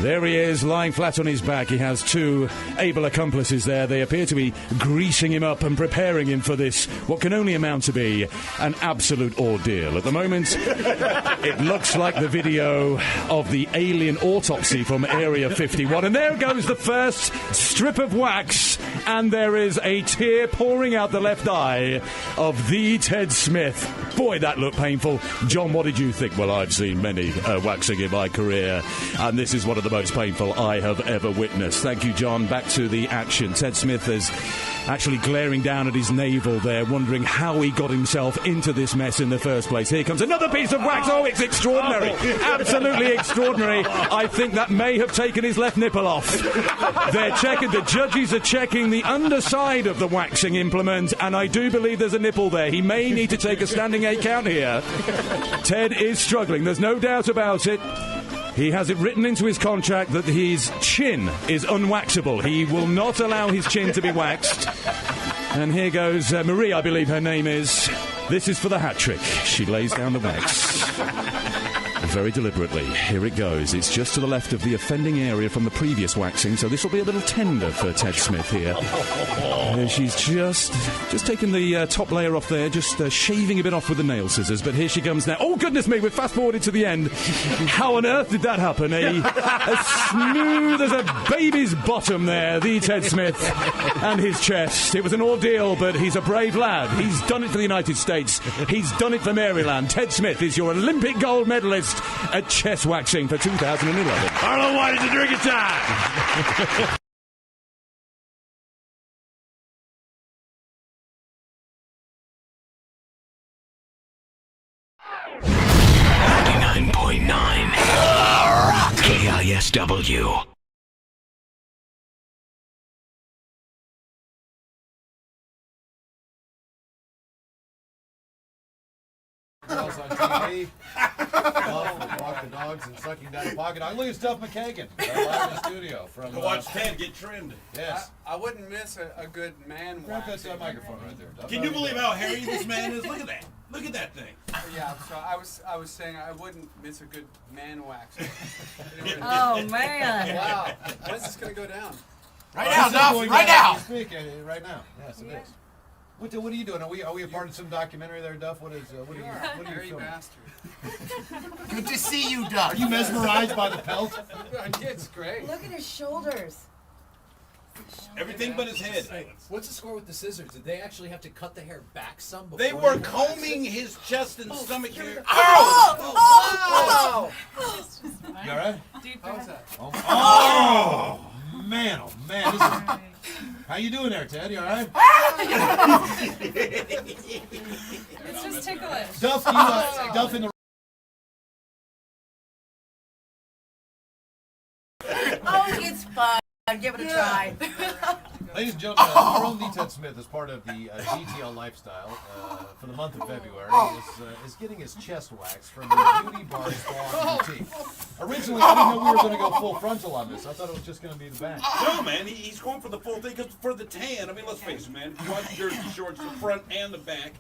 There he is, lying flat on his back. He has two able accomplices there. They appear to be greasing him up and preparing him for this, what can only amount to be an absolute ordeal. At the moment, it looks like the video of the alien autopsy from Area 51. And there goes the first strip of wax, and there is a tear pouring out the left eye of the Ted Smith. Boy, that looked painful. John, what did you think? Well, I've seen many waxing in my career, and this is one of the most painful I have ever witnessed. Thank you, John. Back to the action. Ted Smith is actually glaring down at his navel there, wondering how he got himself into this mess in the first place. Here comes another piece of wax. Oh, it's extraordinary. Absolutely extraordinary. I think that may have taken his left nipple off. They're checking. The judges are checking the underside of the waxing implement, and I do believe there's a nipple there. He may need to take a standing 8 count here. Ted is struggling. There's no doubt about it. He has it written into his contract that his chin is unwaxable. He will not allow his chin to be waxed. And here goes Marie, I believe her name is. This is for the hat trick. She lays down the wax. Very deliberately. Here it goes. It's just to the left of the offending area from the previous waxing, so this will be a little tender for Ted Smith here. She's just taking the top layer off there, just shaving a bit off with the nail scissors, but here she comes now. Oh, goodness me, we're fast-forwarded to the end. How on earth did that happen? As smooth as a baby's bottom there, the Ted Smith and his chest. It was an ordeal, but he's a brave lad. He's done it for the United States. He's done it for Maryland. Ted Smith is your Olympic gold medalist at chest waxing for 2011. Arlo White, it's a drinking time. KISW. girls on TV. Walk the dogs and sucking down the pocket dog. Look at Duff McKagan live in the studio from. To watch Ted get trimmed. Yes. I wouldn't miss a good man Grab wax. that microphone right there, Duff. Can you believe how hairy this man is? Look at that. Look at that thing. Yeah, so I was saying I wouldn't miss a good man wax. Oh, man. Wow. When is this gonna go down? Right now, Duff. Right now. Right now. Yes, it is. What are you doing? Are we a part of some documentary there, Duff? What are you filming? Good to see you, Duff. Are you mesmerized by the pelt? It's great. Look at his shoulders. Everything but his head. What's the score with the scissors? Did they actually have to cut the hair back some before? They were combing his chest and stomach hair. Oh! You all right? How was that? Oh, man. This is, how you doing there, Ted? You all right? It's just ticklish. Duff, Duff in the... Oh, it's fun. Give it a try. Ladies and gentlemen, our own Ted Smith, as part of the GTL lifestyle for the month of February, is getting his chest waxed from the Beauty Bar Spa Boutique. Originally, I didn't know we were going to go full frontal on this. I thought it was just going to be the back. No, man, he's going for the full thing because for the tan. I mean, let's face it, man. If you watch Jersey Shorts, the front and the back.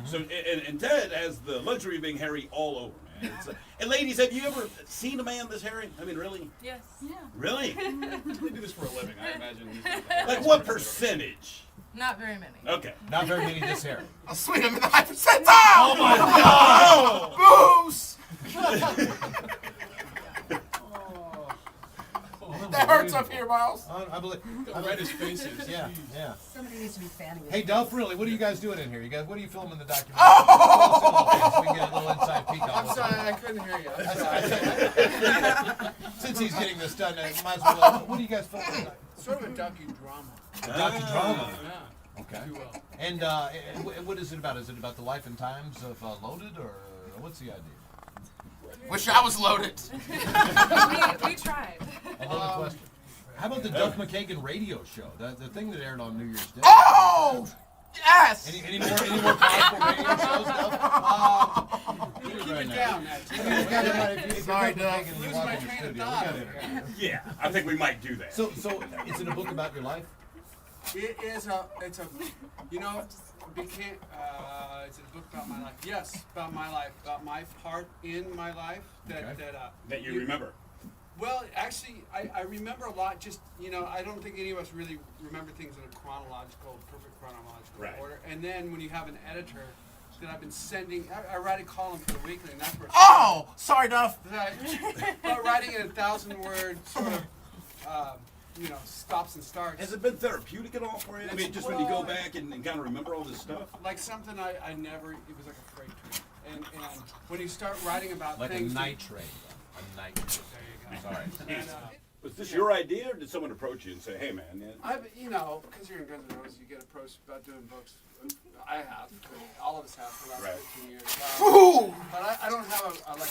So, and Ted has the luxury of being hairy all over, man. And ladies, have you ever seen a man this hairy? I mean, really? Yes. Yeah. Really? They do this for a living, I imagine. Like what percentage? Not very many. Okay. Not very many this hairy. Oh, sweet, I'm in the high percentile! Oh, my God! Boost! That hurts up here, Miles. I believe. I read his faces. Yeah. Somebody needs to be fanning his Hey, Duff, really, what are you guys doing in here? You guys, what are you filming the documentary? Oh! So we can get a little inside peek on I'm what's sorry, going I on. couldn't hear you. Since he's getting this done, might as well. What are you guys filming tonight? Sort of a docudrama. A docudrama. Yeah. Okay. If you will. And what is it about? Is it about the life and times of Loaded, or what's the idea? Wish I was loaded. we tried. Another question. How about the Duff McKagan radio show? The thing that aired on New Year's Day? Oh! Yes! Any more powerful radio shows, Duff? Keep it down, Matt. Sorry, Duff. Lose my train of thought. Yeah, I think we might do that. So is it a book about your life? It's a it's a book about my life. Yes, about my life, about my part in my life that you remember. Well, actually, I remember a lot. Just I don't think any of us really remember things in a perfect chronological order. And then when you have an editor that I've been sending, I write a column for the Weekly, and that's where. Oh, sorry, Duff. But writing in 1,000-word sort of. Stops and starts. Has it been therapeutic at all for you? I mean, just when you go back and kind of remember all this stuff? Like something I never, it was like a freight train. And when you start writing about like things. Like a night train. A night train. There you go. Sorry. And, was this your idea, or did someone approach you and say, hey, man? I've, because you're in Guns N' Roses, you get approached about doing books. I have. All of us have for the last 15 years. But I don't have a big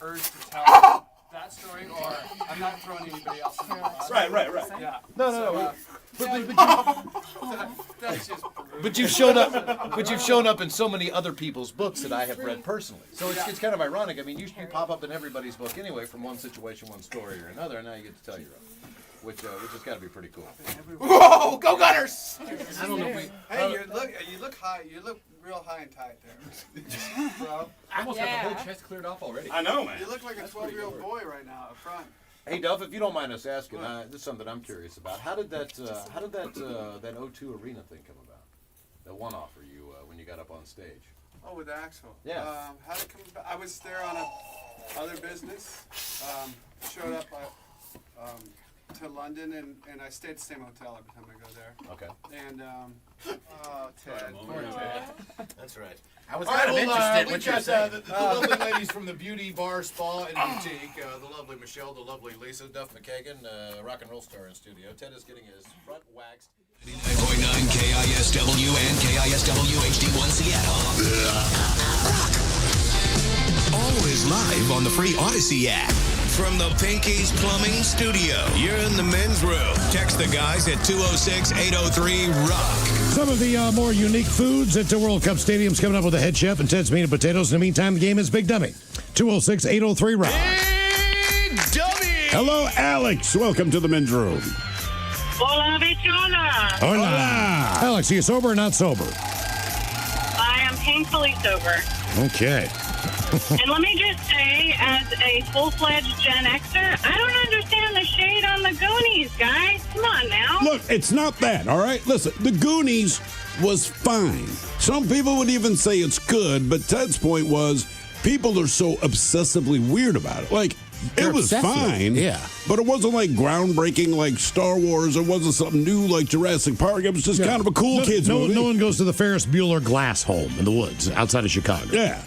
urge to tell that story, or I'm not throwing anybody else in the bus. Right. Yeah. No. That's just. But you've shown up in so many other people's books that I have read personally. So it's kind of ironic. I mean, you pop up in everybody's book anyway, from one situation, one story, or another, and now you get to tell your own, which has got to be pretty cool. Whoa, go Gunners! I don't know. Hey, you look high. You look real high and tight there, bro. I almost got the whole chest cleared off already. I know, man. You look like a 12-year-old boy right now up front. Hey, Duff, if you don't mind us asking, this is something I'm curious about. How did that O2 Arena thing come about? The one-off for you when you got up on stage? Oh, with Axel. Yeah. How did it come about? I was there on other business. Showed up to London, and I stayed at the same hotel every time I go there. Okay. And Ted, poor Ted. That's right. I was kind of interested in what you were saying. The lovely ladies from the Beauty Bar Spa and Boutique, the lovely Michelle, the lovely Lisa, Duff McKagan, rock and roll star in studio. Ted is getting his front waxed. 89.9 KISW and KISW HD1 Seattle. Always live on the free Odyssey app. From the Pinky's Plumbing Studio, you're in the men's room. Text the guys at 206-803-ROCK. Some of the more unique foods at the World Cup stadiums coming up with the head chef and Ted's Meat and Potatoes. In the meantime, the game is Big Dummy. 206-803-ROCK. Big Dummy! Hello, Alex. Welcome to the men's room. Hola, bichona. Hola. Alex, are you sober or not sober? I am painfully sober. Okay. And let me just say, as a full-fledged Gen Xer, I don't understand the shade on the Goonies, guys. Come on now. Look, it's not that, all right? Listen, the Goonies was fine. Some people would even say it's good, but Ted's point was people are so obsessively weird about it. Like, it was fine, but it wasn't like groundbreaking like Star Wars. It wasn't something new like Jurassic Park. It was just kind of a cool kids movie. No one goes to the Ferris Bueller glass home in the woods outside of Chicago. Yeah.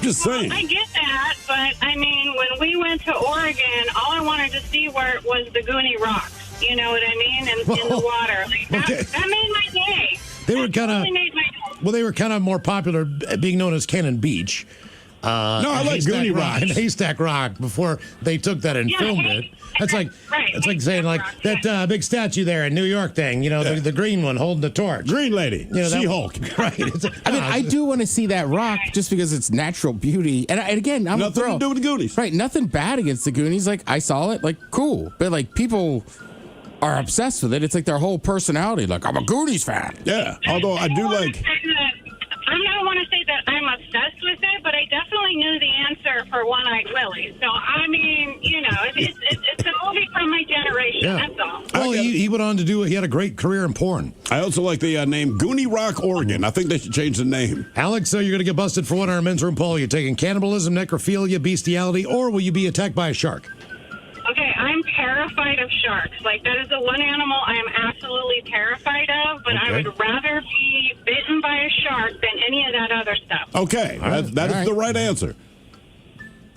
Just saying. I get that, but I mean, when we went to Oregon, all I wanted to see was the Goonie rocks. You know what I mean? In the water. Like, that made my day. They were kind of they were kind of more popular being known as Cannon Beach. No, I like Goonie Rock and Haystack Rock before they took that and filmed it. That's like saying like that big statue there in New York thing. You know, the green one holding the torch. Green lady, you know, She-Hulk. Right. I mean, I do want to see that rock just because it's natural beauty. And again, I'm nothing to do with the Goonies. Right, nothing bad against the Goonies. Like, I saw it, like, cool. But, like, people are obsessed with it. It's like their whole personality. Like, I'm a Goonies fan. Yeah, although I do like... I don't want to say that I'm obsessed with it, but I definitely knew the answer for One-Eyed Willie. So, I mean, you know, it's a movie from my generation, that's all. Well, he went on to he had a great career in porn. I also like the name Goonie Rock, Oregon. I think they should change the name. Alex, so you're going to get busted for one in our men's room poll. Are you taking cannibalism, necrophilia, bestiality, or will you be attacked by a shark? Okay, I'm terrified of sharks. Like, that is the one animal I am absolutely terrified of, but I would rather be bitten by a shark than any of that other stuff. Okay, that is the right answer.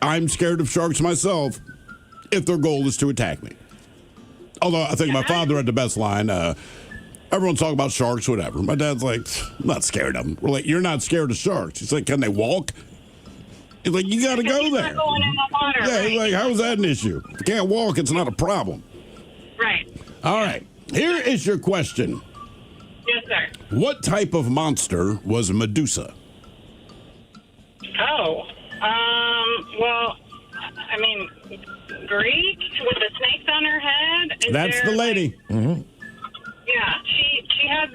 I'm scared of sharks myself if their goal is to attack me. Although I think my father had the best line. Everyone's talking about sharks, whatever. My dad's like, I'm not scared of them. We're like, you're not scared of sharks. He's like, can they walk? He's like, you got to go there. He's like, how is that an issue? If you can't walk, it's not a problem. Right. All right. Here is your question. Yes, sir. What type of monster was Medusa? Oh, well, I mean, Greek with the snakes on her head. That's the lady. Mm-hmm. Yeah, she had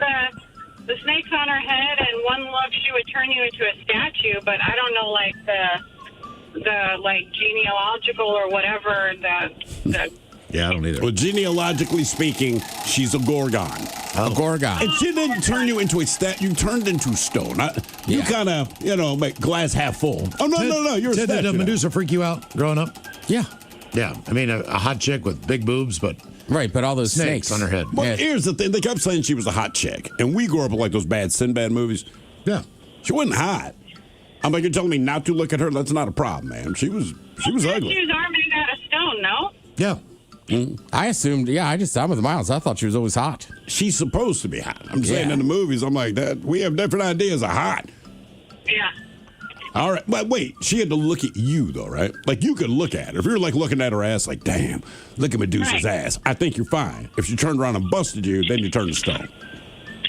the snakes on her head, and one look she would turn you into a statue. But I don't know, like the like genealogical or whatever the. Yeah, I don't either. Well, genealogically speaking, she's a Gorgon. A Gorgon. And she didn't turn you into a statue. You turned into stone. You kind of, make glass half full. Oh, no. You're a statue. Did Medusa freak you out growing up? Yeah. Yeah. I mean, a hot chick with big boobs, but... Right, but all those snakes on her head. Well, here's the thing. They kept saying she was a hot chick. And we grew up with, like, those bad Sinbad movies. Yeah. She wasn't hot. I'm like, you're telling me not to look at her? That's not a problem, man. She was ugly. Statues are made out of stone, no? Yeah. Mm-hmm. I assumed, I'm with Miles. I thought she was always hot. She's supposed to be hot. I'm saying in the movies, I'm like, that. We have different ideas of hot. Yeah. All right. But wait, she had to look at you, though, right? Like, you could look at her. If you're, like, looking at her ass, like, damn, look at Medusa's ass. I think you're fine. If she turned around and busted you, then you turn to stone.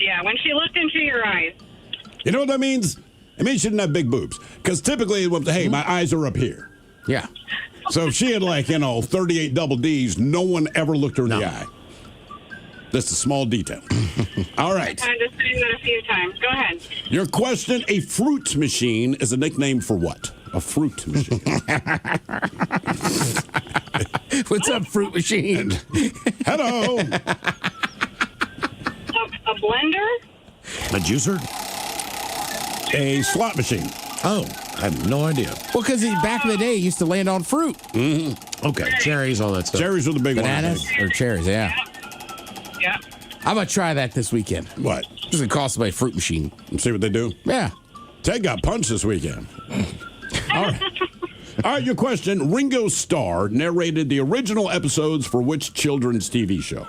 Yeah, when she looked into your eyes. You know what that means? It means she didn't have big boobs. Because typically, hey, my eyes are up here. Yeah. So if she had 38 double Ds, no one ever looked her in the eye. That's a small detail. All right. I've just seen that a few times. Go ahead. Your question, a fruit machine is a nickname for what? A fruit machine. What's up, fruit machine? Hello. A blender? A juicer? A slot machine. Oh, I have no idea. Well, because back in the day, he used to land on fruit. Mm-hmm. Okay, cherries, all that stuff. Cherries were the big Bananas or cherries, yeah. Yeah. I'm going to try that this weekend. What? Just going to call somebody a fruit machine. See what they do? Yeah. Ted got punched this weekend. All right. All right, your question. Ringo Starr narrated the original episodes for which children's TV show?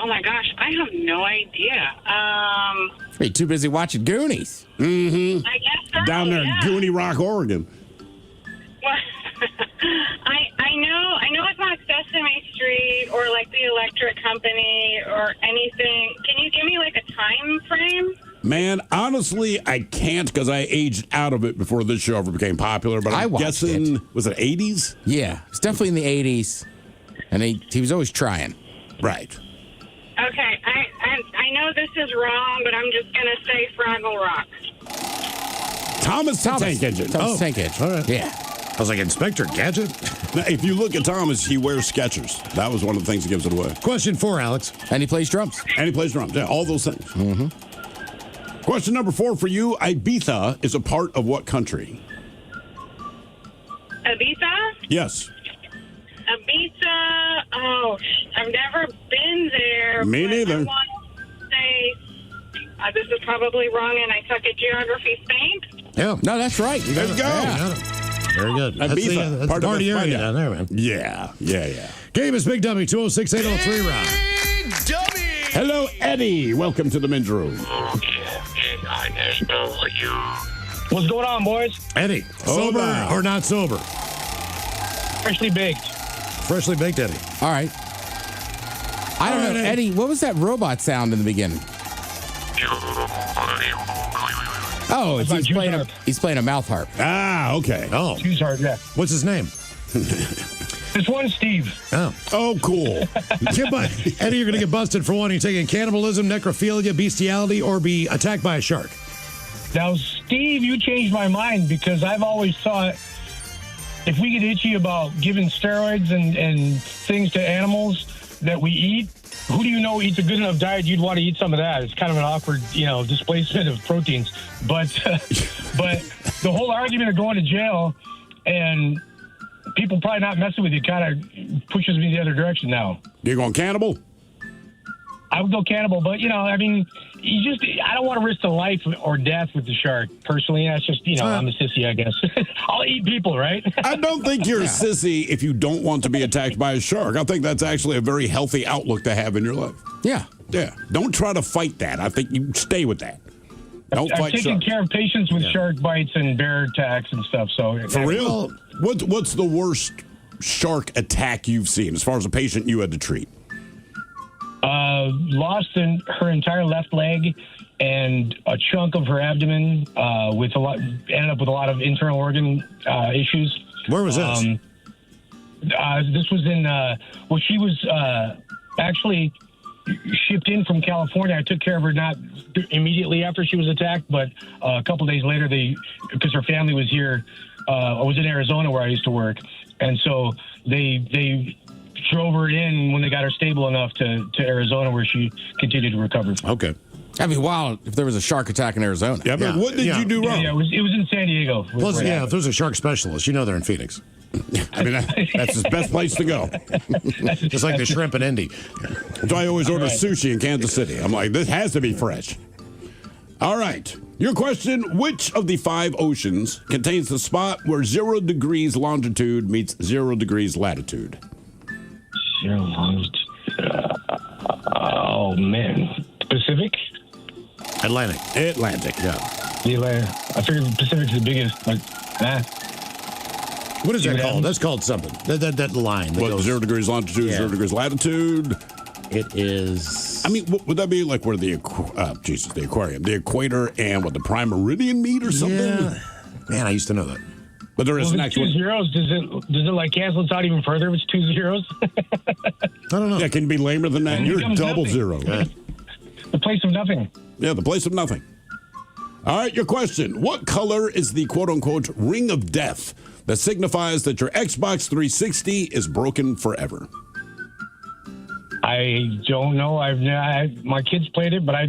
Oh my gosh, I have no idea. Are you too busy watching Goonies? Mm-hmm. I guess so, Down there in Goonie Rock, Oregon. Sesame Street or like the electric company or anything, can you give me like a time frame? Man, honestly, I can't because I aged out of it before this show ever became popular. But I'm guessing, was it 80s? Yeah, it's definitely in the 80s. And he was always trying. Right. Okay, I know this is wrong, but I'm just going to say Fraggle Rock. Thomas the Tank Engine. Thomas the Tank Engine. All right. Yeah. I was like, Inspector Gadget? Now, if you look at Thomas, he wears Skechers. That was one of the things that gives it away. Question 4, Alex. And he plays drums. Yeah, all those things. Mm-hmm. Question number 4 for you. Ibiza is a part of what country? Ibiza? Yes. Ibiza, I've never been there. Me but neither. I want to say, this is probably wrong, and I suck at geography. Spain? Yeah. No, that's right. There you go. Yeah. Very good. Ibiza, That's part the of party the area fun, down there, man. Yeah. Game is Big Dummy, 206-803, Rob. Dummy! Hello, Eddie. Welcome to the men's room. What's going on, boys? Eddie, sober or not sober? Freshly baked. Freshly baked, Eddie. All right. I don't know, Eddie, what was that robot sound in the beginning? Oh, he's playing a mouth harp. Ah, okay. Oh. Too hard, yeah. What's his name? This one's Steve. Oh, cool. Eddie, you're going to get busted for one. You're taking cannibalism, necrophilia, bestiality, or be attacked by a shark. Now, Steve, you changed my mind because I've always thought if we get itchy about giving steroids and things to animals that we eat, who do you know eats a good enough diet you'd want to eat some of that? It's kind of an awkward, displacement of proteins. But the whole argument of going to jail and people probably not messing with you kind of pushes me the other direction now. You're going cannibal? I would go cannibal, but, I don't want to risk the life or death with the shark. Personally, that's just, I'm a sissy, I guess. I'll eat people, right? I don't think you're a sissy if you don't want to be attacked by a shark. I think that's actually a very healthy outlook to have in your life. Yeah. Yeah. Don't try to fight that. I think you stay with that. Don't I've fight taken sharks. care of patients with shark bites and bear attacks and stuff. So For real? What's the worst shark attack you've seen as far as a patient you had to treat? Lost her entire left leg and a chunk of her abdomen ended up with a lot of internal organ issues. Where was this? This was in, she was actually shipped in from California. I took care of her not immediately after she was attacked, but a couple days later, because her family was here, I was in Arizona where I used to work. And so they drove her in when they got her stable enough to Arizona where she continued to recover. Okay. That'd be wild if there was a shark attack in Arizona. Yeah, but what did you do wrong? Yeah, it was in San Diego. Plus, if there's a shark specialist, they're in Phoenix. I mean, that's his best place to go. Just like the shrimp in Indy. So I always order sushi in Kansas City. I'm like, this has to be fresh. All right. Your question, which of the 5 oceans contains the spot where 0 degrees longitude meets 0 degrees latitude? 0 longitude. Oh, man. Pacific? Atlantic. Yeah. The Atlantic. I figured the Pacific's the biggest, but What is that called? That's called something. That line. That goes, 0 degrees longitude, 0 degrees latitude? It is. I mean, would that be like where the aquarium, the equator, and what the prime meridian meet or something? Yeah. Man, I used to know that. But there is an actual 2 zeros. Does it like cancel it out even further if it's 2 zeros? I don't know. Yeah, can it be lamer than that? You're double nothing. zero. Yeah. The place of nothing. Yeah, the place of nothing. All right, your question. What color is the quote-unquote ring of death that signifies that your Xbox 360 is broken forever? I don't know. My kids played it, but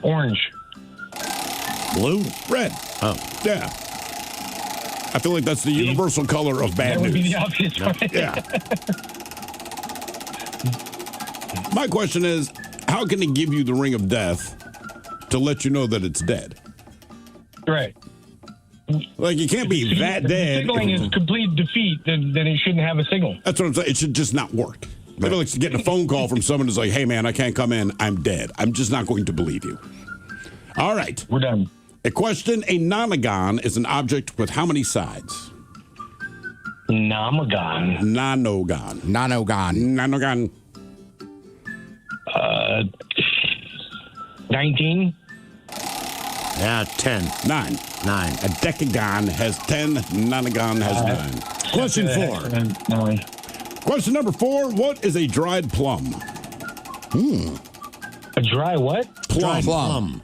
orange. Blue? Red. Oh. Yeah. I feel like that's the universal color of bad That would news. be the obvious one. Yeah. My question is, how can it give you the ring of death to let you know that it's dead? Right. Like, you can't be that If dead. the signaling is complete defeat, then it shouldn't have a signal. That's what I'm saying. It should just not work. I feel like getting a phone call from someone who's like, hey, man, I can't come in. I'm dead. I'm just not going to believe you. All right. We're done. A question. A nonagon is an object with how many sides? Nanogan. Nanogan. 19. Yeah, 10. 9. A decagon has 10. Nanogon has 9. Question 4. Question number 4. What is a dried plum? A dry what? Plum.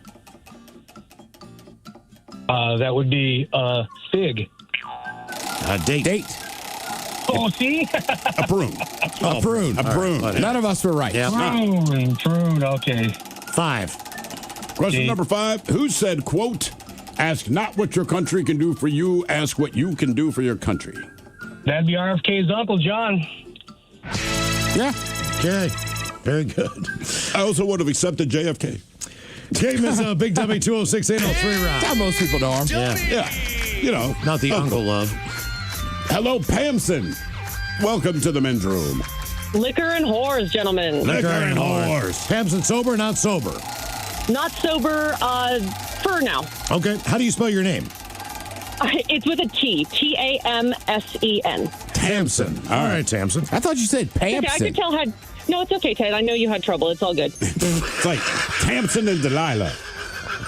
That would be fig. Date. Oh, see? A prune. A prune. None of us were right. Yeah. Prune. Okay. 5. Question number 5. Who said, quote, ask not what your country can do for you, ask what you can do for your country? That'd be RFK's Uncle John. Yeah. Okay. Very good. I also would have accepted JFK. Game is Big Dummy 206-803 round. How most people know him. Yeah. You know. Not the uncle of. Hello, Pamson. Welcome to the men's room. Liquor and whores, gentlemen. Liquor and whores. Pamson sober, not sober? Not sober for now. Okay. How do you spell your name? It's with a T. Tamsen. Tamson. All right, Tamson. I thought you said Pamson. Okay, I could tell had. No, it's okay, Ted. I know you had trouble. It's all good. It's like Tamson and Delilah.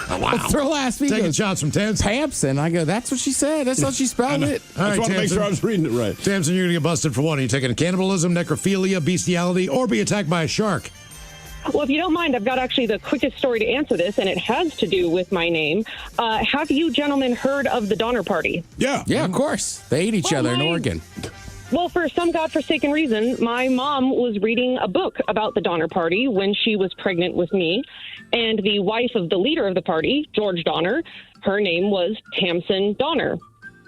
Oh, wow. Well, Thrill asked me. Taking shots from Tamson. Pamson. I go, that's what she said. That's how she spelled it. All I right, just want to make sure I was reading it right. Tamson, you're going to get busted for one. Are you taking cannibalism, necrophilia, bestiality, or be attacked by a shark? Well, if you don't mind, I've got actually the quickest story to answer this, and it has to do with my name. Have you gentlemen heard of the Donner Party? Yeah. Yeah, of course. They ate each other in Oregon. Well, for some godforsaken reason, my mom was reading a book about the Donner Party when she was pregnant with me, and the wife of the leader of the party, George Donner, her name was Tamsen Donner.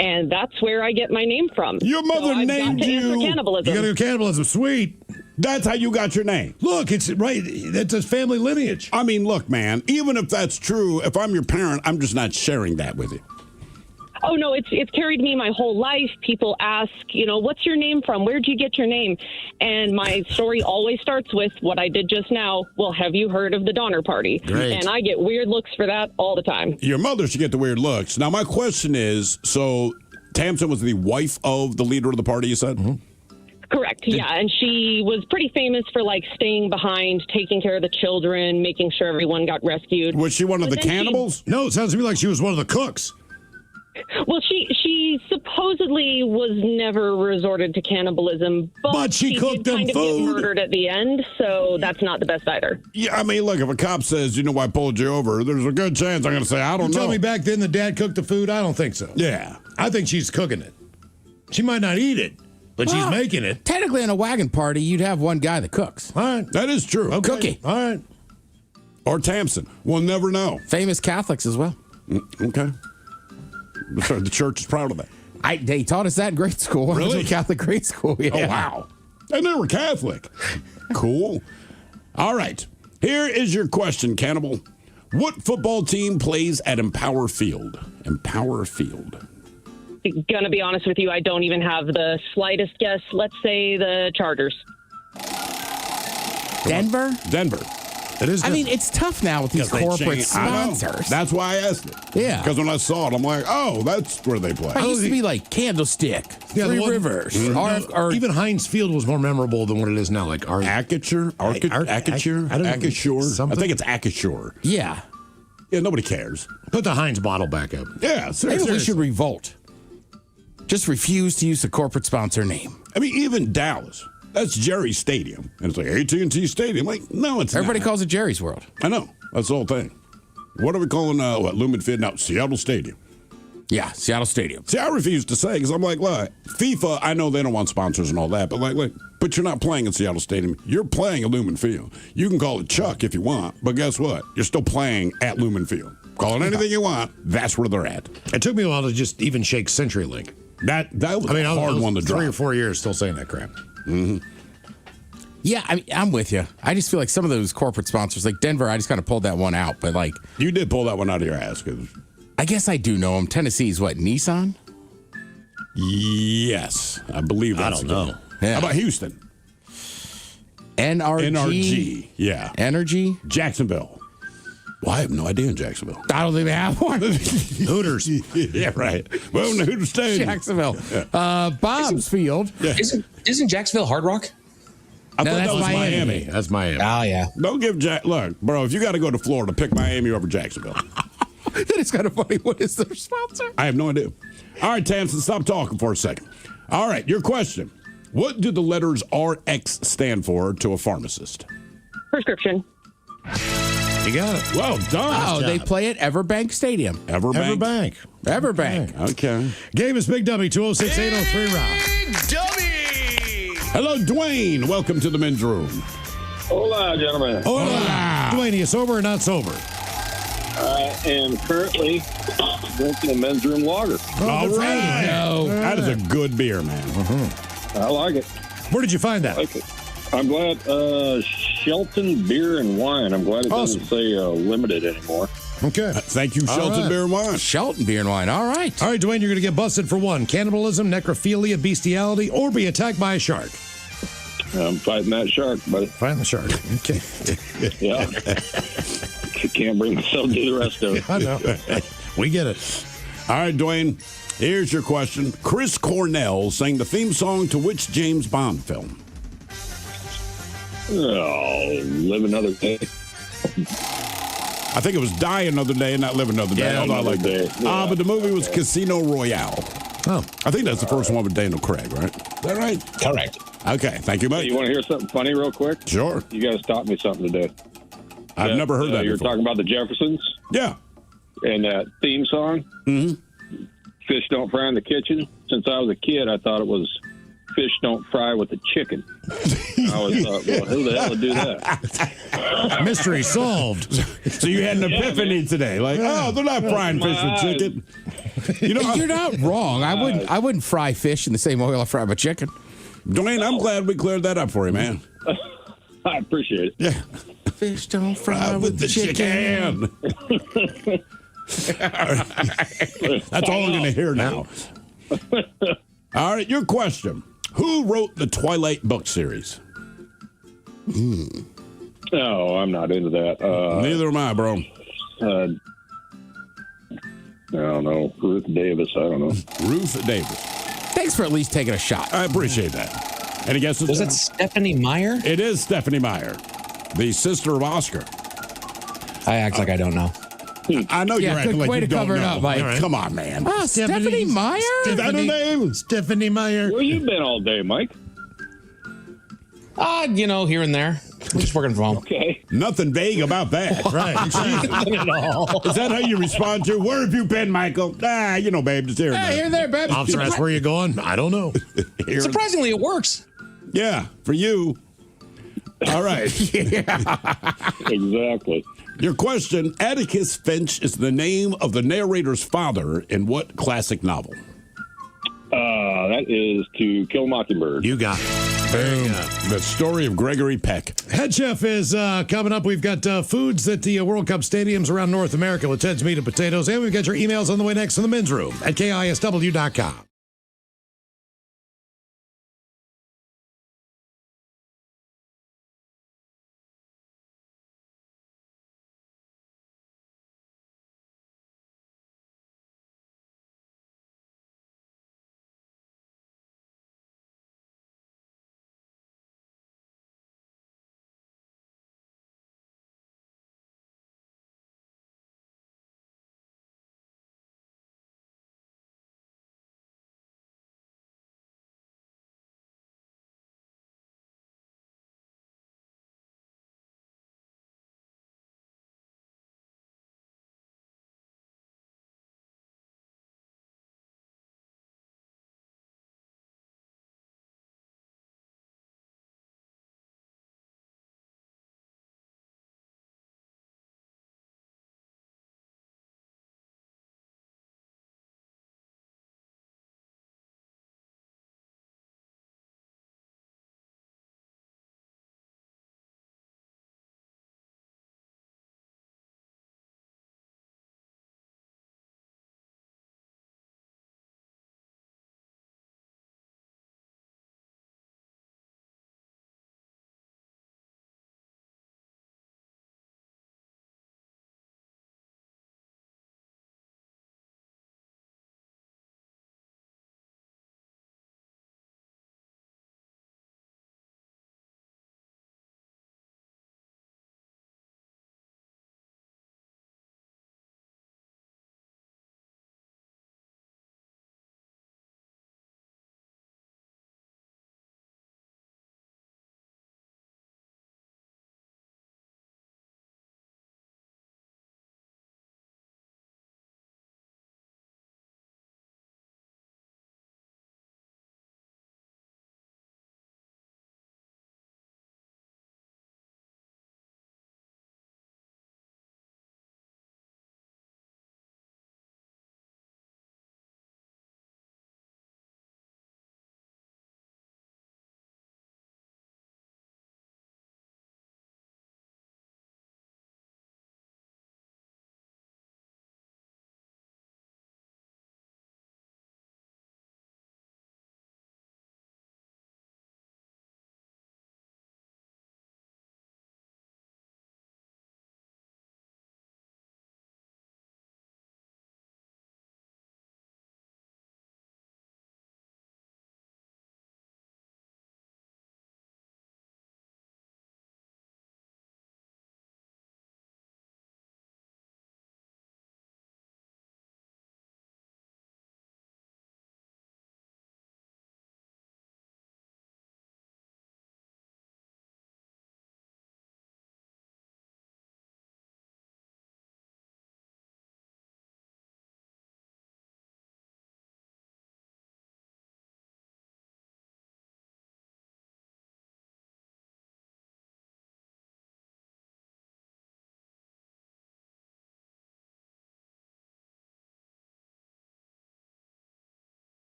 And that's where I get my name from. Your mother so named got to answer you. cannibalism. You got to do cannibalism. Sweet. That's how you got your name. Look, it's right. That's a family lineage. I mean, look, man, even if that's true, if I'm your parent, I'm just not sharing that with you. Oh, no, it's carried me my whole life. People ask, what's your name from? Where'd you get your name? And my story always starts with what I did just now. Well, have you heard of the Donner Party? Great. And I get weird looks for that all the time. Your mother should get the weird looks. Now, my question is, so Tamsen was the wife of the leader of the party, you said? Mm-hmm. Correct, yeah. And she was pretty famous for, staying behind, taking care of the children, making sure everyone got rescued. Was she one of the cannibals? No, it sounds to me like she was one of the cooks. Well, she supposedly was never resorted to cannibalism, but she cooked did them kind of food. get murdered at the end, so that's not the best either. Yeah, I mean, look, if a cop says, I pulled you over, there's a good chance I'm going to say, I don't know. Tell me back then the dad cooked the food? I don't think so. Yeah. I think she's cooking it. She might not eat it, but she's making it. Technically, in a wagon party, you'd have one guy that cooks. All right. That is true. Okay. Cookie. All right. Or Tamsen. We'll never know. Famous Catholics as well. Okay. The church is proud of that. They taught us that in grade school. I went to Really? a Catholic grade school. Yeah. Oh, wow. And they were Catholic. Cool. All right. Here is your question, Cannibal. What football team plays at Empower Field? Empower Field. Gonna be honest with you, I don't even have the slightest guess. Let's say the Chargers. Denver? Denver. It is. I mean, it's tough now with these corporate sponsors. That's why I asked it. Yeah. Because when I saw it, I'm like, oh, that's where they play. It used to be like Candlestick, Yeah, the Three one- Rivers, No, or even Heinz Field was more memorable than what it is now. Like Acashore? I don't know. Acashore? I Something? think it's Acashore. yeah. Yeah, nobody cares. Put the Heinz bottle back up. Yeah, Maybe seriously. we should revolt. Just refuse to use the corporate sponsor name. I mean, even Dallas. That's Jerry's Stadium. And it's like AT&T Stadium. Like, no, it's Everybody not. calls it Jerry's World. I know. That's the whole thing. What are we calling, Lumen Field now? Seattle Stadium. Yeah, Seattle Stadium. See, I refuse to say because I'm like, look, FIFA, I know they don't want sponsors and all that, but but you're not playing in Seattle Stadium. You're playing at Lumen Field. You can call it Chuck if you want, but guess what? You're still playing at Lumen Field. Call it anything you want. That's where they're at. It took me a while to just even shake CenturyLink. That was a hard one to drop. 3 or 4 years still saying that crap. Mm-hmm. Yeah, I'm with you. I just feel like some of those corporate sponsors, like Denver, I just kind of pulled that one out. But you did pull that one out of your ass. I guess I do know them. Tennessee's what, Nissan? Yes, I believe that's I don't know. Yeah. How about Houston? NRG. NRG, yeah. Energy? Jacksonville. Well, I have no idea in Jacksonville. I don't think they have one. Hooters. Yeah, right. Well, in the Hooters Stadium. Jacksonville. Bob's Field. Yeah. Isn't Jacksonville Hard Rock? I No, thought that's that was Miami. That's Miami. Oh, yeah. Don't give Look, bro, if you got to go to Florida, pick Miami over Jacksonville. That is kind of funny. What is their sponsor? I have no idea. All right, Tamsin, stop talking for a second. All right, your question. What do the letters RX stand for to a pharmacist? Prescription. You got it. Well done. Oh, they play at Everbank Stadium. Everbank. Everbank. Okay. Game is Big W, 206-803 Rock. Dummy! Hello, Dwayne. Welcome to the men's room. Hola, gentlemen. Hola. Dwayne, are you sober or not sober? I am currently drinking a men's room lager. All right. That is a good beer, man. I like it. Where did you find that? I like it. I'm glad Shelton Beer and Wine. I'm glad it doesn't say limited anymore. Okay. Thank you, Shelton right. Beer and Wine. Shelton Beer and Wine. All right. All right, Dwayne, you're going to get busted for one: cannibalism, necrophilia, bestiality, or be attacked by a shark. I'm fighting that shark, buddy. Fighting the shark. Okay. Yeah. Can't bring myself to do the rest of it. I know. We get it. All right, Dwayne, here's your question. Chris Cornell sang the theme song to which James Bond film? Oh, live another day. I think it was Die Another Day and Not Live Another Day. Yeah, although I like Another that. Day. Yeah. But the movie was Casino Royale. Oh. I think that's the first one with Daniel Craig, right? Is that right? Correct. Okay, thank you, Hey, mate. you want to hear something funny real quick? Sure. You guys taught me something today. I've never heard that You're before. talking about the Jeffersons Yeah. and that theme song. Mm-hmm. Fish don't fry in the kitchen. Since I was a kid, I thought it was fish don't fry with the chicken. I always thought, well, who the hell would do that? Mystery solved. So you had an epiphany today. Like, oh, they're not frying fish with chicken. You know, You're not wrong. I wouldn't fry fish in the same oil I fry my chicken. Dwayne, I'm glad we cleared that up for you, man. I appreciate it. Yeah. Fish don't fry with the chicken. That's all I'm going to hear now. All right, your question. Who wrote the Twilight book series? No, I'm not into that. Neither am I, bro. I don't know. Ruth Davis. I don't know. Ruth Davis. Thanks for at least taking a shot. I appreciate that. Any guesses? Was it Stephanie Meyer? It is Stephanie Meyer, the sister of Oscar. I act like I don't know. I know Yeah, you're acting good like way you to don't cover it know. up, Mike. All right. Come on, man. Ah, Stephanie Meyer? Is that her name? Stephanie Meyer. Where you been all day, Mike? Here and there. I'm just working from home. Okay. Nothing vague about that. Right. Nothing at all. Is that how you respond to? Where have you been, Michael? Babe, just here and Hey, here there. and there, babe. Officer asks, where are you going? I don't know. Here. Surprisingly, it works. Yeah, for you. All right. Exactly. Your question, Atticus Finch is the name of the narrator's father in what classic novel? That is To Kill a Mockingbird. You got it. Boom. The story of Gregory Peck. Head Chef is coming up. We've got foods at the World Cup stadiums around North America with Ted's Meat and Potatoes. And we've got your emails on the way next in the men's room at KISW.com.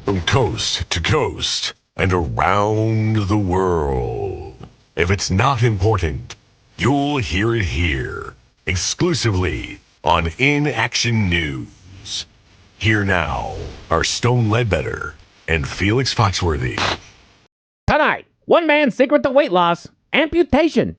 From coast to coast and around the world. If it's not important, you'll hear it here, exclusively on In Action News. Here now are Stone Ledbetter and Felix Foxworthy. Tonight, one man's secret to weight loss, amputation.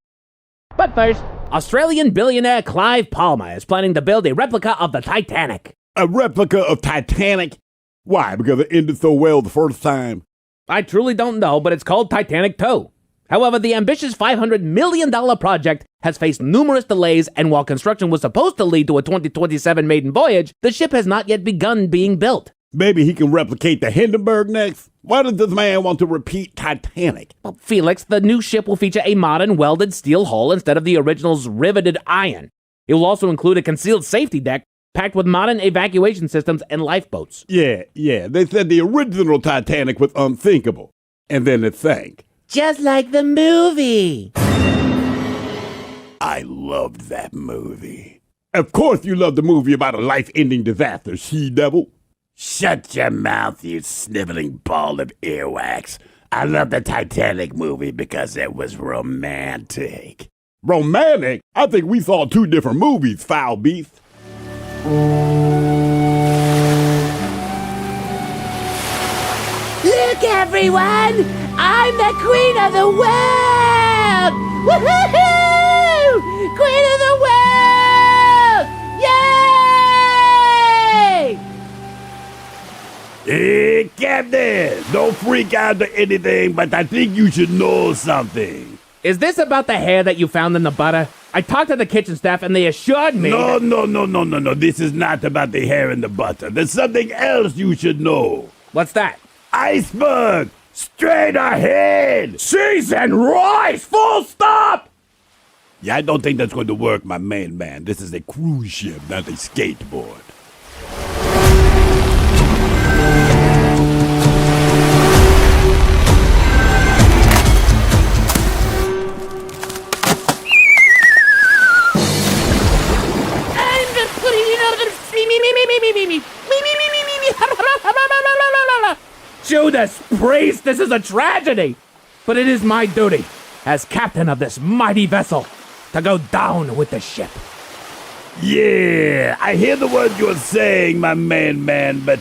But first, Australian billionaire Clive Palmer is planning to build a replica of the Titanic. A replica of Titanic? Why? Because it ended so well the first time? I truly don't know, but it's called Titanic 2. However, the ambitious $500 million project has faced numerous delays, and while construction was supposed to lead to a 2027 maiden voyage, the ship has not yet begun being built. Maybe he can replicate the Hindenburg next? Why does this man want to repeat Titanic? Well, Felix, the new ship will feature a modern welded steel hull instead of the original's riveted iron. It will also include a concealed safety deck packed with modern evacuation systems and lifeboats. Yeah. They said the original Titanic was unthinkable, and then it sank. Just like the movie. I loved that movie. Of course you love the movie about a life-ending disaster, she-devil. Shut your mouth, you sniveling ball of earwax. I love the Titanic movie because it was romantic. Romantic? I think we saw two different movies, foul beast. Look, everyone! I'm the queen of the world! Woohoo! Queen of the world! Yay! Hey, Captain, don't freak out to anything, but I think you should know something. Is this about the hair that you found in the butter? I talked to the kitchen staff and they assured me No. This is not about the hair and the butter. There's something else you should know. What's that? Iceberg! Straight ahead! Cheese and rice! Full stop! Yeah, I don't think that's going to work, my man. This is a cruise ship, not a skateboard. Judas Priest, this is a tragedy! But it is my duty, as captain of this mighty vessel, to go down with the ship. Yeah, I hear the words you're saying, my man, but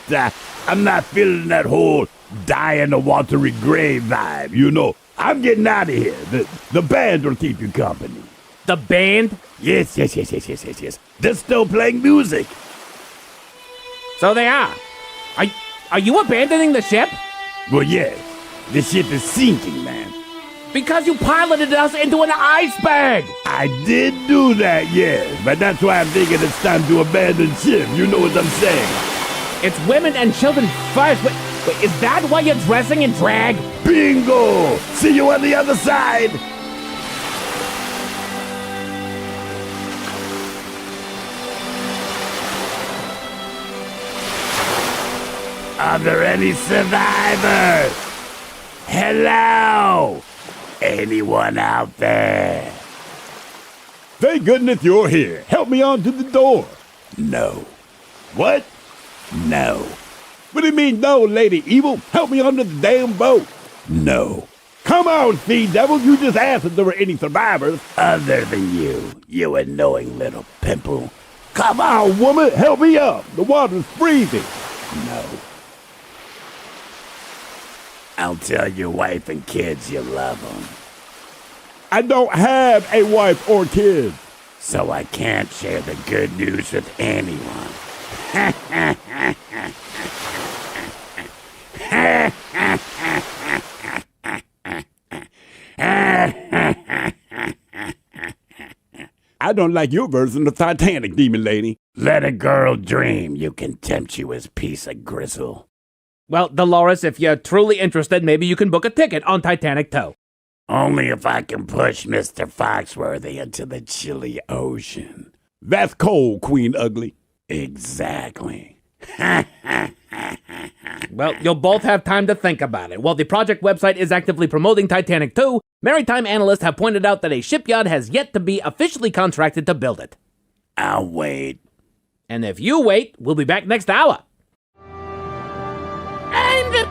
I'm not feeling that whole die in a watery grave vibe, you know. I'm getting out of here. The band will keep you company. The band? Yes. They're still playing music. So they are. Are you abandoning the ship? Well, yes. The ship is sinking, man. Because you piloted us into an iceberg! I did do that, yes. But that's why I'm thinking it's time to abandon ship. You know what I'm saying? It's women and children first. Wait, is that why you're dressing in drag? Bingo! See you on the other side! Are there any survivors? Hello? Anyone out there? Thank goodness you're here. Help me onto the door. No. What? No. What do you mean no, Lady Evil? Help me onto the damn boat. No. Come on, Sea Devil. You just asked if there were any survivors. Other than you annoying little pimple. Come on, woman. Help me up. The water's freezing. No. I'll tell your wife and kids you love them. I don't have a wife or kids. So I can't share the good news with anyone. I don't like your version of Titanic, demon lady. Let a girl dream, you contemptuous piece of gristle. Well, Dolores, if you're truly interested, maybe you can book a ticket on Titanic 2. Only if I can push Mr. Foxworthy into the chilly ocean. That's cold, Queen Ugly. Exactly. Well, you'll both have time to think about it. While the project website is actively promoting Titanic 2, maritime analysts have pointed out that a shipyard has yet to be officially contracted to build it. I'll wait. And if you wait, we'll be back next hour. I'm the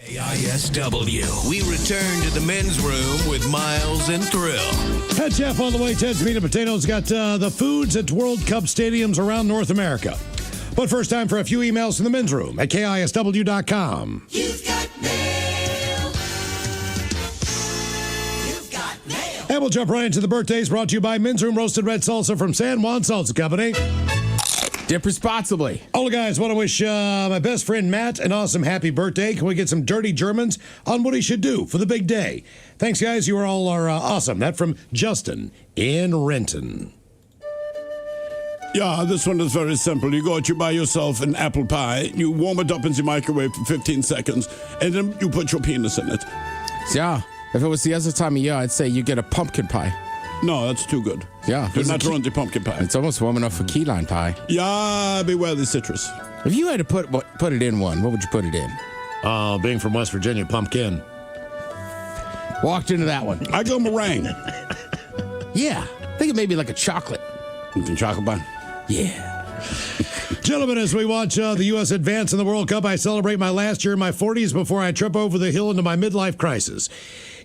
KISW. We return to the men's room with Miles and Thrill. Head chef on the way. Ted's Meat and Potatoes got the foods at World Cup stadiums around North America. But first, time for a few emails from the men's room at KISW.com. You've got mail. You've got mail. And we'll jump right into the birthdays, brought to you by Men's Room Roasted Red Salsa from San Juan Salsa Company. Dip responsibly. All the guys want to wish my best friend Matt an awesome happy birthday. Can we get some dirty Germans on what he should do for the big day? Thanks, guys. You all are awesome. That from Justin in Renton. Yeah, this one is very simple. You buy yourself an apple pie, you warm it up in the microwave for 15 seconds, and then you put your penis in it. Yeah, if it was the other time of year, I'd say you get a pumpkin pie. No, that's too good. Yeah. Do not ruin the pumpkin pie. It's almost warm enough for key lime pie. Yeah, beware the citrus. If you had to put it in one, what would you put it in? Being from West Virginia, pumpkin. Walked into that one. I go meringue. Yeah. I think it may be like a chocolate. Chocolate pie? Yeah. Gentlemen, as we watch the U.S. advance in the World Cup, I celebrate my last year in my 40s before I trip over the hill into my midlife crisis.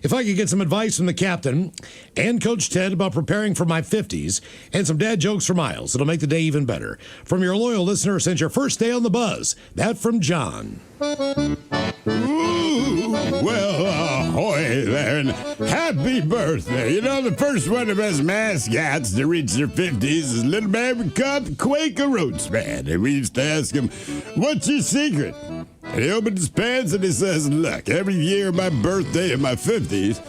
If I could get some advice from the captain and Coach Ted about preparing for my 50s and some dad jokes for Miles, it'll make the day even better. From your loyal listener since your first day on the buzz. That from John. Ooh, well, ahoy there, and happy birthday. You know, the first one of us mascots to reach their 50s is a little man we called the Quaker Oats Man. And we used to ask him, what's your secret? And he opened his pants and he says, look, every year my birthday in my 50s,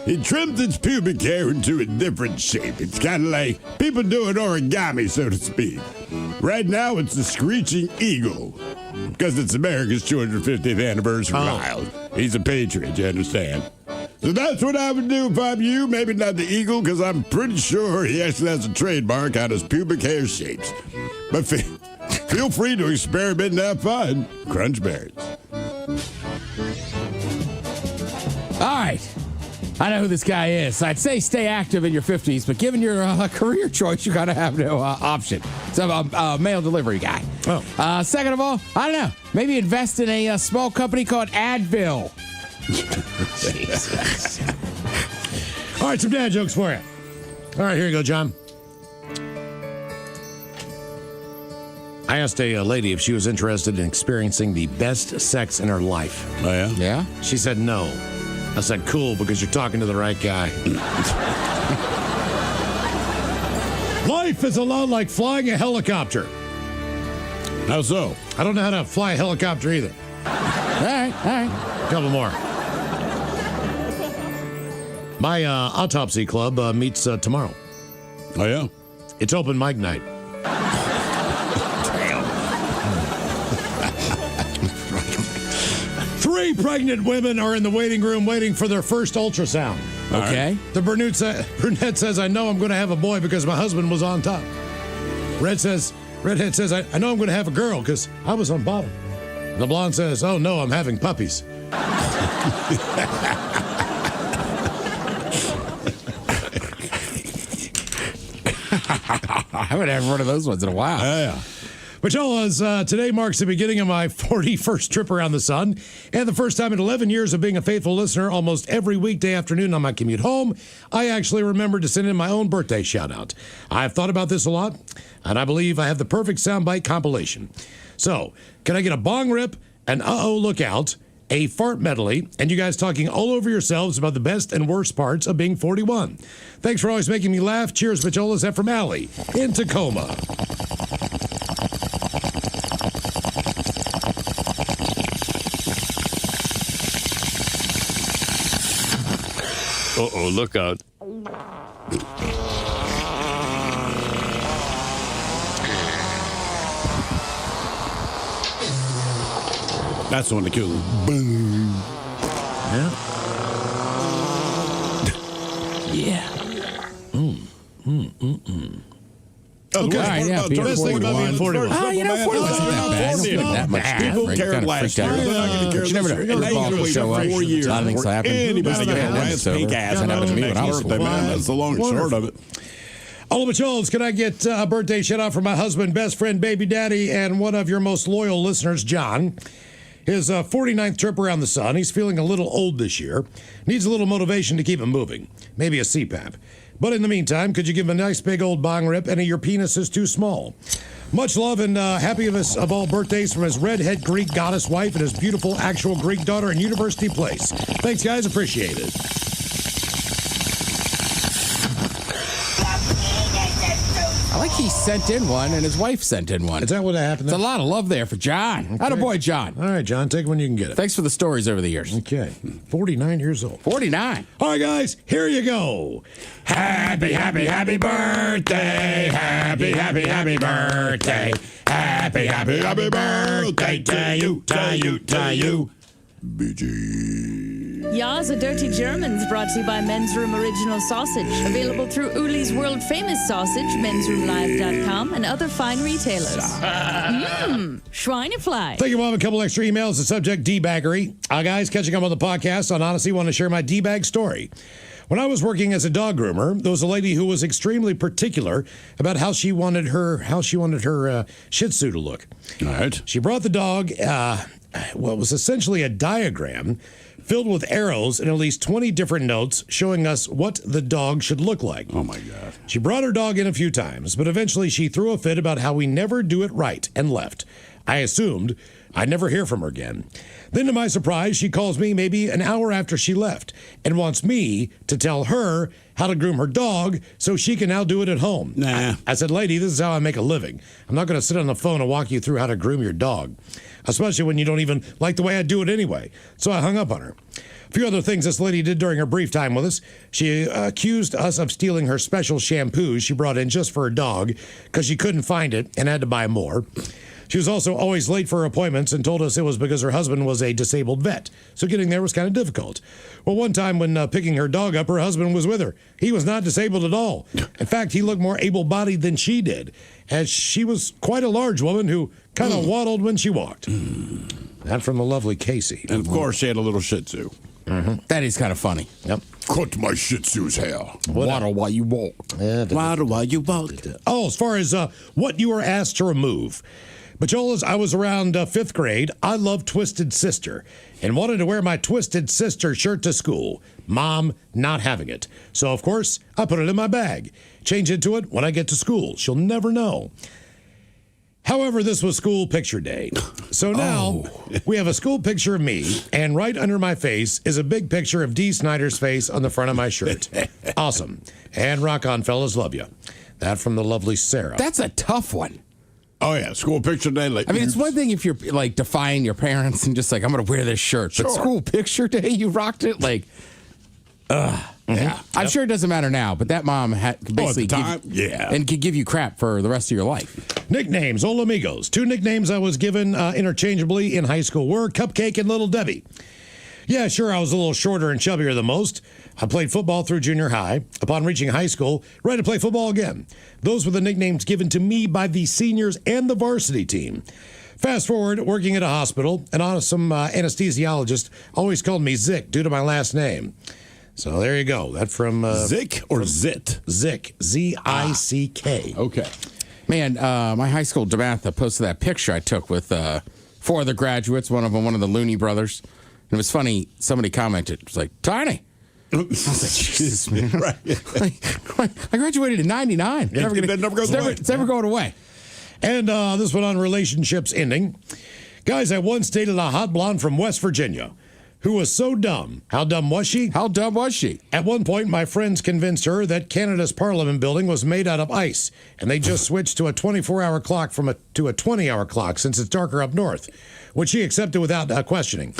he trims its pubic hair into a different shape. It's kind of like people doing origami, so to speak. Right now, it's the Screeching Eagle, because it's America's 250th anniversary. Miles. He's a patriot, you understand? So that's what I would do if I'm you. Maybe not the eagle, because I'm pretty sure he actually has a trademark on his pubic hair shapes. But feel free to experiment and have fun. Crunch berries. All right. I know who this guy is. I'd say stay active in your 50s, but given your career choice, you got to have no option. So I'm a mail delivery guy. Oh. Second of all, I don't know. Maybe invest in a small company called Advil. All right, some dad jokes for you. All right, here you go, John. I asked a lady if she was interested in experiencing the best sex in her life. Oh, yeah? Yeah? She said no. I said, cool, because you're talking to the right guy. Life is a lot like flying a helicopter. How so? I don't know how to fly a helicopter either. All right. Couple more. My autopsy club meets tomorrow. Oh, yeah? It's open mic night. Three pregnant women are in the waiting room waiting for their first ultrasound. Okay. The brunette says, I know I'm going to have a boy because my husband was on top. Redhead says, I know I'm going to have a girl because I was on bottom. The blonde says, oh no, I'm having puppies. I haven't had one of those ones in a while. Yeah. But y'all, today marks the beginning of my 41st trip around the sun, and the first time in 11 years of being a faithful listener almost every weekday afternoon on my commute home, I actually remembered to send in my own birthday shout-out. I've thought about this a lot, and I believe I have the perfect soundbite compilation. So, can I get a bong rip, an uh-oh look out, a fart medley, and you guys talking all over yourselves about the best and worst parts of being 41. Thanks for always making me laugh. Cheers, Bacholas. That from Allie in Tacoma. Uh-oh, look out. That's the one to kill them. Boom. Yeah. Okay. All right, yeah, The best thing about being 41. Oh, you know, 41 isn't that bad. People Right, cared kinda last freaked year. out. They're not going to care But you never know. this year. And Curveballs they will wait show up. 4 years A lot of things before happen. anybody Yeah, get a it's pink over. ass. That happened to me when I was birthday, man. That's the long and short of it. All of the Jones, can I get a birthday shout out for my husband, best friend, baby daddy, and one of your most loyal listeners, John? His 49th trip around the sun. He's feeling a little old this year. Needs a little motivation to keep him moving. Maybe a CPAP. But in the meantime, could you give him a nice big old bong rip? Any of your penis is too small. Much love and happy of all birthdays from his redhead Greek goddess wife and his beautiful actual Greek daughter in University Place. Thanks, guys. Appreciate it. I like he sent in one and his wife sent in one. Is that what happened? It's a lot of love there for John. Okay. Attaboy, John. All right, John, take it when you can get it. Thanks for the stories over the years. Okay. 49 years old. 49. All right, guys, here you go. Happy, happy, happy birthday. Happy, happy, happy birthday. Happy, happy, happy birthday to you, to you, to you. Ya's a Dirty Germans brought to you by Men's Room Original Sausage. Available through Uli's World Famous Sausage, mensroomlive.com, and other fine retailers. Schweinefly. Thank you, Mom. A couple extra emails. The subject, D-baggery. Guys, catching up on the podcast, on Honestly, want to share my D-bag story. When I was working as a dog groomer, there was a lady who was extremely particular about how she wanted her Shih Tzu to look. All right. She brought the dog, it was essentially a diagram filled with arrows and at least 20 different notes showing us what the dog should look like. Oh, my God. She brought her dog in a few times, but eventually she threw a fit about how we never do it right and left. I assumed I'd never hear from her again. Then, to my surprise, she calls me maybe an hour after she left and wants me to tell her how to groom her dog so she can now do it at home. Nah. I said, lady, this is how I make a living. I'm not going to sit on the phone and walk you through how to groom your dog, especially when you don't even like the way I do it anyway. So I hung up on her. A few other things this lady did during her brief time with us. She accused us of stealing her special shampoo she brought in just for her dog because she couldn't find it and had to buy more. She was also always late for her appointments and told us it was because her husband was a disabled vet, so getting there was kind of difficult. Well, one time when picking her dog up, her husband was with her. He was not disabled at all. In fact, he looked more able-bodied than she did, as she was quite a large woman who kind of waddled when she walked. That from the lovely Casey. And, of course, she had a little Shih Tzu. That is kind of funny. Yep. Cut my Shih Tzu's hair. Waddle while you walk. Waddle while you walk. Oh, as far as what you were asked to remove. Bacholas, I was around 5th grade. I loved Twisted Sister and wanted to wear my Twisted Sister shirt to school. Mom not having it. So, of course, I put it in my bag. Change into it when I get to school. She'll never know. However, this was school picture day. So now we have a school picture of me, and right under my face is a big picture of Dee Snider's face on the front of my shirt. Awesome. And rock on, fellas. Love you. That from the lovely Sarah. That's a tough one. Oh, yeah. School picture day. Like, I mean, it's one thing if you're like defying your parents and just like, I'm going to wear this shirt. But school picture day, you rocked it. Like, yeah. I'm sure it doesn't matter now, but that mom could basically and could give you crap for the rest of your life. Nicknames, Old Amigos. 2 nicknames I was given interchangeably in high school were Cupcake and Little Debbie. Yeah, sure, I was a little shorter and chubbier than most. I played football through junior high. Upon reaching high school, ready to play football again. Those were the nicknames given to me by the seniors and the varsity team. Fast forward, working at a hospital, an awesome anesthesiologist always called me Zick due to my last name. So there you go. That from... Zick or Zit? Zick. Z-I-C-K. Okay. Man, my high school DeMatha posted that picture I took with 4 other graduates, one of them one of the Looney brothers. And it was funny, somebody commented, it was like, Tiny. I was like, Jesus, man. Right. I graduated in 99. It's never going away. And this one on relationships ending. Guys, I once dated a hot blonde from West Virginia. who was so dumb. How dumb was she? How dumb was she? At one point, my friends convinced her that Canada's Parliament building was made out of ice, and they just switched to a 24-hour clock to a 20-hour clock since it's darker up north, which she accepted without questioning.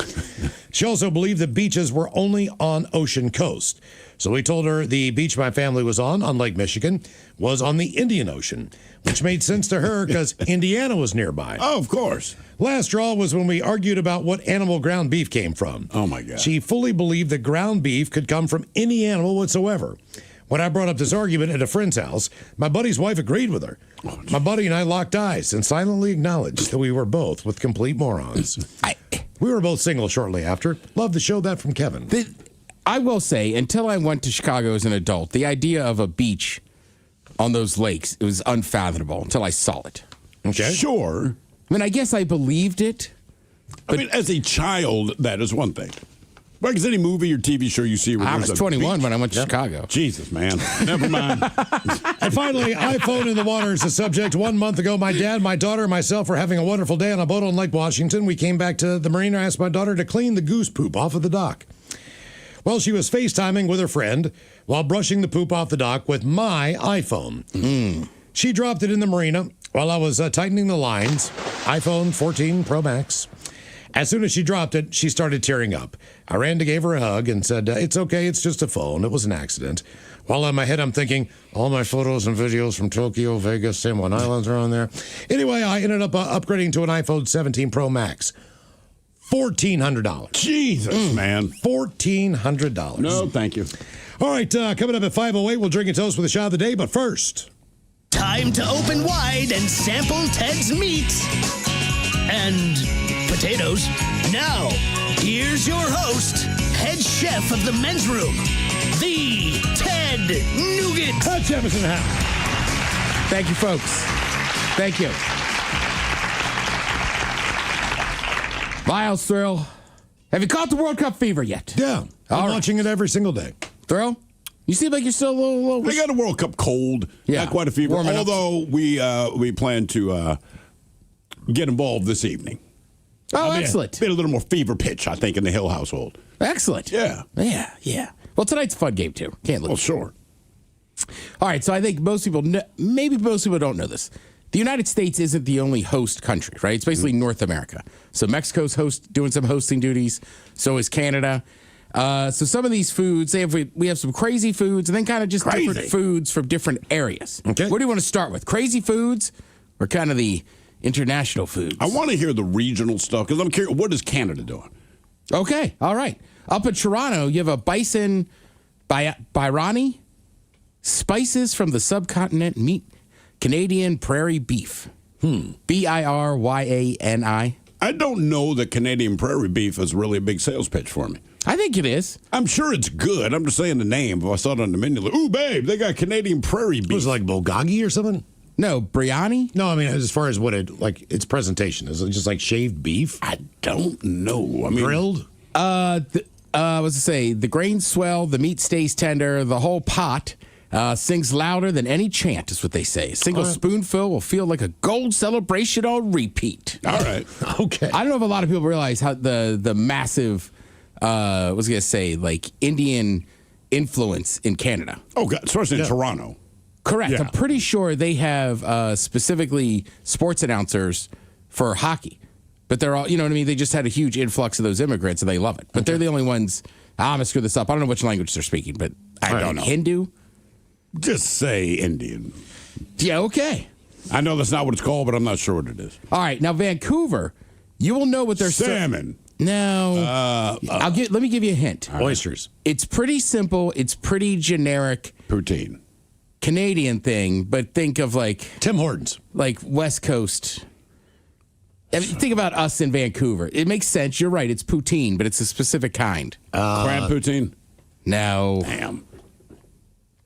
She also believed that beaches were only on ocean coast. So we told her the beach my family was on Lake Michigan, was on the Indian Ocean, which made sense to her because Indiana was nearby. Oh, of course. Last straw was when we argued about what animal ground beef came from. Oh, my God. She fully believed that ground beef could come from any animal whatsoever. When I brought up this argument at a friend's house, my buddy's wife agreed with her. My buddy and I locked eyes and silently acknowledged that we were both with complete morons. We were both single shortly after. Love the show. That from Kevin. I will say, until I went to Chicago as an adult, the idea of a beach on those lakes, it was unfathomable until I saw it. Okay. Sure. I mean, I guess I believed it. I mean, as a child, that is one thing. Like as any movie or TV show you see. Where I there's was a 21 beach. when I went to Chicago. Jesus, man. Never mind. And finally, iPhone in the water is the subject. 1 month ago, my dad, my daughter, and myself were having a wonderful day on a boat on Lake Washington. We came back to the marina. I asked my daughter to clean the goose poop off of the dock. Well, she was FaceTiming with her friend while brushing the poop off the dock with my iPhone. She dropped it in the marina while I was tightening the lines. iPhone 14 Pro Max. As soon as she dropped it, she started tearing up. I ran to give her a hug and said, it's okay, it's just a phone. It was an accident. While in my head, I'm thinking, all my photos and videos from Tokyo, Vegas, San Juan Islands are on there. Anyway, I ended up upgrading to an iPhone 17 Pro Max. $1,400. Jesus, man. $1,400. No, thank you. All right, coming up at 5:08, we'll drink a toast with a shot of the day. But first, time to open wide and sample Ted's meat and potatoes. Now, here's your host, head chef of the men's room, the Ted Nugent. That's Jefferson House. Thank you, folks. Thank you. Miles, Thrill, have you caught the World Cup fever yet? Yeah, I'm watching it every single day. Thrill, you seem like you're still a little. We got a World Cup cold. Yeah, not quite a fever. warming up. Although we plan to get involved this evening. Oh, excellent. Been a little more fever pitch, I think, in the Hill household. Excellent. Yeah. Well, tonight's a fun game too. Can't lose. Well, sure. All right, so I think most people, maybe most people don't know this. The United States isn't the only host country, right? It's basically North America. So Mexico's doing some hosting duties. So is Canada. So some of these foods, we have some crazy foods and then kind of just different foods from different areas. Okay. What do you want to start with? Crazy foods or kind of the international foods? I want to hear the regional stuff because I'm curious. What is Canada doing? Okay. All right. Up in Toronto, you have a bison Birani, spices from the subcontinent, meat, Canadian prairie beef. Biryani. I don't know that Canadian prairie beef is really a big sales pitch for me. I think it is. I'm sure it's good. I'm just saying the name. If I saw it on the menu, like, ooh, babe, they got Canadian prairie beef. Was it like bulgogi or something? No, biryani? No, I mean, as far as what its presentation. Is it just like shaved beef? I don't know. I mean, grilled? What's it say? The grains swell, the meat stays tender, the whole pot sings louder than any chant, is what they say. A single spoonful will feel like a gold celebration on repeat. All right. Okay. I don't know if a lot of people realize how the massive, I was going to say, like Indian influence in Canada. Oh, God. Especially in Toronto. Correct. Yeah. I'm pretty sure they have specifically sports announcers for hockey. But they're all, you know what I mean? They just had a huge influx of those immigrants and they love it. But they're the only ones. I'm going to screw this up. I don't know which language they're speaking, but I don't know. Hindu? Just say Indian. Yeah, okay. I know that's not what it's called, but I'm not sure what it is. All right. Now, Vancouver, you will know what they're salmon. No. Let me give you a hint. Oysters. It's pretty simple. It's pretty generic. Poutine. Canadian thing, but think of like Tim Hortons. Like West Coast. I mean, think about us in Vancouver. It makes sense. You're right. It's poutine, but it's a specific kind. Crab poutine? No. Damn.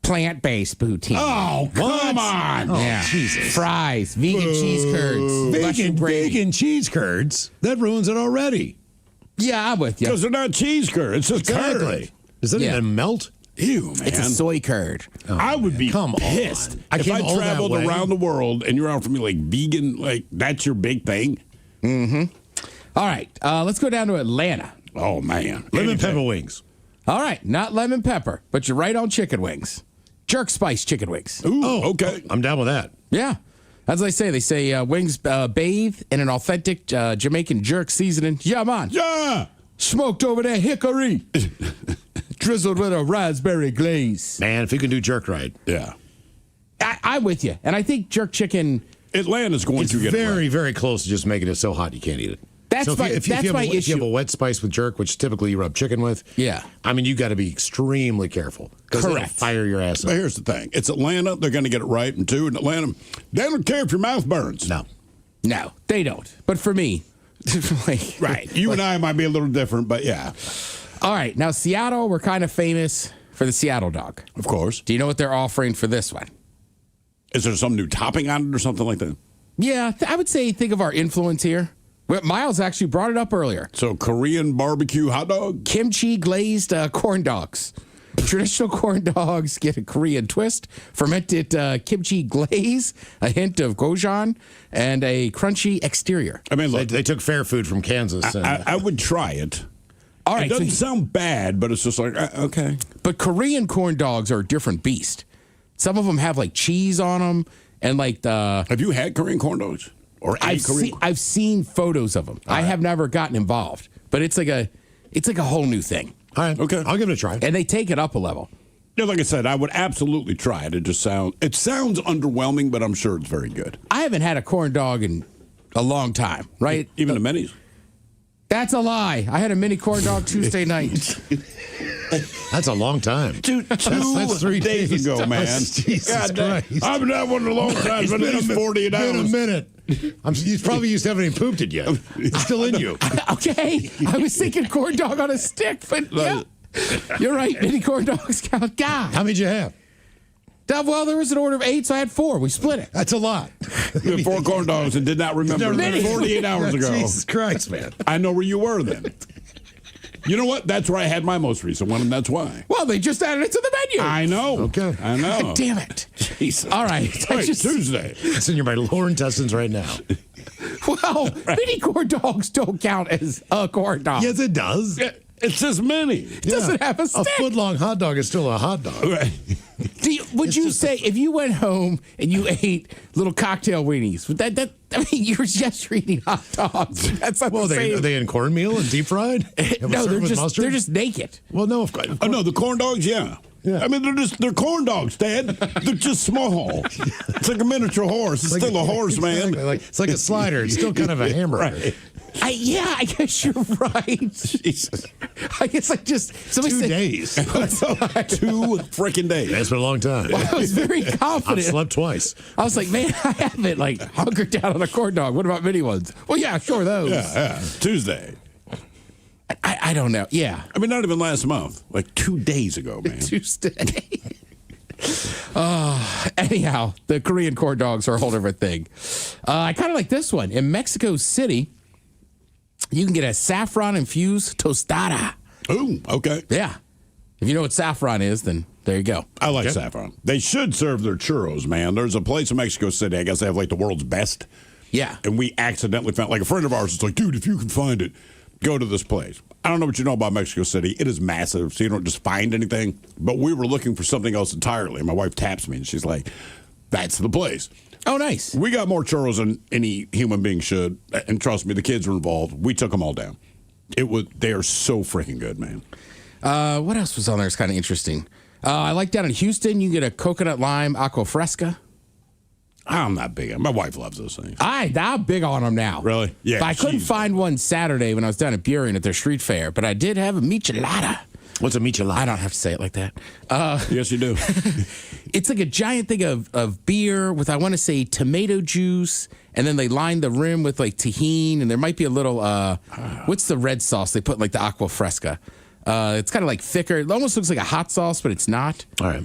Plant-based poutine. Oh, come on. Oh, yeah. Jesus. Fries, vegan cheese curds. Vegan cheese curds? That ruins it already. Yeah, I'm with you. Because they're not cheese curds. It's just curd. Does that even melt? Ew, man. It's a soy curd. Oh, I would be pissed if I traveled around the world and you're out for me like vegan, like that's your big thing. Mm-hmm. All right, let's go down to Atlanta. Oh, man. Lemon pepper wings. All right, not lemon pepper, but you're right on chicken wings. Jerk spice chicken wings. Ooh, okay. I'm down with that. Yeah. As they say wings bathe in an authentic Jamaican jerk seasoning. Yeah, man. Yeah. Smoked over that hickory. Drizzled with a raspberry glaze. Man, if you can do jerk right. Yeah. I'm with you. And I think jerk chicken... Atlanta's going to get very, very close to just making it so hot you can't eat it. That's so my issue. If you have a wet spice with jerk, which typically you rub chicken with, yeah. I mean, you got to be extremely careful. Correct. Fire your ass up. But here's the thing. It's Atlanta. They're going to get it right. And two, in Atlanta, they don't care if your mouth burns. No, they don't. But for me... right. You and I might be a little different, but yeah. All right. Now, Seattle, we're kind of famous for the Seattle dog. Of course. Do you know what they're offering for this one? Is there some new topping on it or something like that? Yeah, I would say think of our influence here. Well, Miles actually brought it up earlier. So Korean barbecue hot dog? Kimchi glazed corn dogs. Traditional corn dogs get a Korean twist, fermented kimchi glaze, a hint of gochujang, and a crunchy exterior. I mean, look, they took fair food from Kansas. I would try it. All right, it doesn't sound bad, but it's just like, okay. But Korean corn dogs are a different beast. Some of them have like cheese on them and like the... Have you had Korean corn dogs? Or I've seen photos of them. I have never gotten involved, but it's like a whole new thing. All right, okay, I'll give it a try. And they take it up a level. Yeah, like I said, I would absolutely try it. It sounds underwhelming, but I'm sure it's very good. I haven't had a corn dog in a long time, right? Even the minis? That's a lie. I had a mini corn dog Tuesday night. That's a long time. Dude, that's 3 days ago, man. Jesus Christ. I've been had one in a long time. It's been at least 48 hours. Been a minute. You probably used to haven't even pooped it yet. It's still in you. Okay. I was thinking corn dog on a stick, but yeah. You're right. Mini corn dogs count. God. How many did you have? Well, there was an order of 8, so I had 4. We split it. That's a lot. You had 4 corn dogs and did not remember 48 hours ago. Jesus Christ, man. I know where you were then. You know what? That's where I had my most recent one, and that's why. Well, they just added it to the menu. I know. Okay. I know. God damn it. Jesus. All right. Tuesday. It's in my lower intestines right now. Well, mini corn dogs don't count as a corn dog. Yes, it does. It's just mini. It doesn't have a stick. A foot-long hot dog is still a hot dog. Right. Would you say if you went home and you ate little cocktail weenies, would that I mean, you're eating hot dogs. That's not the same. Are they in cornmeal and deep fried? No, they're just naked. Well, no, of course. Oh, no, the corn dogs, yeah. I mean, they're corn dogs, Dad. They're just small. It's like a miniature horse. It's still a horse, man. Exactly. It's like a slider. It's still kind of a hamburger. Right. I guess you're right. Jesus. I guess I just... 2 days. 2 freaking days. That's been a long time. Well, I was very confident. I've slept twice. I was like, man, I haven't hunkered down on a corn dog. What about mini ones? Well, yeah, sure, those. Yeah. Tuesday. I don't know. Yeah. I mean, not even last month. Like 2 days ago, man. Tuesday. Anyhow, the Korean corn dogs are a whole different thing. I kind of like this one. In Mexico City, you can get a saffron-infused tostada. Ooh, okay. Yeah. If you know what saffron is, then there you go. I like saffron. They should serve their churros, man. There's a place in Mexico City, I guess they have like the world's best. Yeah. And we accidentally found, like a friend of ours was like, dude, if you can find it, go to this place. I don't know what you know about Mexico City. It is massive, so you don't just find anything. But we were looking for something else entirely. My wife taps me, and she's like, that's the place. Oh, nice. We got more churros than any human being should. And trust me, the kids were involved. We took them all down. They are so freaking good, man. What else was on there? It's kind of interesting. I like down in Houston, you can get a coconut lime aqua fresca. I'm not big on. My wife loves those things. I'm big on them now. Really? Yeah. But I couldn't find one Saturday when I was down at Burien at their street fair, but I did have a michelada. What's a michelada? I don't have to say it like that. Yes, you do. It's like a giant thing of beer with, I want to say, tomato juice, and then they line the rim with like tahini, and there might be a little, what's the red sauce they put in like the aqua fresca? It's kind of like thicker. It almost looks like a hot sauce, but it's not. All right.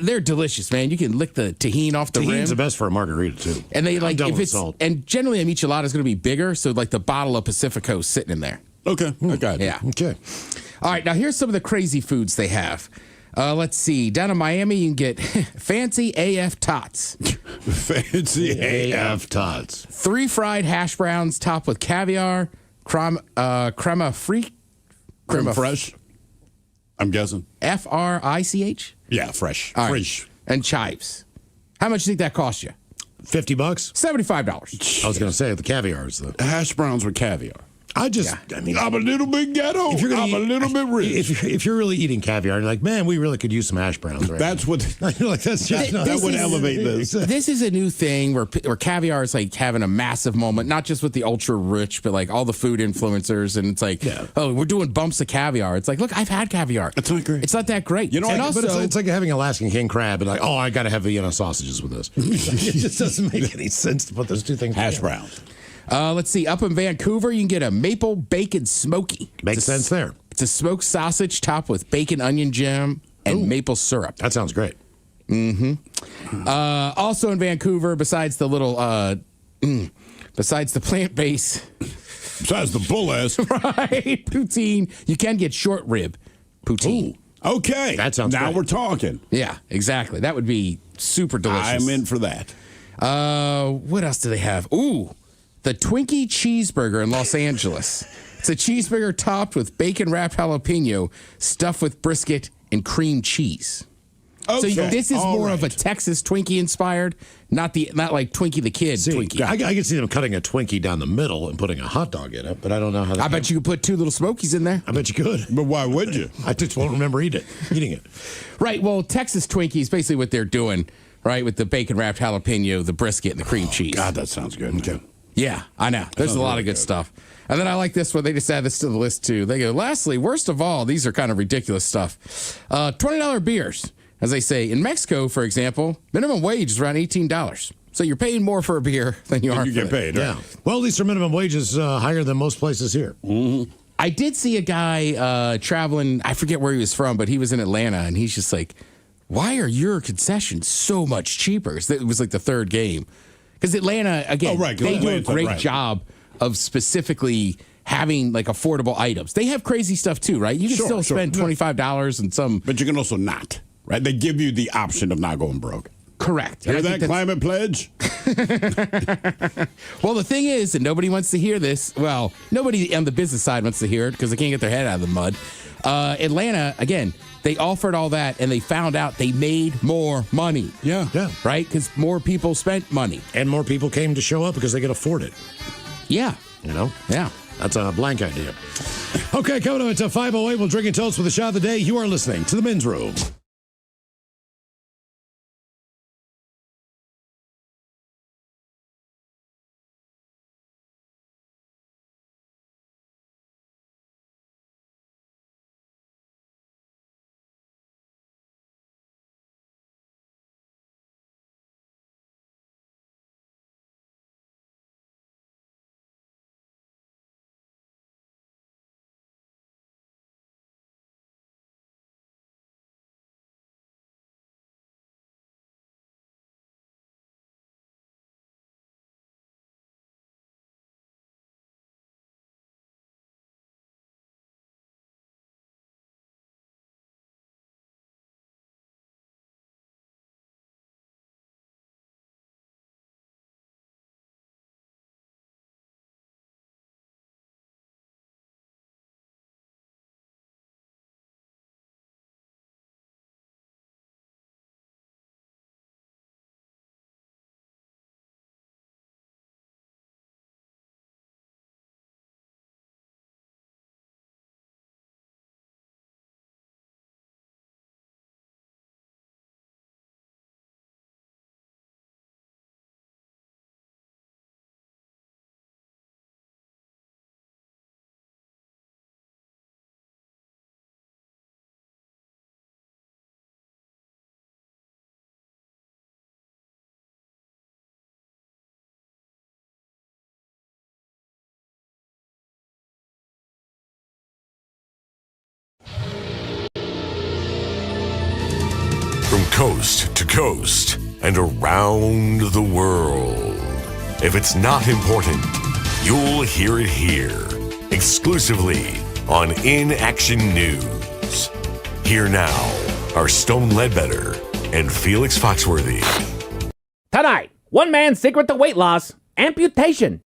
They're delicious, man. You can lick the tahini off the rim. Tahini's the best for a margarita, too. And they like, if it's, salt. and generally a michelada is going to be bigger, so like the bottle of Pacifico's sitting in there. Okay. I got it. Yeah. Okay. All right, now here's some of the crazy foods they have. Let's see. Down in Miami, you can get fancy AF tots. Fancy AF tots. 3 fried hash browns topped with caviar, crema Creme fraiche. I'm guessing. F-R-I-C-H? Yeah, fresh. All right. Fresh. And chives. How much do you think that cost you? $50? $75. I was going to say the caviar is the hash browns with caviar. I mean, I'm a little bit ghetto. I'm a little bit rich. If you're really eating caviar, you're like, man, we really could use some hash browns right That's now. what. You're like, that's just that would elevate this. This is a new thing where caviar is like having a massive moment, not just with the ultra rich, but like all the food influencers. And it's like, oh, we're doing bumps of caviar. It's like, look, I've had caviar. It's not great. It's not that great. You know, and but also, it's like having Alaskan king crab and like, oh, I got to have Vienna sausages with this. It just doesn't make any sense to put those two things Hash together. browns. Let's see. Up in Vancouver, you can get a maple bacon smoky. Makes sense there. It's a smoked sausage topped with bacon onion jam and maple syrup. That sounds great. Mm-hmm. Also in Vancouver, besides the little, besides the plant-based, besides the bull ass, right? Poutine. You can get short rib poutine. Ooh, okay, that sounds. Now great. we're talking. Yeah, exactly. That would be super delicious. I'm in for that. What else do they have? Ooh, the Twinkie cheeseburger in Los Angeles. It's a cheeseburger topped with bacon-wrapped jalapeno, stuffed with brisket and cream cheese. Okay. So this is All more of a right. Texas Twinkie inspired, not like Twinkie the Kid Twinkie. I can see them cutting a Twinkie down the middle and putting a hot dog in it, but I don't know how. I bet you could put two little Smokies in there. I bet you could. But why would you? I just won't remember eating it. Right. Well, Texas Twinkie is basically what they're doing, right? With the bacon-wrapped jalapeno, the brisket, and the cream cheese. God, that sounds good. Okay. Yeah, I know. There's a lot of good stuff. And then I like this one. They just add this to the list, too. They go, lastly, worst of all, these are kind of ridiculous stuff. $20 beers. As they say, in Mexico, for example, minimum wage is around $18. So you're paying more for a beer than you are You for get paid, Yeah. right? Well, at least their minimum wage is higher than most places here. Mm-hmm. I did see a guy traveling. I forget where he was from, but he was in Atlanta, and he's just like, why are your concessions so much cheaper? It was like the third game. Because Atlanta, again, they do a great job of specifically having like affordable items. They have crazy stuff too, right? You can still spend $25 and some. But you can also not, right? They give you the option of not going broke. Correct. Hear that climate pledge? Well, the thing is, and nobody wants to hear this. Well, nobody on the business side wants to hear it because they can't get their head out of the mud. Atlanta, again, they offered all that and they found out they made more money. Yeah. Right? Because more people spent money. And more people came to show up because they could afford it. Yeah. You know? Yeah. That's a blank idea. Okay, coming up, it's a 5:08. We'll drink and toast with the shot of the day. You are listening to The Men's Room. From coast to coast and around the world. If it's not important, you'll hear it here, exclusively on In Action News. Here now are Stone Ledbetter and Felix Foxworthy. Tonight, one man's secret to weight loss, amputation.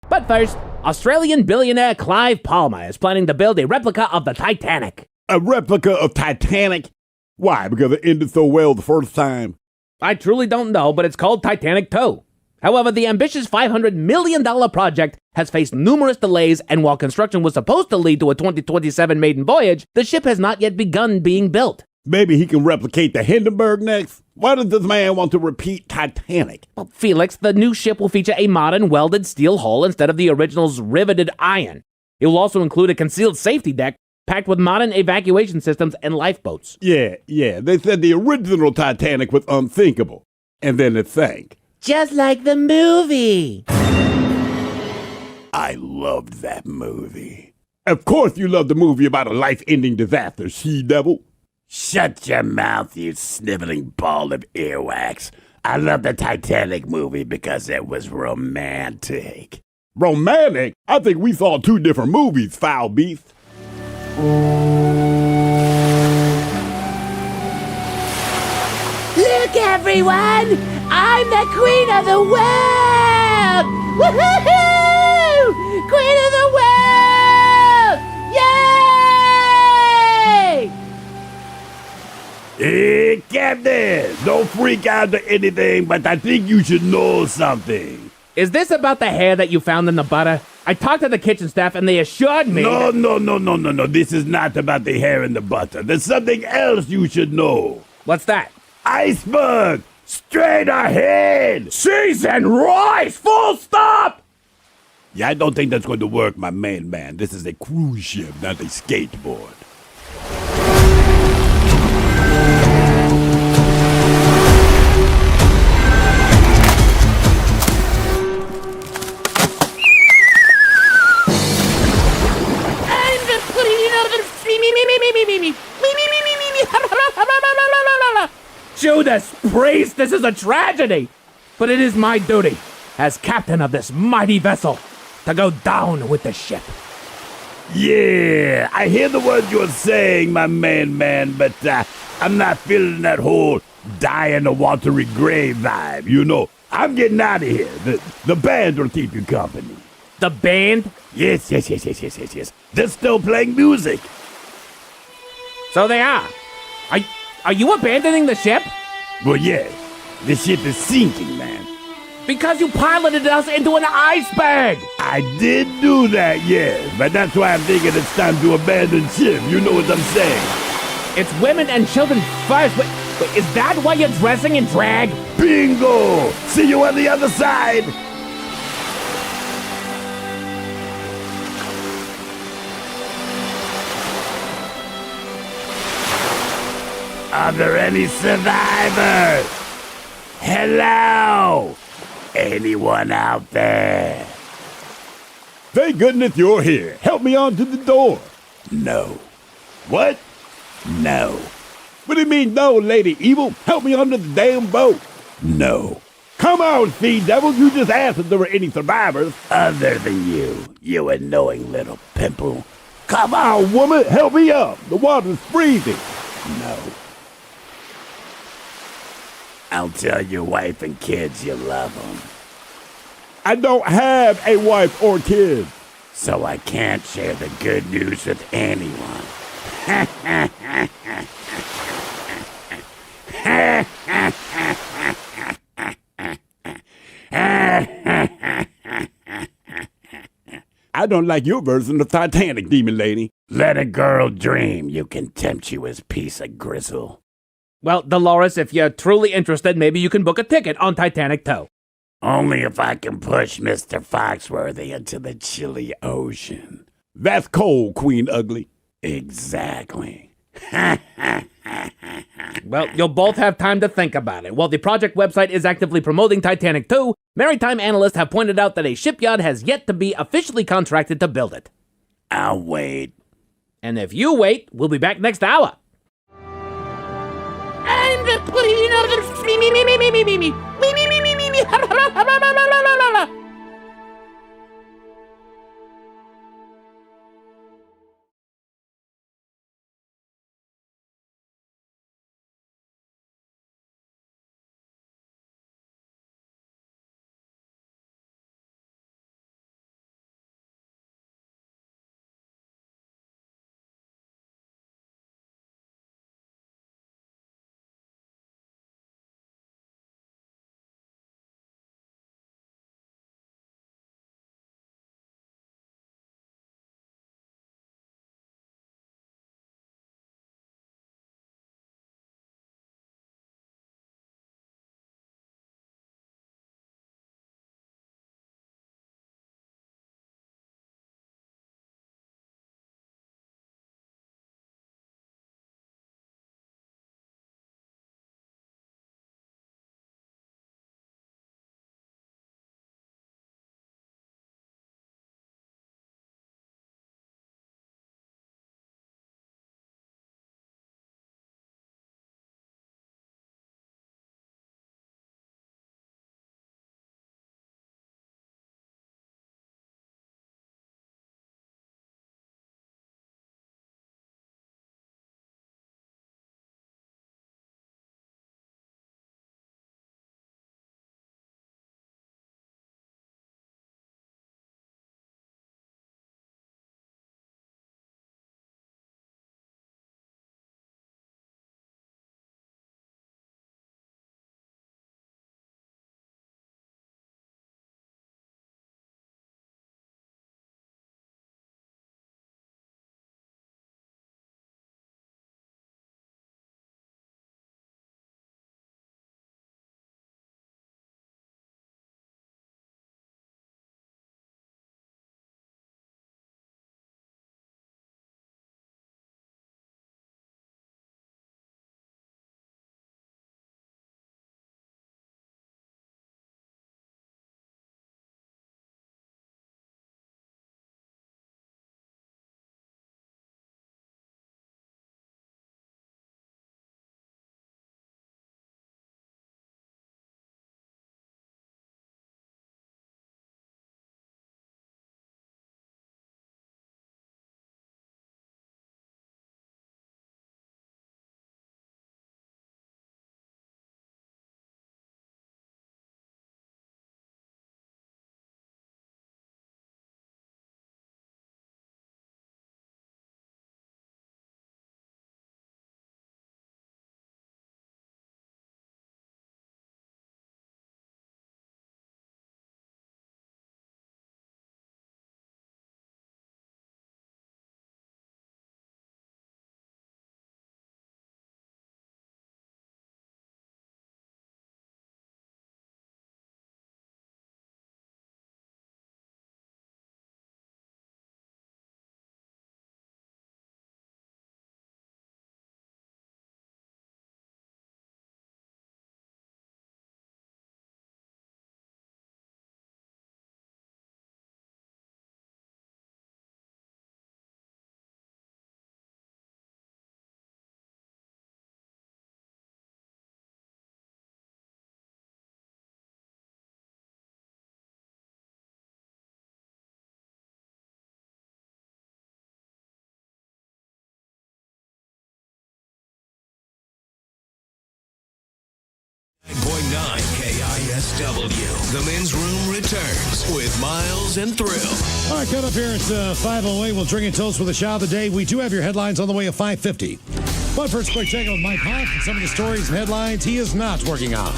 But first, Australian billionaire Clive Palmer is planning to build a replica of the Titanic. A replica of Titanic? Why? Because it ended so well the first time? I truly don't know, but it's called Titanic 2. However, the ambitious $500 million project has faced numerous delays, and while construction was supposed to lead to a 2027 maiden voyage, the ship has not yet begun being built. Maybe he can replicate the Hindenburg next? Why does this man want to repeat Titanic? Well, Felix, the new ship will feature a modern welded steel hull instead of the original's riveted iron. It will also include a concealed safety deck packed with modern evacuation systems and lifeboats. Yeah. They said the original Titanic was unthinkable, and then it sank. Just like the movie. I loved that movie. Of course you love the movie about a life-ending disaster, she-devil. Shut your mouth, you sniveling ball of earwax. I love the Titanic movie because it was romantic. Romantic? I think we saw two different movies, foul beast. Look, everyone! I'm the queen of the world! Woohoo! Queen of the world! Yay! Hey, Captain! Don't freak out to anything, but I think you should know something. Is this about the hair that you found in the butter? I talked to the kitchen staff and they assured me No. This is not about the hair in the butter. There's something else you should know. What's that? Iceberg! Straight ahead! Cheese and rice! Full stop! Yeah, I don't think that's going to work, my man. This is a cruise ship, not a skateboard. Judas Priest, this is a tragedy! But it is my duty, as captain of this mighty vessel, to go down with the ship. Yeah, I hear the words you're saying, my man, but I'm not feeling that whole die in a watery grave vibe, you know. I'm getting out of here. The band will keep you company. The band? Yes. They're still playing music. So they are. Are you abandoning the ship? Well, yeah. The ship is sinking, man. Because you piloted us into an iceberg! I did do that, yes. But that's why I'm thinking it's time to abandon ship. You know what I'm saying? It's women and children first. Wait, is that why you're dressing in drag? Bingo! See you on the other side! Are there any survivors? Hello? Anyone out there? Thank goodness you're here. Help me onto the door. No. What? No. What do you mean, no, Lady Evil? Help me onto the damn boat. No. Come on, sea devil. You just asked if there were any survivors. Other than you annoying little pimple. Come on, woman. Help me up. The water's freezing. No. I'll tell your wife and kids you love them. I don't have a wife or kids. So I can't share the good news with anyone. I don't like your version of Titanic, demon lady. Let a girl dream, you contemptuous piece of gristle. Well, Dolores, if you're truly interested, maybe you can book a ticket on Titanic 2. Only if I can push Mr. Foxworthy into the chilly ocean. That's cold, Queen Ugly. Exactly. Well, you'll both have time to think about it. While the project website is actively promoting Titanic 2, maritime analysts have pointed out that a shipyard has yet to be officially contracted to build it. I'll wait. And if you wait, we'll be back next hour. I'm the queen of the KISW. The men's room returns with Miles and Thrill. All right, coming up here, it's 5:08. We'll drink and toast with the shot of the day. We do have your headlines on the way at 5:50. But first, quick check with Mike Hoff and some of the stories and headlines he is not working on.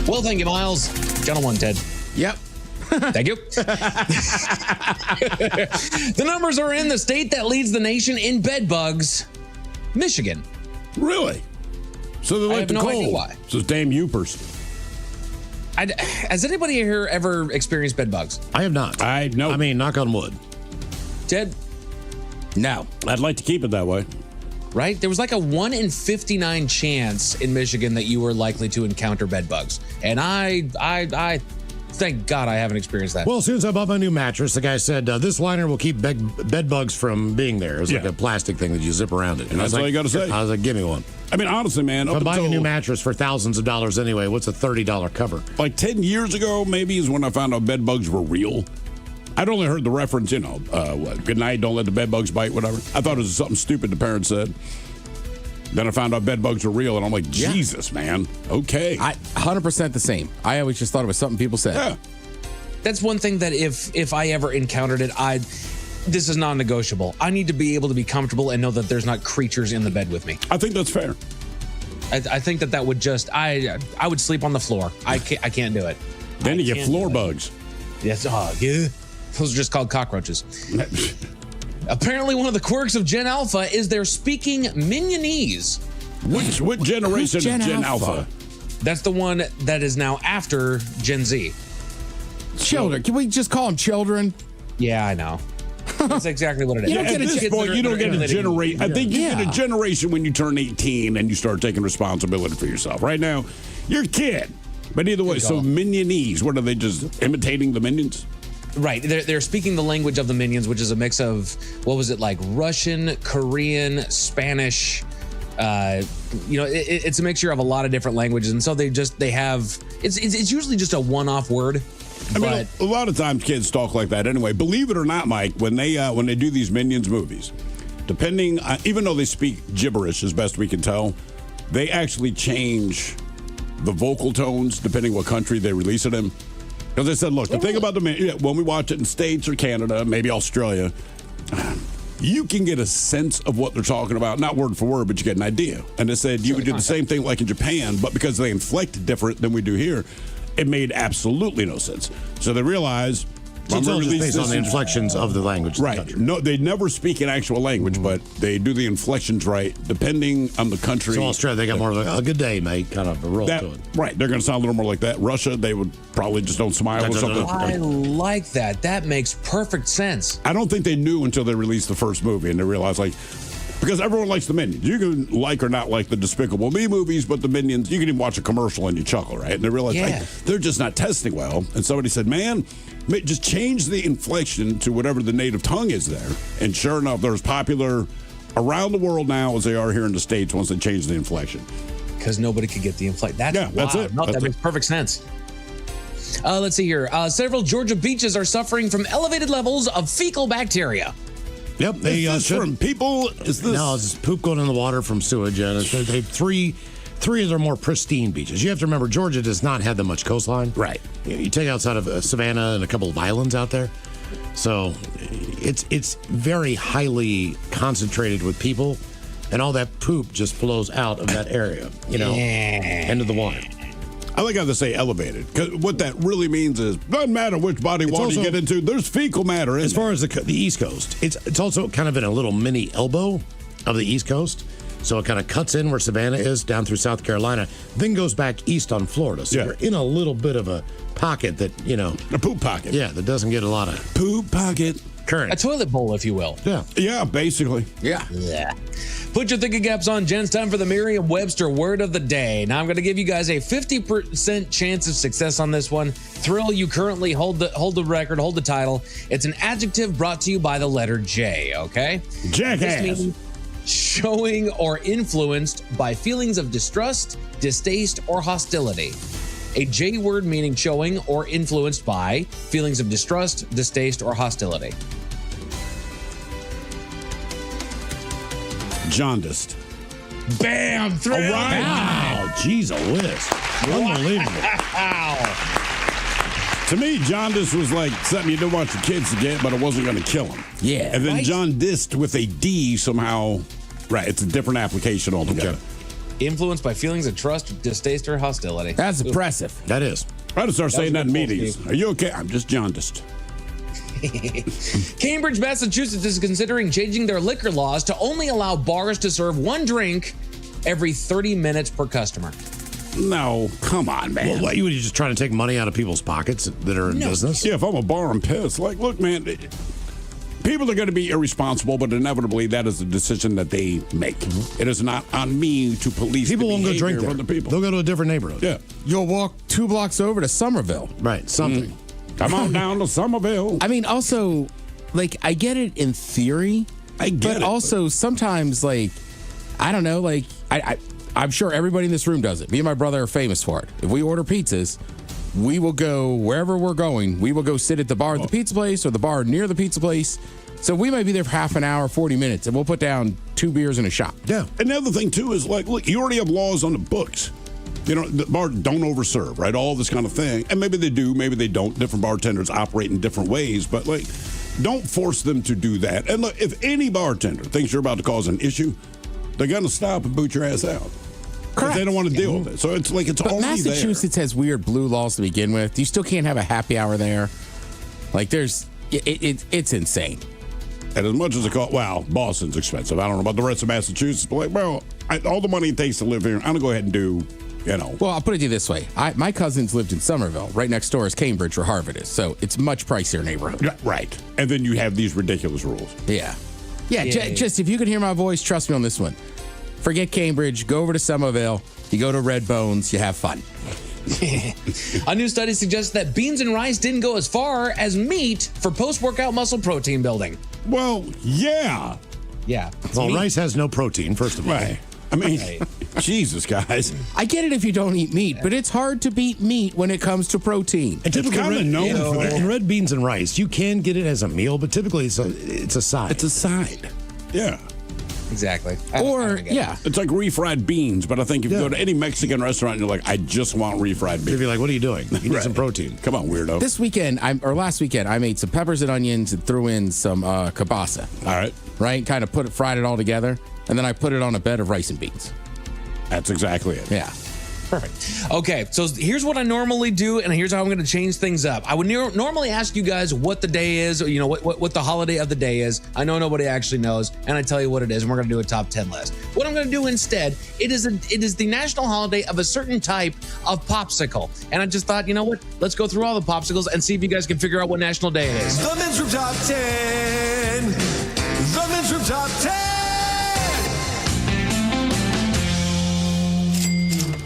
Well, thank you, Miles. Channel 1, Ted. Yep. Thank you. The numbers are in. The state that leads the nation in bed bugs, Michigan. Really? So they like the no idea cold. why. So damn youpers. Has anybody here ever experienced bed bugs? I have not. I mean, knock on wood. Ted? No. I'd like to keep it that way. Right? There was like a 1 in 59 chance in Michigan that you were likely to encounter bed bugs. And I thank God I haven't experienced that. Well, as soon as I bought my new mattress, the guy said, this liner will keep bed bugs from being there. It's like a plastic thing that you zip around it. And that's all you got to say. I was like, give me one. I mean, honestly, man. If I'm buying a new mattress for thousands of dollars anyway, what's a $30 cover? Like 10 years ago, maybe, is when I found out bed bugs were real. I'd only heard the reference, good night, don't let the bed bugs bite, whatever. I thought it was something stupid the parents said. Then I found out bed bugs were real, and I'm like, Jesus, man. Okay. 100% the same. I always just thought it was something people said. Yeah. That's one thing that if I ever encountered it, this is non-negotiable. I need to be able to be comfortable and know that there's not creatures in the bed with me. I think that's fair. I think that would just, I would sleep on the floor. I can't do it. Then you get floor bugs. Yes, yeah. Those are just called cockroaches. Apparently, one of the quirks of Gen Alpha is they're speaking Minionese. What generation is Gen Alpha? That's the one that is now after Gen Z. Children. Can we just call them children? Yeah, I know. That's exactly what it is. At this point, you don't get a generation. I think you get a generation when you turn 18 and you start taking responsibility for yourself. Right now, you're a kid. But either way, so Minionese, what are they, just imitating the Minions? Right. They're speaking the language of the Minions, which is a mix of, what was it, like Russian, Korean, Spanish. It's a mixture of a lot of different languages. And so they have, it's usually just a one-off word. I mean, a lot of times kids talk like that anyway. Believe it or not, Mike, when they do these Minions movies, depending, even though they speak gibberish as best we can tell, they actually change the vocal tones depending what country they release it in. Because they said, look, the thing about when we watch it in States or Canada, maybe Australia, you can get a sense of what they're talking about, not word for word, but you get an idea. And they said you would do the same thing like in Japan, but because they inflect different than we do here, it made absolutely no sense. So they realized, So it's all just based on the inflections of the language. Right. No, they never speak an actual language, but they do the inflections right, depending on the country. So Australia, they got more of a good day, mate, kind of a roll to it. Right. They're going to sound a little more like that. Russia, they would probably just don't smile or something. I like that. That makes perfect sense. I don't think they knew until they released the first movie and they realized, because everyone likes the Minions. You can like or not like the Despicable Me movies, but the Minions, you can even watch a commercial and you chuckle, right? And they realize they're just not testing well. And somebody said, man, just change the inflection to whatever the native tongue is there. And sure enough, they're as popular around the world now as they are here in the States once they change the inflection. Because nobody could get the inflection. That's it. No, that makes perfect sense. Let's see here. Several Georgia beaches are suffering from elevated levels of fecal bacteria. Yep, they from people. Is this? No, it's poop going in the water from sewage, and they have three of their more pristine beaches. You have to remember, Georgia does not have that much coastline. Right. You take outside of Savannah and a couple of islands out there, so it's very highly concentrated with people, and all that poop just flows out of that area, into the water. I like how they say elevated, because what that really means is doesn't matter which body water you get into, there's fecal matter in as far as the East Coast. It's also kind of in a little mini elbow of the East Coast, so it kind of cuts in where Savannah is down through South Carolina, then goes back east on Florida. So you're in a little bit of a pocket that a poop pocket. Yeah, that doesn't get a lot of poop pocket current. A toilet bowl, if you will. Yeah, basically. Yeah. Put your thinking caps on, Jen. It's time for the Merriam-Webster word of the day. Now, I'm going to give you guys a 50% chance of success on this one. Thrill, you currently hold the record, hold the title. It's an adjective brought to you by the letter J, okay? Jackass. This means showing or influenced by feelings of distrust, distaste, or hostility. A J word meaning showing or influenced by feelings of distrust, distaste, or hostility. Jaundiced. Bam! Through. All right. Wow, geez, a whiz. Unbelievable. Wow. To me, jaundice was like something you didn't want your kids to get, but it wasn't going to kill them. Yeah. And then Right. jaundiced with a D somehow, right, it's a different application altogether. Influenced by feelings of trust, distaste, or hostility. That's impressive. That is. I just start saying was that in good pull, meetings. Steve. Are you okay? I'm just jaundiced. Cambridge, Massachusetts is considering changing their liquor laws to only allow bars to serve one drink every 30 minutes per customer. No, come on, man. Well, what, you just trying to take money out of people's pockets that are in business? Yeah, if I'm a bar, I'm pissed. Like, look, man, people are going to be irresponsible, but inevitably that is a decision that they make. It is not on me to police People the won't go drink behavior there. of other people. They'll go to a different neighborhood. Yeah. You'll walk 2 blocks over to Somerville. Right, something. Come on down to Somerville. I mean, also, like, I get it in theory. I get but it. also sometimes, like, I don't know, like, I'm sure everybody in this room does it. Me and my brother are famous for it. If we order pizzas, we will go wherever we're going. We will go sit at the bar at the pizza place or the bar near the pizza place. So we might be there for half an hour, 40 minutes, and we'll put down 2 beers and a shot. Yeah. And the other thing, too, is like, look, you already have laws on the books. You know, the bar don't overserve, right? All this kind of thing. And maybe they do, maybe they don't. Different bartenders operate in different ways, but like, don't force them to do that. And look, if any bartender thinks you're about to cause an issue, they're going to stop and boot your ass out. Correct. If they don't want to deal with it. So it's like, it's But already Massachusetts has weird blue laws to begin with. You still can't have a happy hour there. Like, there's, it's insane. And as much as it costs, well, Boston's expensive. I don't know about the rest of Massachusetts, but like, bro, all the money it takes to live here, I'm going to go ahead and do, you know. Well, I'll put it to you this way. My cousins lived in Somerville. Right next door is Cambridge, where Harvard is. So it's much pricier neighborhood. Right. And then you have these ridiculous rules. Yeah. Just if you can hear my voice, trust me on this one. Forget Cambridge. Go over to Somerville. You go to Red Bones. You have fun. A new study suggests that beans and rice didn't go as far as meat for post-workout muscle protein building. Well, yeah. Yeah. Well, rice has no protein, first of all. Right. I mean, Jesus, guys. I get it if you don't eat meat, but it's hard to beat meat when it comes to protein. And typically, in red beans and rice, you can get it as a meal, but typically it's a side. It's a side. Yeah. Exactly. It's like refried beans, but I think if you go to any Mexican restaurant and you're like, I just want refried beans. They'd be like, what are you doing? You need some protein. Come on, weirdo. This weekend, last weekend, I made some peppers and onions and threw in some kielbasa. All right. Right? Kind of fried it all together. And then I put it on a bed of rice and beans. That's exactly it. Yeah. Perfect. Okay, so here's what I normally do, and here's how I'm going to change things up. I would normally ask you guys what the day is, or what the holiday of the day is. I know nobody actually knows, and I tell you what it is, and we're going to do a top 10 list. What I'm going to do instead, it is the national holiday of a certain type of popsicle, and I just thought, you know what? Let's go through all the popsicles and see if you guys can figure out what national day it is. The Men's Room Top 10. The Men's Room Top 10.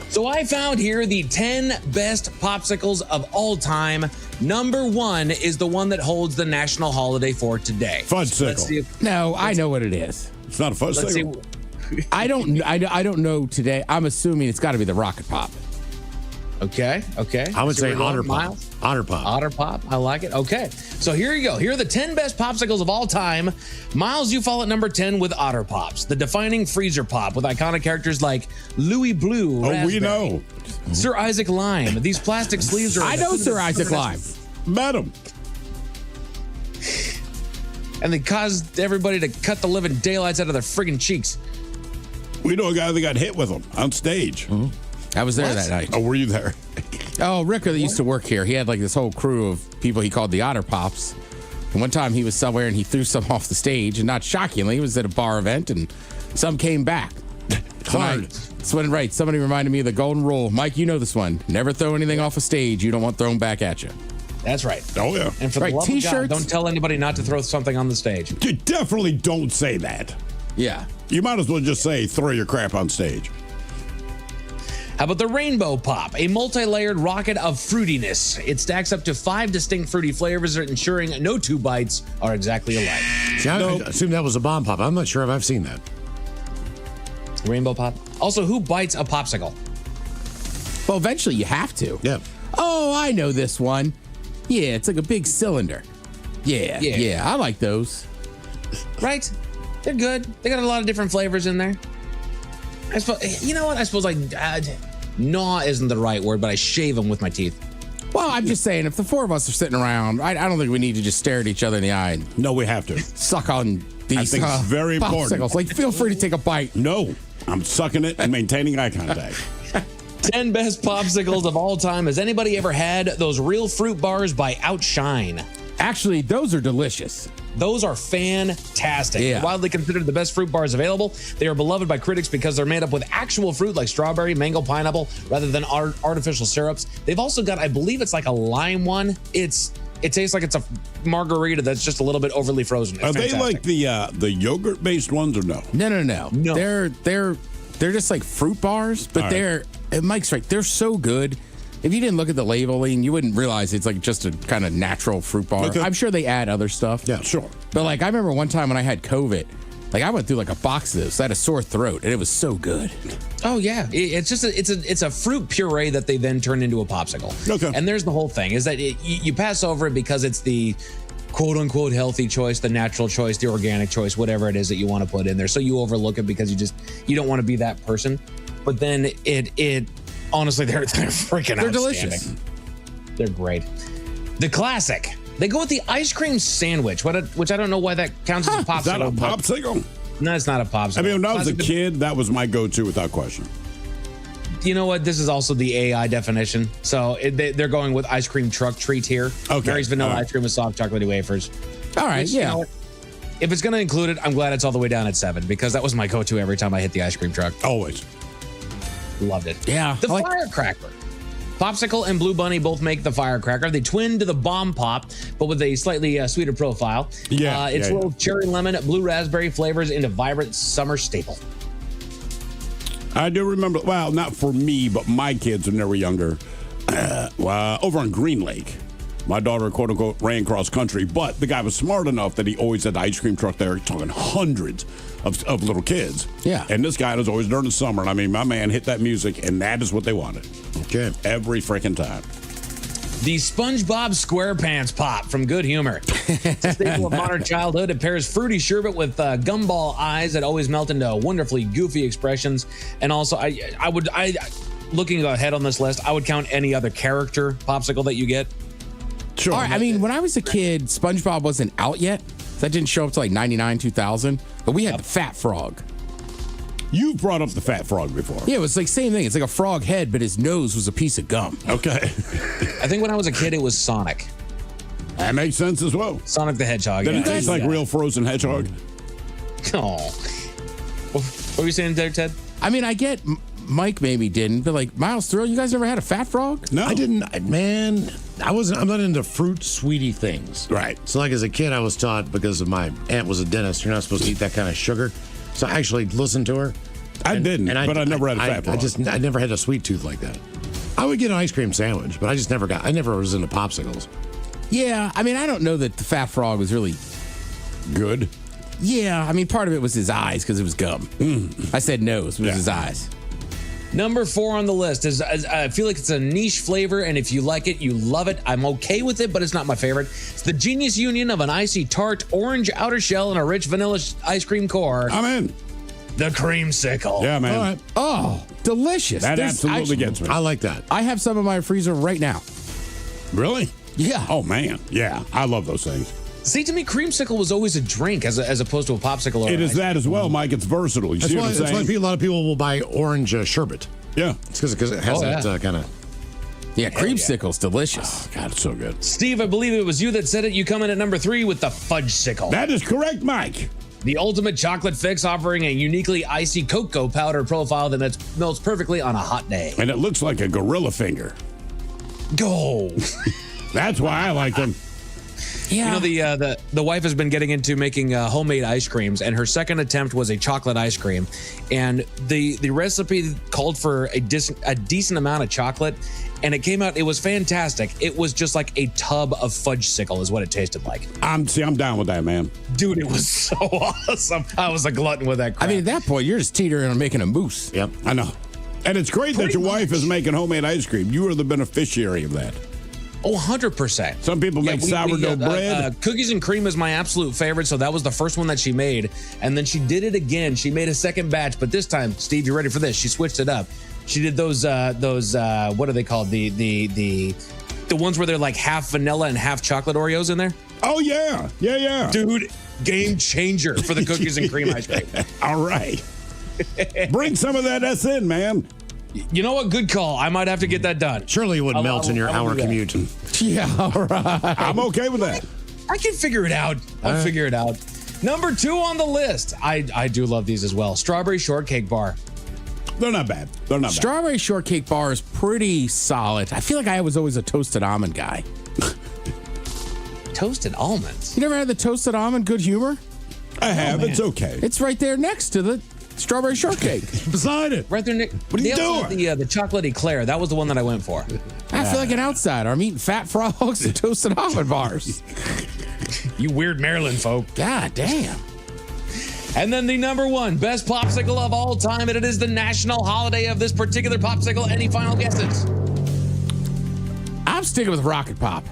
So I found here the 10 best popsicles of all time. Number 1 is the one that holds the national holiday for today. Fudgesicle. No, I know what it is. It's not a fudgesicle. I don't know today. I'm assuming it's got to be the Rocket Pop. Okay. I would say Otter Pop. Miles? Otter Pop. Otter Pop. I like it. Okay. So here you go. Here are the 10 best popsicles of all time. Miles, you fall at number 10 with Otter Pops, the defining freezer pop with iconic characters like Louis Blue. Oh, we know. Sir Isaac Lime. These plastic sleeves are. I know Sir Isaac Lime. Met him. And they caused everybody to cut the living daylights out of their friggin' cheeks. We know a guy that got hit with them on stage. Mm-hmm. I was there that night. Oh, were you there? Oh, Ricker that used to work here, he had like this whole crew of people he called the Otter Pops. And one time he was somewhere and he threw some off the stage, and not shockingly, he was at a bar event and some came back. Somebody reminded me of the golden rule. Mike, you know this one. Never throw anything off a stage you don't want thrown back at you. That's right. Oh, yeah. And for the love of God, don't tell anybody not to throw something on the stage. You definitely don't say that. Yeah. You might as well just say, throw your crap on stage. How about the Rainbow Pop, a multi-layered rocket of fruitiness? It stacks up to 5 distinct fruity flavors, ensuring no 2 bites are exactly alike. See, I assume that was a bomb pop. I'm not sure if I've seen that. Rainbow Pop. Also, who bites a popsicle? Well, eventually you have to. Yeah. Oh, I know this one. Yeah, it's like a big cylinder. Yeah, I like those. Right? They're good. They got a lot of different flavors in there. I suppose, you know what? I suppose gnaw isn't the right word, but I shave them with my teeth. Well, I'm just saying, if the four of us are sitting around, I don't think we need to just stare at each other in the eye. No, we have to. Suck on these I think it's very important. popsicles. Like, feel free to take a bite. No, I'm sucking it and maintaining eye contact. 10 best popsicles of all time. Has anybody ever had those real fruit bars by Outshine? Actually, those are delicious. Those are fantastic. Yeah. Widely considered the best fruit bars available. They are beloved by critics because they're made up with actual fruit like strawberry, mango, pineapple, rather than artificial syrups. They've also got, I believe it's like a lime one. It tastes like it's a margarita that's just a little bit overly frozen. It's Are they fantastic. like the yogurt based ones or no? No. They're just like fruit bars, but Mike's right. They're so good. If you didn't look at the labeling, you wouldn't realize it's like just a kind of natural fruit bar. Okay. I'm sure they add other stuff. Yeah, sure. But like, I remember one time when I had COVID, like I went through like a box of this. I had a sore throat, and it was so good. Oh yeah, it's just it's a fruit puree that they then turn into a popsicle. Okay. And there's the whole thing is that you pass over it because it's the quote unquote healthy choice, the natural choice, the organic choice, whatever it is that you want to put in there. So you overlook it because you don't want to be that person. But then it honestly, they're freaking They're outstanding. delicious. They're great. The classic. They go with the ice cream sandwich, which I don't know why that counts as a popsicle. Is that a popsicle? No, it's not a popsicle. I mean, when I was a Classic- kid, that was my go-to without question. You know what? This is also the AI definition. So they're going with ice cream truck treat here. Okay. Mary's vanilla All right. ice cream with soft chocolatey wafers. All right, Which, you yeah. know what? If it's going to include it, I'm glad it's all the way down at 7 because that was my go-to every time I hit the ice cream truck. Always. Loved it. Yeah. The firecracker. Popsicle and Blue Bunny both make the firecracker. They twin to the bomb pop, but with a slightly sweeter profile. Yeah, It's yeah, little cherry lemon, blue raspberry flavors into vibrant summer staple. I do remember, well, not for me, but my kids when they were younger, over on Green Lake. My daughter, quote unquote, ran cross country, but the guy was smart enough that he always had the ice cream truck there, talking hundreds of little kids. Yeah. And this guy was always during the summer. And I mean, my man hit that music, and that is what they wanted. Okay. Every freaking time. The SpongeBob SquarePants Pop from Good Humor. It's a staple of modern childhood. It pairs fruity sherbet with gumball eyes that always melt into wonderfully goofy expressions. And also, I would looking ahead on this list, I would count any other character popsicle that you get. Sure. All right, I mean, when I was a kid, SpongeBob wasn't out yet. That didn't show up till like 99, 2000. But we had the Fat Frog. You've brought up the Fat Frog before. Yeah, it was like same thing. It's like a frog head, but his nose was a piece of gum. Okay. I think when I was a kid, it was Sonic. That makes sense as well. Sonic the Hedgehog. Did yeah. it taste like real frozen hedgehog? Oh. What were you saying there, Ted? I mean, I get Mike maybe didn't, but like Miles Thrill, you guys ever had a Fat Frog? No. I didn't, man. I'm not into fruit sweetie things. Right. So like as a kid, I was taught because of my aunt was a dentist, you're not supposed to eat that kind of sugar. So I actually listened to her. I didn't, but I never had a Fat Frog. I never had a sweet tooth like that. I would get an ice cream sandwich, but I never was into popsicles. Yeah, I mean, I don't know that the Fat Frog was really good. Yeah, I mean, part of it was his eyes because it was gum. I said nose, it was his eyes. Number 4 on the list is I feel like it's a niche flavor, and if you like it, you love it. I'm okay with it, but it's not my favorite. It's the genius union of an icy tart, orange outer shell, and a rich vanilla ice cream core. I'm in. The creamsicle. Yeah, man. All right. Oh, delicious. That absolutely gets me. I like that. I have some in my freezer right now. Really? Yeah. Oh, man. Yeah, I love those things. See, to me, creamsicle was always a drink as opposed to a popsicle. Or It is that as well, Mike. It's versatile. You That's see why, what I'm that's why saying? a lot of people will buy orange sherbet. Yeah. It's because it has that kind of. Yeah, creamsicle's delicious. Oh, God, it's so good. Steve, I believe it was you that said it. You come in at number 3 with the fudge-sicle. That is correct, Mike. The ultimate chocolate fix, offering a uniquely icy cocoa powder profile that melts perfectly on a hot day. And it looks like a gorilla finger. Go. That's why I like them. Yeah. You know, the wife has been getting into making homemade ice creams, and her second attempt was a chocolate ice cream. And the recipe called for a decent amount of chocolate, and it came out, it was fantastic. It was just like a tub of fudge-sicle is what it tasted like. I'm down with that, man. Dude, it was so awesome. I was a glutton with that crap. I mean, at that point, you're just teetering on making a mousse. Yep. I know. And it's great that your wife is making homemade ice cream. You are the beneficiary of that. Oh, 100%. Some people make sourdough bread. Cookies and cream is my absolute favorite, so that was the first one that she made. And then she did it again. She made a second batch, but this time, Steve, you ready for this? She switched it up. She did those what are they called? The ones where they're like half vanilla and half chocolate Oreos in there? Oh, yeah. Yeah. Dude, game changer for the cookies and cream ice cream. All right. Bring some of that S in, man. You know what? Good call. I might have to get that done. Surely it would melt in your hour commute. Yeah, all right. I'm okay with that. I can figure it out. I'll figure it out. Number 2 on the list. I do love these as well. Strawberry shortcake bar. They're not bad. Strawberry shortcake bar is pretty solid. I feel like I was always a toasted almond guy. Toasted almonds? You never had the toasted almond Good Humor? I have. It's okay. It's right there next to the strawberry shortcake. Beside it. Right there, Nick. What are you doing? The chocolate eclair. That was the one that I went for. I feel like an outsider. I'm eating fat frogs and toasted almond bars. You weird Maryland folk. God damn. And then the number 1 best popsicle of all time, and it is the national holiday of this particular popsicle. Any final guesses? I'm sticking with Rocket Pop.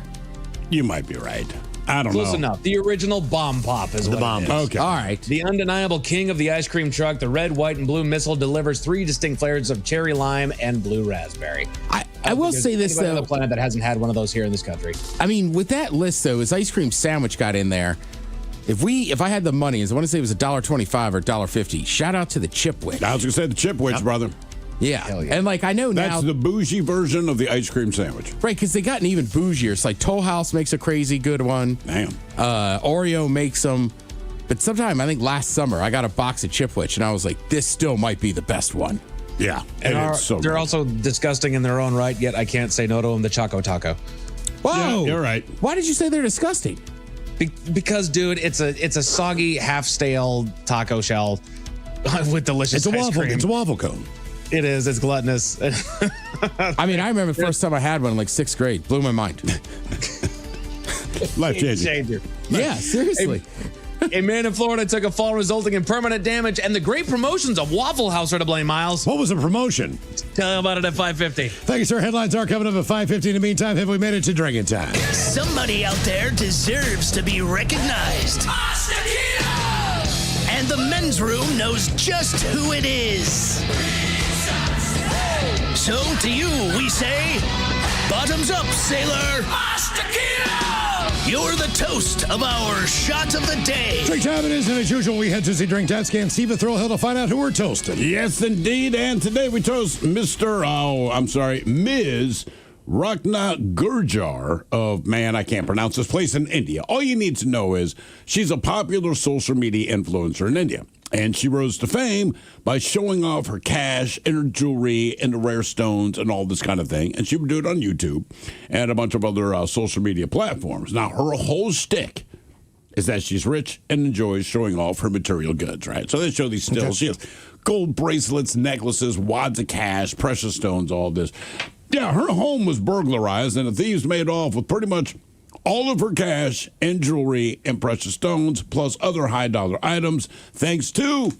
You might be right. I don't know. Close enough. The original Bomb Pop is The what Bomb it is. Pop. Okay. All right. The undeniable king of the ice cream truck, the red, white, and blue missile delivers 3 distinct flavors of cherry lime and blue raspberry. I will say this, though. though. On the planet that hasn't had one of those here in this country. I mean, with that list, though, his ice cream sandwich got in there. If I had the money, I want to say it was $1.25 or $1.50. Shout out to the Chipwich. I was going to say the Chipwich, brother. Yeah. And like, I know now. That's the bougie version of the ice cream sandwich. Right, because they gotten even bougier. It's like Toll House makes a crazy good one. Damn. Oreo makes them. But sometime, I think last summer, I got a box of Chipwich, and I was like, this still might be the best one. Yeah. And so they're good. also disgusting in their own right, yet I can't say no to them. The Choco Taco. Whoa. Yeah, you're right. Why did you say they're disgusting? Because, dude, it's a soggy, half-stale taco shell with delicious ice cream. It's a waffle cone. It is. It's gluttonous. I mean, I remember the first time I had one in like 6th grade. Blew my mind. Life changing. Changer. Yeah, seriously. A man in Florida took a fall resulting in permanent damage, and the great promotions of Waffle House are to blame, Miles. What was the promotion? Tell you about it at 5:50. Thank you, sir. Headlines are coming up at 5:50. In the meantime, have we made it to drinking time? Somebody out there deserves to be recognized. And the men's room knows just who it is. So to you, we say, bottoms up, sailor. You're the toast of our shot of the day. Drink time it is, and as usual, we head to the drink test scan. Steve Thrill Hill to find out who we're toasting. Yes, indeed. And today we toast Ms. Rakna Gurjar of, man, I can't pronounce this place in India. All you need to know is she's a popular social media influencer in India. And she rose to fame by showing off her cash and her jewelry and the rare stones and all this kind of thing. And she would do it on YouTube and a bunch of other social media platforms. Now, her whole shtick is that she's rich and enjoys showing off her material goods, right? So they show these stills. Okay. She has gold bracelets, necklaces, wads of cash, precious stones, all this. Yeah, her home was burglarized, and the thieves made off with pretty much all of her cash and jewelry and precious stones, plus other high-dollar items, thanks to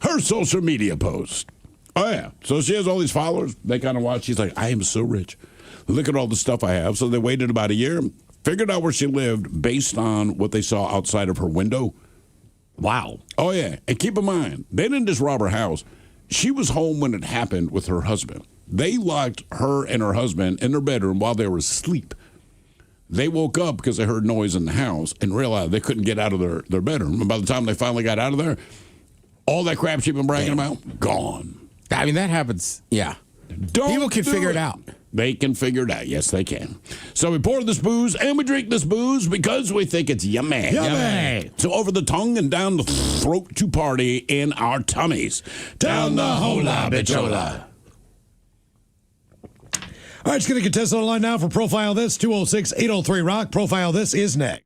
her social media post. Oh, yeah. So she has all these followers. They kind of watch. She's like, I am so rich. Look at all the stuff I have. So they waited about a year, figured out where she lived based on what they saw outside of her window. Wow. Oh, yeah. And keep in mind, they didn't just rob her house. She was home when it happened with her husband. They locked her and her husband in their bedroom while they were asleep. They woke up because they heard noise in the house and realized they couldn't get out of their bedroom. And by the time they finally got out of there, all that crap she'd been bragging about, gone. I mean, that happens. Yeah. People can figure it out. They can figure it out. Yes, they can. So we pour this booze and we drink this booze because we think it's yummy. Yummy. So over the tongue and down the throat to party in our tummies. Down the hola bichola. All right, it's going to contest on the line now for Profile This, 206-803-ROCK. Profile This is next.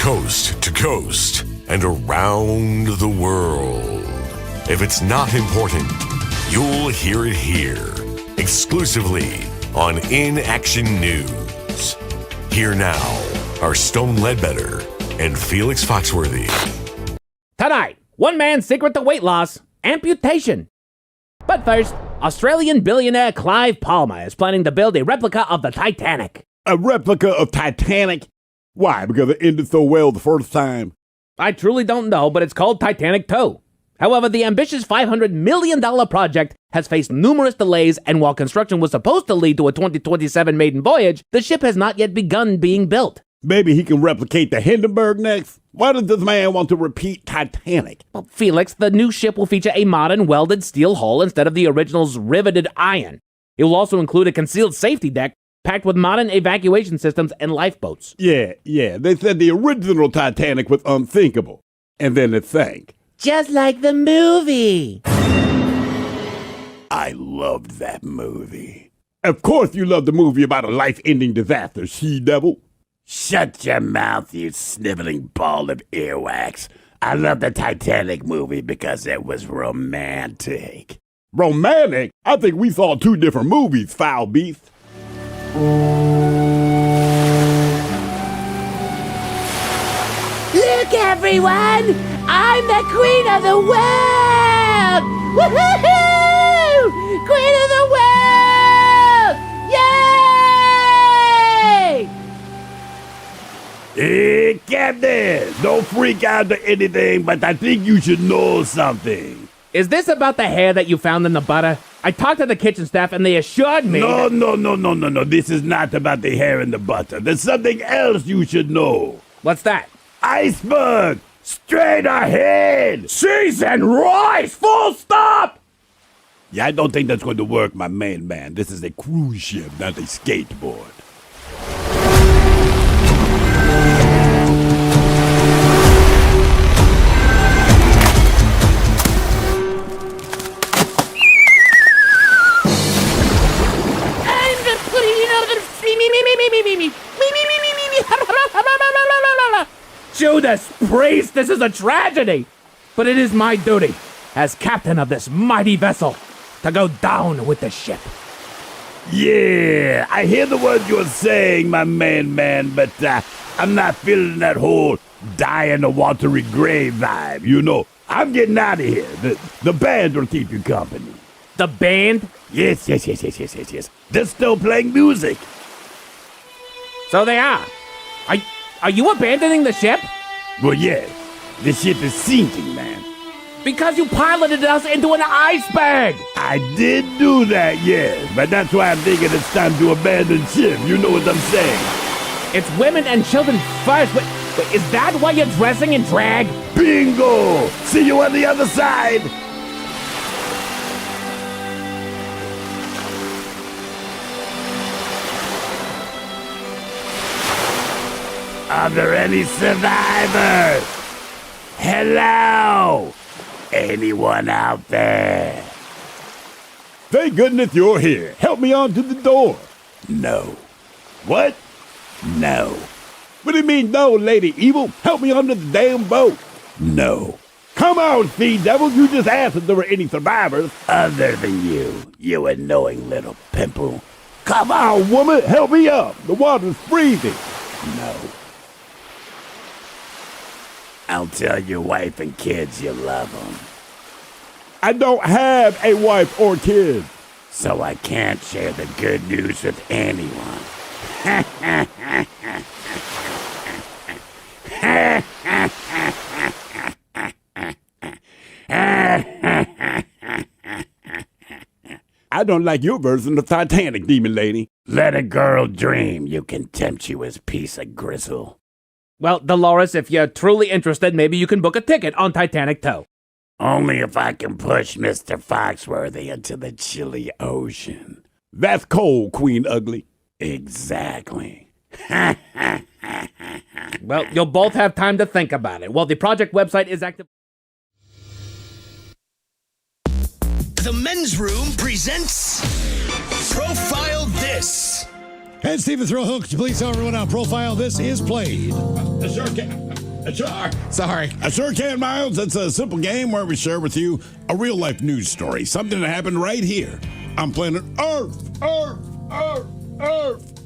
coast to coast and around the world. If it's not important, you'll hear it here, exclusively on In Action News. Here now are Stone Ledbetter and Felix Foxworthy. Tonight, one man's secret to weight loss, amputation. But first, Australian billionaire Clive Palmer is planning to build a replica of the Titanic. A replica of Titanic? Why? Because it ended so well the first time? I truly don't know, but it's called Titanic 2. However, the ambitious $500 million project has faced numerous delays, and while construction was supposed to lead to a 2027 maiden voyage, the ship has not yet begun being built. Maybe he can replicate the Hindenburg next? Why does this man want to repeat Titanic? Well, Felix, the new ship will feature a modern welded steel hull instead of the original's riveted iron. It will also include a concealed safety deck packed with modern evacuation systems and lifeboats. Yeah. They said the original Titanic was unthinkable. And then it sank. Just like the movie. I loved that movie. Of course you love the movie about a life-ending disaster, she-devil. Shut your mouth, you sniveling ball of earwax. I love the Titanic movie because it was romantic. Romantic? I think we saw two different movies, foul beast. Look, everyone! I'm the queen of the world! Woohoo! Queen of the world! Yay! Hey, Captain, don't freak out to anything, but I think you should know something. Is this about the hair that you found in the butter? I talked to the kitchen staff and they assured me No. This is not about the hair in the butter. There's something else you should know. What's that? Iceberg! Straight ahead! Cheese and rice! Full stop! Yeah, I don't think that's going to work, my man. This is a cruise ship, not a skateboard. Judas Priest, this is a tragedy! But it is my duty, as captain of this mighty vessel, to go down with the ship. Yeah, I hear the words you're saying, my man, but I'm not feeling that whole die in a watery grave vibe, you know. I'm getting out of here. The band will keep you company. The band? Yes. They're still playing music. So they are. Are you abandoning the ship? Well, yes. The ship is sinking, man. Because you piloted us into an iceberg! I did do that, yes. But that's why I'm thinking it's time to abandon ship. You know what I'm saying? It's women and children first. Wait, is that why you're dressing in drag? Bingo! See you on the other side! Are there any survivors? Hello? Anyone out there? Thank goodness you're here. Help me onto the door. No. What? No. What do you mean no, Lady Evil? Help me onto the damn boat. No. Come on, Speed Devils. You just asked if there were any survivors. Other than you annoying little pimple. Come on, woman. Help me up. The water's freezing. No. I'll tell your wife and kids you love them. I don't have a wife or kids. So I can't share the good news with anyone. I don't like your version of Titanic, demon lady. Let a girl dream, you contemptuous piece of gristle. Well, Dolores, if you're truly interested, maybe you can book a ticket on Titanic 2. Only if I can push Mr. Foxworthy into the chilly ocean. That's cold, Queen Ugly. Exactly. Well, you'll both have time to think about it. Well, the project website is active. The Men's Room presents Profile This. And Stephen Throwhook, please tell everyone how Profile This is played. Sure can. Sorry. I sure can, Miles. It's a simple game where we share with you a real life news story, something that happened right here on planet Earth.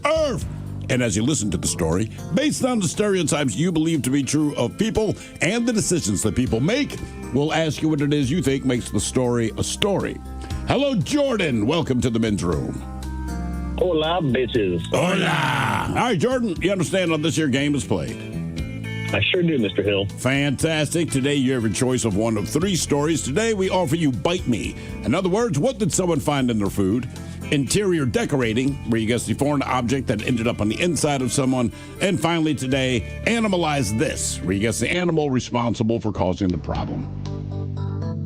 Earth. And as you listen to the story, based on the stereotypes you believe to be true of people and the decisions that people make, we'll ask you what it is you think makes the story a story. Hello, Jordan. Welcome to the men's room. Hola, bitches. Hola. All right, Jordan, you understand how this here game is played? I sure do, Mr. Hill. Fantastic. Today you have a choice of one of three stories. Today we offer you Bite Me. In other words, what did someone find in their food? Interior decorating, where you guess the foreign object that ended up on the inside of someone. And finally today, Animalize This, where you guess the animal responsible for causing the problem.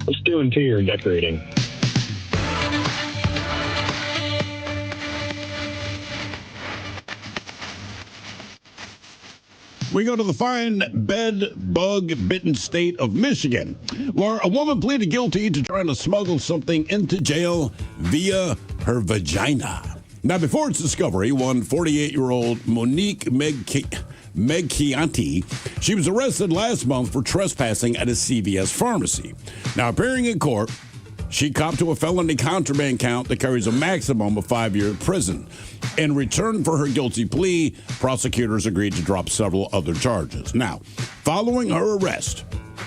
Let's do interior decorating. We go to the fine bed-bug-bitten state of Michigan, where a woman pleaded guilty to trying to smuggle something into jail via her vagina. Now, before its discovery, one 48-year-old Monique Megchianti, she was arrested last month for trespassing at a CVS pharmacy. Now, appearing in court, she copped to a felony contraband count that carries a maximum of 5 years prison. In return for her guilty plea, prosecutors agreed to drop several other charges. Now, following her arrest,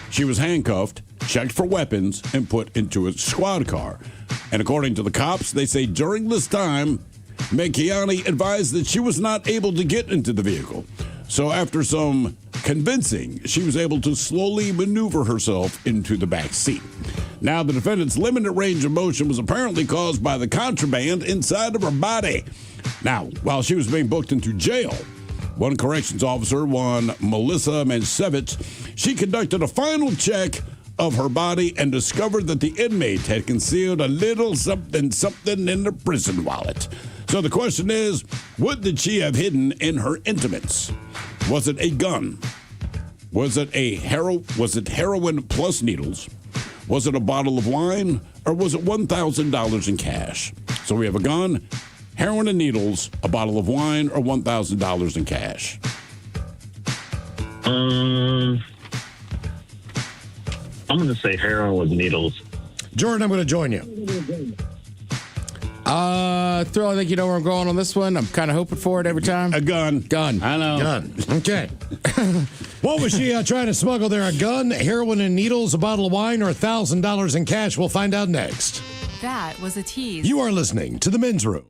she was handcuffed, checked for weapons, and put into a squad car. And according to the cops, they say during this time, Megchiani advised that she was not able to get into the vehicle. So after some convincing, she was able to slowly maneuver herself into the back seat. Now, the defendant's limited range of motion was apparently caused by the contraband inside of her body. Now, while she was being booked into jail, one corrections officer, one Melissa Mansevich, she conducted a final check of her body and discovered that the inmate had concealed a little something in her prison wallet. So the question is, what did she have hidden in her intimates? Was it a gun? Was it heroin plus needles? Was it a bottle of wine? Or was it $1,000 in cash? So we have a gun, heroin and needles, a bottle of wine, or $1,000 in cash. I'm going to say heroin with needles. Jordan, I'm going to join you. Thrill, I think you know where I'm going on this one. I'm kind of hoping for it every time. A gun. I know. Gun. Okay. What was she trying to smuggle there? A gun, heroin and needles, a bottle of wine, or $1,000 in cash? We'll find out next. That was a tease. You are listening to The Men's Room.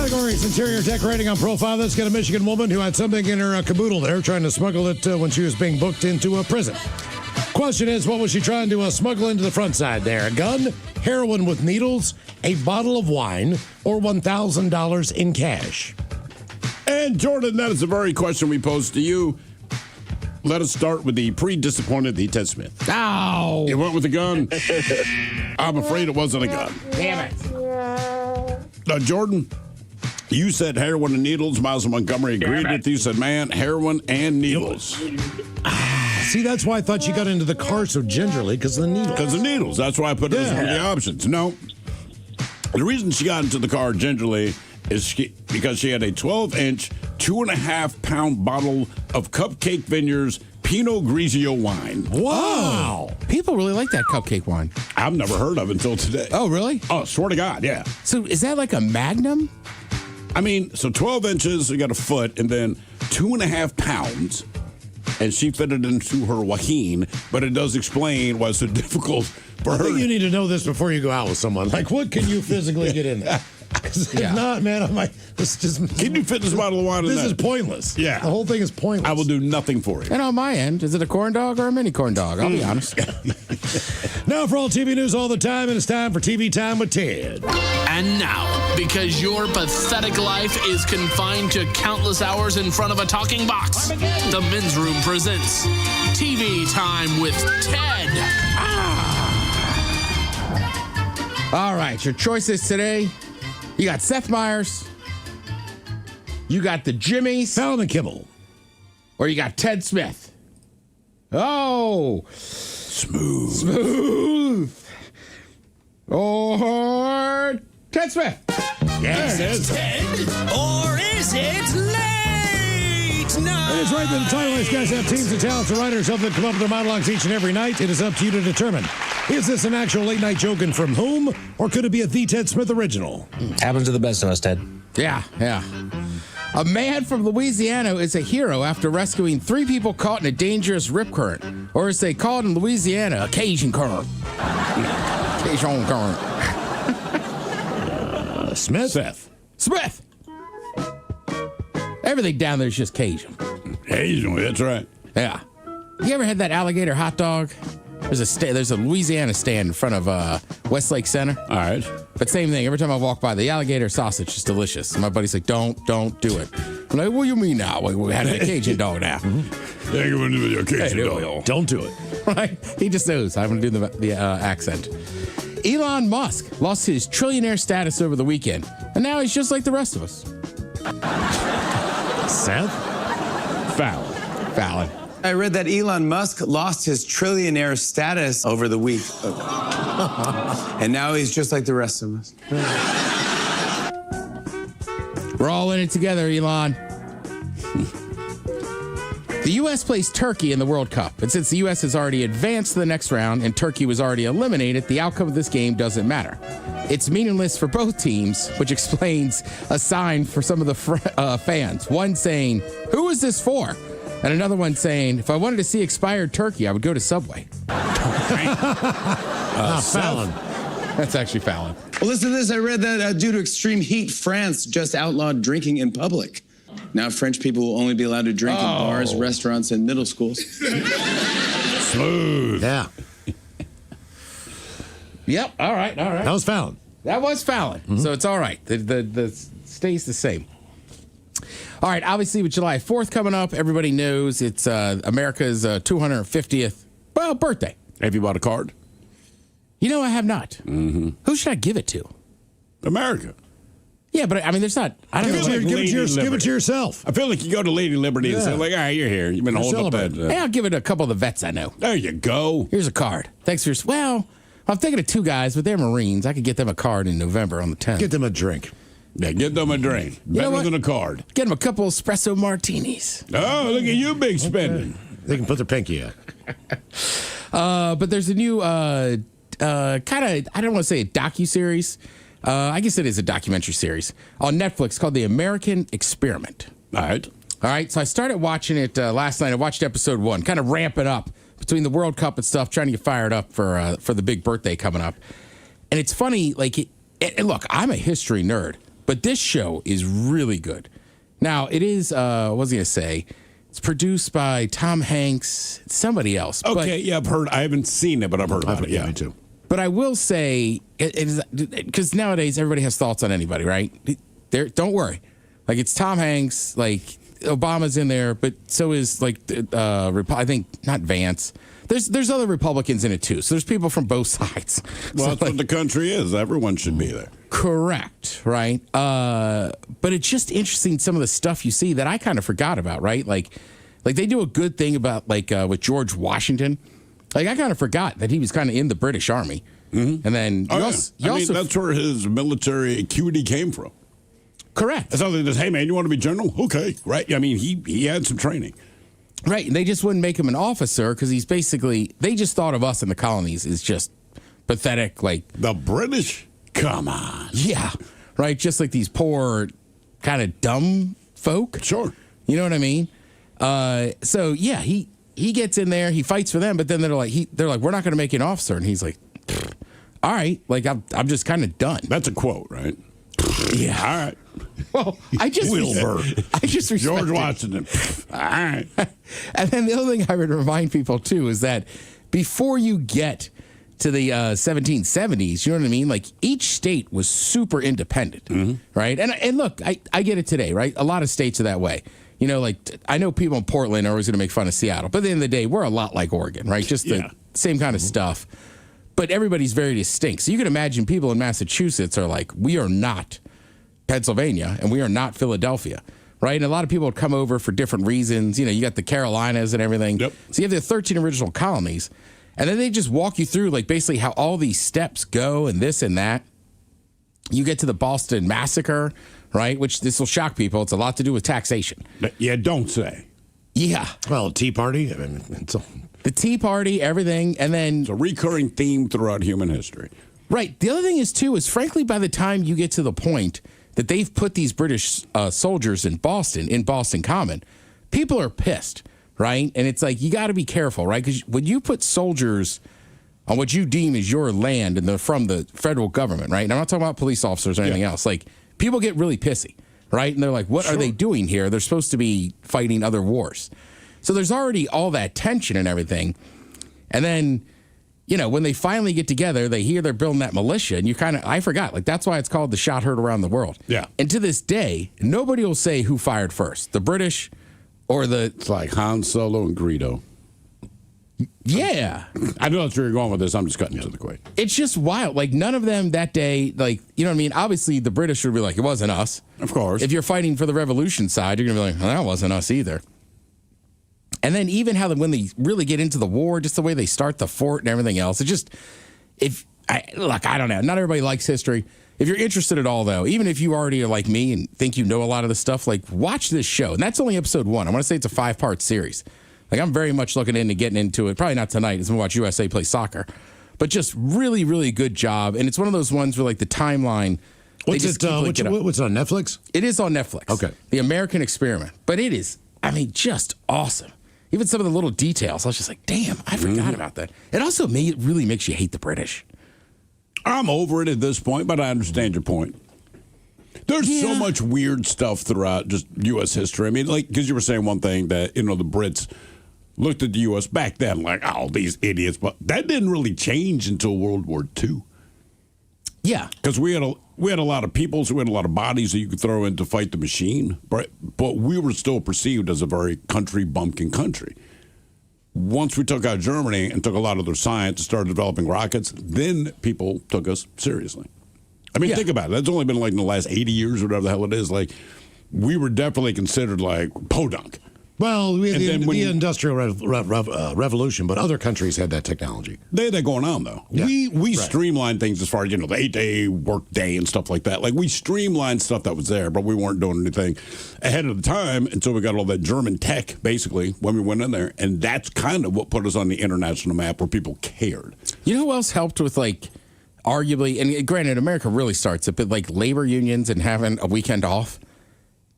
category is interior decorating on profile. Let's get a Michigan woman who had something in her caboodle there, trying to smuggle it when she was being booked into a prison. Question is, what was she trying to smuggle into the front side there? A gun, heroin with needles, a bottle of wine, or $1,000 in cash? And Jordan, that is the very question we posed to you. Let us start with the pre-disappointed Ted Smith. Ow! You went with a gun? I'm afraid it wasn't a gun. Damn it. Now, Jordan, you said heroin and needles. Miles Montgomery agreed with you. Said, man, heroin and needles. See, that's why I thought she got into the car so gingerly, because of the needles. Because of needles. That's why I put it as one of the options. No. The reason she got into the car gingerly is because she had a 12-inch, 2.5-pound bottle of Cupcake Vineyards Pinot Grigio wine. Wow. People really like that cupcake wine. I've never heard of it until today. Oh, really? Oh, swear to God, yeah. So is that like a Magnum? I mean, so 12 inches, you got a foot, and then 2.5 pounds. And she fitted into her Joaquin, but it does explain why it's so difficult for her. I think you need to know this before you go out with someone. Like, what can you physically get in there? Because if not, man, I'm like, this just... Can you fit this bottle of wine in This that? is pointless. Yeah. The whole thing is pointless. I will do nothing for you. And on my end, is it a corn dog or a mini corn dog? I'll be honest. Now for all TV news all the time, and it's time for TV Time with Ted. And now, because your pathetic life is confined to countless hours in front of a talking box, the Men's Room presents TV Time with Ted. All right, your choices today. You got Seth Meyers. You got the Jimmies. Fallon and Kimmel. Or you got Ted Smith. Oh. Smooth. Or Ted Smith. Yes, there it is. Ted, or is it late night? It's right that the title race guys have teams of talents and writers help them come up with their monologues each and every night. It is up to you to determine. Is this an actual late night joke and from whom? Or could it be a The Ted Smith original? Happens to the best of us, Ted. Yeah. A man from Louisiana is a hero after rescuing 3 people caught in a dangerous rip current. Or as they call it in Louisiana, a Cajun current. Cajun current. Smith. Everything down there is just Cajun. Cajun, that's right. Yeah. You ever had that alligator hot dog? There's a Louisiana stand in front of Westlake Center. All right. But same thing. Every time I walk by, the alligator sausage is delicious. And my buddy's like, don't do it. I'm like, what do you mean now? We had a Cajun dog now. Yeah, you want to do your Cajun dog. Don't do it. Right? He just knows. I'm going to do the accent. Elon Musk lost his trillionaire status over the weekend. And now he's just like the rest of us. Seth? Fallon. I read that Elon Musk lost his trillionaire status over the week. And now he's just like the rest of us. We're all in it together, Elon. The U.S. plays Turkey in the World Cup. And since the U.S. has already advanced to the next round and Turkey was already eliminated, the outcome of this game doesn't matter. It's meaningless for both teams, which explains a sign for some of the fans. One saying, "Who is this for?" And another one saying, "If I wanted to see expired turkey, I would go to Subway." Fallon. That's actually Fallon. Well, listen to this. I read that due to extreme heat, France just outlawed drinking in public. Now French people will only be allowed to drink in bars, restaurants, and middle schools. Smooth. Yeah. Yep. All right. That was Fallon. Mm-hmm. So it's all right. The stays the same. All right, obviously with July 4th coming up, everybody knows it's America's 250th, birthday. Have you bought a card? You know, I have not. Mm-hmm. Who should I give it to? America. Yeah, but I mean, there's not. I don't know. Give it to yourself. I feel like you go to Lady Liberty and say, like, all right, you're here. You've been holding up that. Hey, I'll give it to a couple of the vets I know. There you go. Here's a card. Thanks for your. Well, I'm thinking of 2 guys, but they're Marines. I could get them a card in November on the 10th. Get them a drink. Yeah, get them a drink. Better than a card. Get them a couple espresso martinis. Oh, look at you, big spending. They can put their pinky up. But there's a new kind of, I don't want to say a docuseries. I guess it is a documentary series on Netflix called The American Experiment. All right. So I started watching it last night. I watched episode 1, kind of ramping up between the World Cup and stuff, trying to get fired up for the big birthday coming up. And it's funny, like, look, I'm a history nerd. But this show is really good. Now, it is, what was I going to say? It's produced by Tom Hanks, somebody else. Okay, yeah, I've heard. I haven't seen it, but I've heard about it. Yeah, me too. But I will say, it is because nowadays everybody has thoughts on anybody, right? Don't worry. Like, it's Tom Hanks, like, Obama's in there, but so is, like, I think, not Vance. There's other Republicans in it, too. So there's people from both sides. Well, so, that's what the country is. Everyone should be there. Correct, right? But it's just interesting, some of the stuff you see that I kind of forgot about, right? Like they do a good thing about, like, with George Washington. Like, I kind of forgot that he was kind of in the British Army. Mm-hmm. And then that's where his military acuity came from. Correct. It's something that, hey, man, you want to be general? Okay, right? I mean, he had some training. Right, and they just wouldn't make him an officer because he's basically, they just thought of us in the colonies as just pathetic, like. The British? Come on. Yeah, right, just like these poor, kind of dumb folk. Sure. You know what I mean? So, yeah, he gets in there, he fights for them, but then they're like, we're not going to make you an officer. And he's like, all right, like, I'm just kind of done. That's a quote, right? Yeah. All right. Well, I just respect George Washington. All right. And then the other thing I would remind people too is that before you get to the 1770s, you know what I mean? Like, each state was super independent, right? And look, I get it today, right? A lot of states are that way. You know, like, I know people in Portland are always going to make fun of Seattle, but at the end of the day, we're a lot like Oregon, right? Just the same kind of stuff. But everybody's very distinct. So you can imagine people in Massachusetts are like, we are not Pennsylvania and we are not Philadelphia, right? And a lot of people would come over for different reasons. You know, you got the Carolinas and everything. Yep. So you have the 13 original colonies. And then they just walk you through, like, basically how all these steps go and this and that. You get to the Boston Massacre, right? Which this will shock people. It's a lot to do with taxation. Yeah, don't say. Yeah. Well, Tea Party. I mean, the Tea Party, everything, and then it's a recurring theme throughout human history. Right. The other thing is too is frankly, by the time you get to the point that they've put these British soldiers in Boston Common, people are pissed, right? And it's like you got to be careful, right? Because when you put soldiers on what you deem is your land and they're from the federal government, right? And I'm not talking about police officers or anything else. Like, people get really pissy, right? And they're like, what are they doing here? They're supposed to be fighting other wars. So there's already all that tension and everything. And then, you know, when they finally get together, they hear they're building that militia. And you I forgot, like, that's why it's called the shot heard around the world. Yeah. And to this day, nobody will say who fired first, the British or the. It's like Han Solo and Greedo. Yeah. I know that's where you're going with this. I'm just cutting to the quick. It's just wild. Like, none of them that day, like, you know what I mean? Obviously, the British would be like, it wasn't us. Of course. If you're fighting for the revolution side, you're going to be like, well, that wasn't us either. And then even how when they really get into the war, just the way they start the fort and everything else, it just, I don't know. Not everybody likes history. If you're interested at all, though, even if you already are like me and think you know a lot of the stuff, like, watch this show. And that's only episode 1. I want to say it's a 5-part series. Like, I'm very much looking into getting into it. Probably not tonight, as we watch USA play soccer. But just really, really good job. And it's one of those ones where, like, the timeline. What's it on Netflix? It is on Netflix. Okay. The American Experiment. But it is, I mean, just awesome. Even some of the little details. I was just like, damn, I forgot about that. It also really makes you hate the British. I'm over it at this point, but I understand your point. There's so much weird stuff throughout just U.S. history. I mean, like, because you were saying one thing that, you know, the Brits looked at the U.S. back then like, oh, these idiots. But that didn't really change until World War II. Yeah. Because we had a lot of people, so we had a lot of bodies that you could throw in to fight the machine. But we were still perceived as a very country bumpkin country. Once we took out Germany and took a lot of their science and started developing rockets, then people took us seriously. I mean, think about it. That's only been like in the last 80 years or whatever the hell it is. Like, we were definitely considered like podunk. Well, we had the Industrial Revolution, but other countries had that technology. They had that going on, though. Yeah. We streamlined things as far as, you know, the 8-day work day and stuff like that. Like, we streamlined stuff that was there, but we weren't doing anything ahead of the time until we got all that German tech, basically, when we went in there. And that's kind of what put us on the international map where people cared. You know who else helped with, like, arguably, and granted, America really starts it, but like labor unions and having a weekend off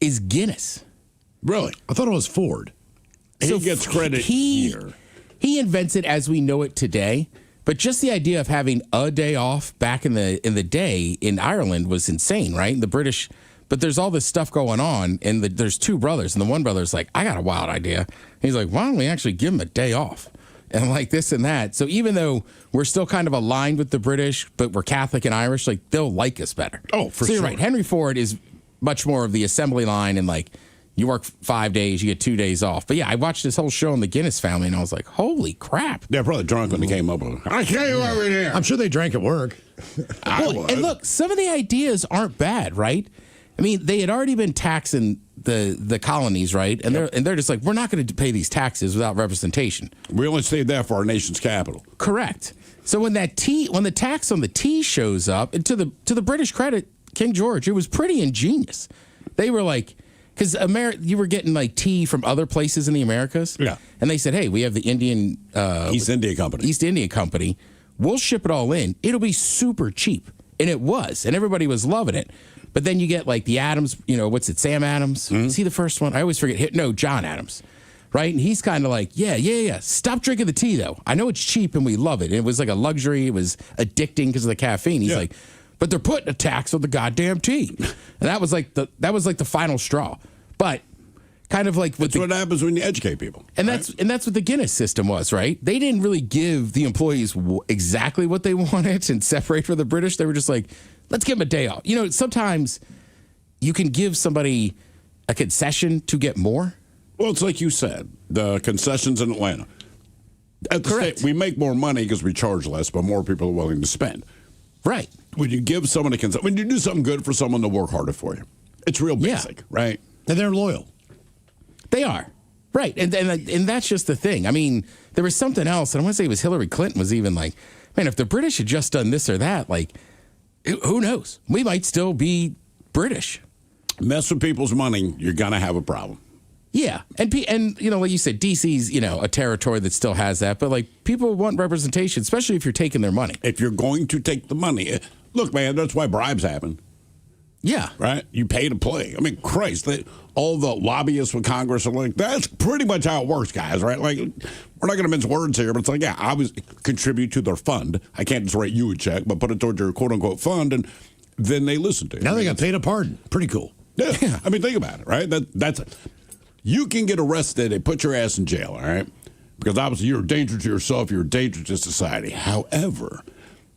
is Guinness. Really? I thought it was Ford. He gets credit here. He invents it as we know it today, But just the idea of having a day off back in the day in Ireland was insane, right? The British, but there's all this stuff going on, and there's two brothers, and the one brother's like, I got a wild idea. And he's like, why don't we actually give him a day off? And like this and that. So even though we're still kind of aligned with the British, but we're Catholic and Irish, like they'll like us better. Oh, for so sure. You're right. Henry Ford is much more of the assembly line, and like you work 5 days, you get 2 days off. But yeah, I watched this whole show on the Guinness family, and I was like, holy crap. They're probably drunk when they came up with it. I tell you what we did. I'm sure they drank at work. Well, and look, some of the ideas aren't bad, right? I mean, they had already been taxing the colonies, right? And they're just like, we're not going to pay these taxes without representation. We only stayed there for our nation's capital. Correct. So when the tax on the tea shows up, and to the British credit, King George, it was pretty ingenious. They were like, because you were getting like tea from other places in the Americas. Yeah. And they said, hey, we have the East India Company. We'll ship it all in. It'll be super cheap. And it was. And everybody was loving it. But then you get like the Adams, what's it, Sam Adams? Is he the first one? I always forget. No, John Adams. Right? And he's kind of like, yeah. Stop drinking the tea, though. I know it's cheap and we love it. And it was like a luxury. It was addicting because of the caffeine. He's like, but they're putting a tax on the goddamn tea. And that was like the final straw. But kind of like what happens when you educate people. And that's what the Guinness system was, right? They didn't really give the employees exactly what they wanted and separate from the British. They were just like, let's give them a day off. Sometimes you can give somebody a concession to get more. Well, it's like you said, the concessions in Atlanta. At the Correct. state, we make more money because we charge less, but more people are willing to spend. Right. When you give someone a concession, when you do something good for someone, they'll work harder for you. It's real basic, right? And they're loyal. They are. Right. And that's just the thing. I mean, there was something else, and I want to say it was Hillary Clinton was even like, man, if the British had just done this or that, like, who knows? We might still be British. Mess with people's money, you're going to have a problem. Yeah. And like you said, DC's, a territory that still has that. But, like, people want representation, especially if you're taking their money. If you're going to take the money. Look, man, that's why bribes happen. Yeah. Right? You pay to play. I mean, Christ, all the lobbyists with Congress are like, that's pretty much how it works, guys, right? Like, we're not going to mince words here, but it's like, yeah, I was contribute to their fund. I can't just write you a check, but put it towards your quote-unquote fund, and then they listen to you. Now they got paid a pardon. Pretty cool. Yeah. I mean, think about it, right? That's you can get arrested. They put your ass in jail, all right? Because obviously you're a danger to yourself. You're a danger to society. However,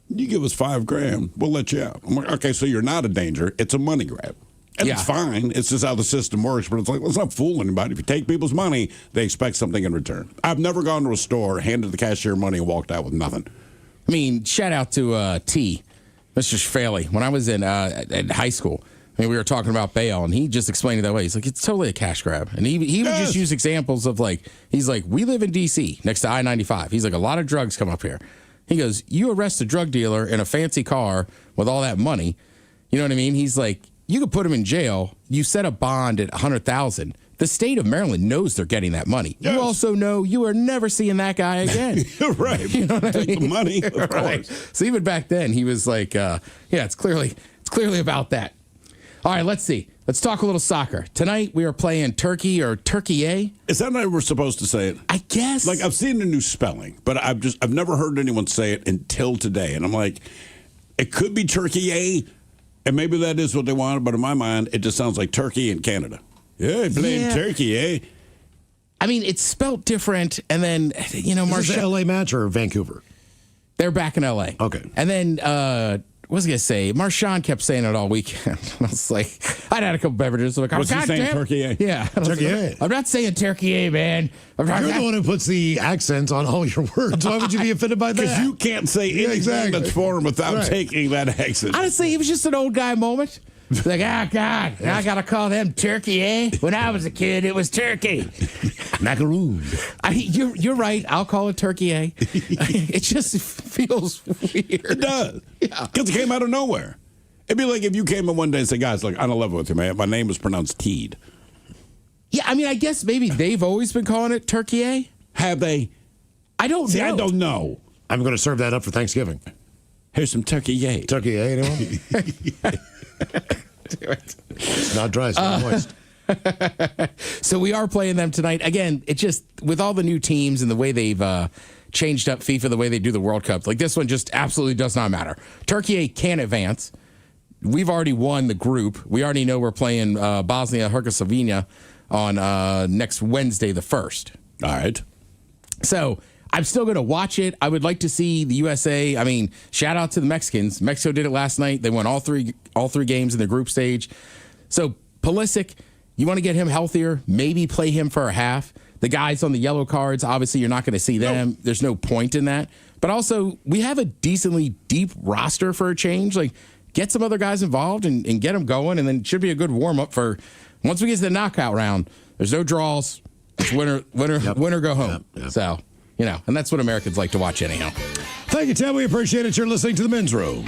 you give us $5,000, we'll let you out. I'm like, okay, so you're not a danger. It's a money grab. And it's fine. It's just how the system works. But it's like, let's not fool anybody. If you take people's money, they expect something in return. I've never gone to a store, handed the cashier money, and walked out with nothing. I mean, shout out to T, Mr. Shfaley. When I was in high school, we were talking about bail, and he just explained it that way. He's like, it's totally a cash grab. And he would just use examples of he's like, we live in D.C. next to I-95. He's like, a lot of drugs come up here. He goes, you arrest a drug dealer in a fancy car with all that money. You know what I mean? He's like, you could put him in jail. You set a bond at $100,000. The state of Maryland knows they're getting that money. Yes. You also know you are never seeing that guy again. You're right. You know what Take I mean? the money, of right. course. So even back then, he was like, it's clearly about that. All right, let's see. Let's talk a little soccer. Tonight we are playing Turkey or Turkey. Is that how we're supposed to say it? I guess. Like, I've seen the new spelling, but I've never heard anyone say it until today. And I'm like, it could be Turkey, and maybe that is what they wanted, but in my mind, it just sounds like Turkey and Canada. Yeah, playing Turkey, I mean, it's spelt different, and then, Is it L.A. match or Vancouver? They're back in L.A. Okay. And then, what was I going to say? Marshawn kept saying it all weekend. I was like, I'd had a couple beverages. Like, was he saying Turkey? Yeah. Turkey. I'm not saying Turkey, man. You're the one who puts the accents on all your words. Why would you be offended by that? Because you can't say anything that's foreign without taking that accent. Honestly, it was just an old guy moment. Like, God, I got to call them Turkey, When I was a kid, it was Turkey. Macaroon. You're right. I'll call it Turkey, It just feels weird. It does. Yeah. Because it came out of nowhere. It'd be like if you came in one day and said, guys, look, I don't love it with you, man. My name is pronounced Teed. Yeah, I mean, I guess maybe they've always been calling it Turkey. Have they? I don't know. I don't know. I'm going to serve that up for Thanksgiving. Here's some Turkey. Turkey, anyone? Do it. It's not dry, it's not moist. So we are playing them tonight. Again, it just, with all the new teams and the way they've changed up FIFA the way they do the World Cup. Like this one just absolutely does not matter. Turkey can't advance. We've already won the group. We already know we're playing Bosnia-Herzegovina on next Wednesday, the 1st. All right. So I'm still going to watch it. I would like to see the USA. I mean, shout out to the Mexicans. Mexico did it last night. They won all three games in the group stage. So Pulisic, you want to get him healthier, maybe play him for a half. The guys on the yellow cards, obviously you're not going to see them. Nope. There's no point in that. But also, we have a decently deep roster for a change. Like, get some other guys involved and get them going, and then it should be a good warm-up for once we get to the knockout round. There's no draws. It's winner, go home. Yep. So, and that's what Americans like to watch anyhow. Thank you, Tim. We appreciate it. You're listening to The Men's Room.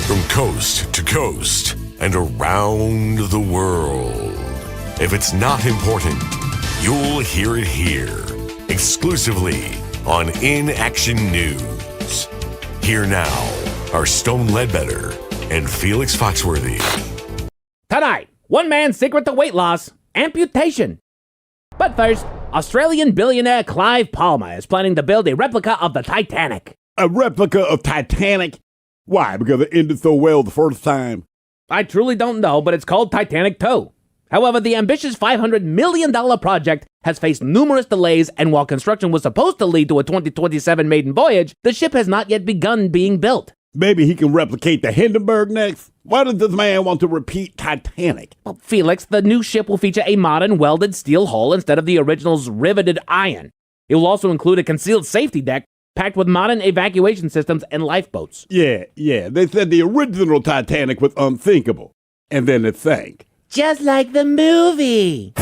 From coast to coast and around the world. If it's not important, you'll hear it here, exclusively on In Action News. Here now are Stone Ledbetter and Felix Foxworthy. Tonight, one man's secret to weight loss, amputation. But first, Australian billionaire Clive Palmer is planning to build a replica of the Titanic. A replica of Titanic? Why? Because it ended so well the first time? I truly don't know, but it's called Titanic 2. However, the ambitious $500 million project has faced numerous delays, and while construction was supposed to lead to a 2027 maiden voyage, the ship has not yet begun being built. Maybe he can replicate the Hindenburg next? Why does this man want to repeat Titanic? Well, Felix, the new ship will feature a modern welded steel hull instead of the original's riveted iron. It will also include a concealed safety deck packed with modern evacuation systems and lifeboats. Yeah. They said the original Titanic was unthinkable. And then it sank. Just like the movie.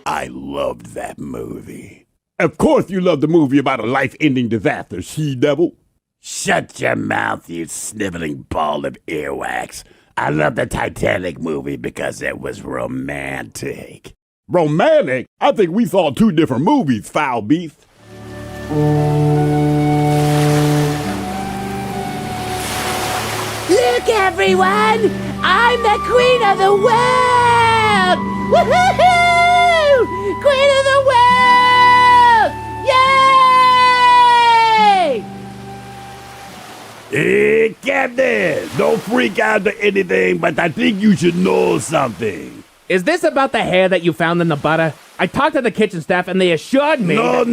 I loved that movie. Of course you love the movie about a life-ending disaster, she-devil. Shut your mouth, you sniveling ball of earwax. I love the Titanic movie because it was romantic. Romantic? I think we saw two different movies, foul beast. Look, everyone! I'm the queen of the world! Woohoo! Queen of the world! Yay! Hey, Captain! Don't freak out to anything, but I think you should know something. Is this about the hair that you found in the butter? I talked to the kitchen staff and they assured me No.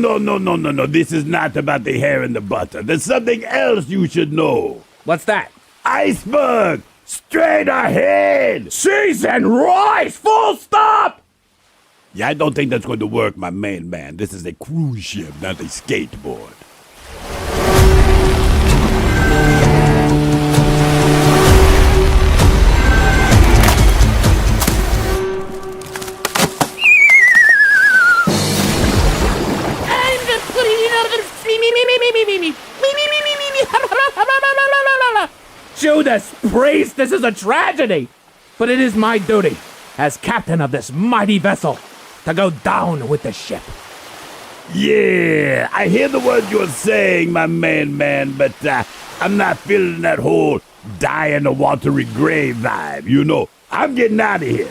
This is not about the hair in the butter. There's something else you should know. What's that? Iceberg! Straight ahead! Cheese and rice! Full stop! Yeah, I don't think that's going to work, my man. This is a cruise ship, not a skateboard. Judas Priest, this is a tragedy! But it is my duty, as captain of this mighty vessel, to go down with the ship. Yeah, I hear the words you're saying, my man, but I'm not feeling that whole die in a watery grave vibe, you know. I'm getting out of here.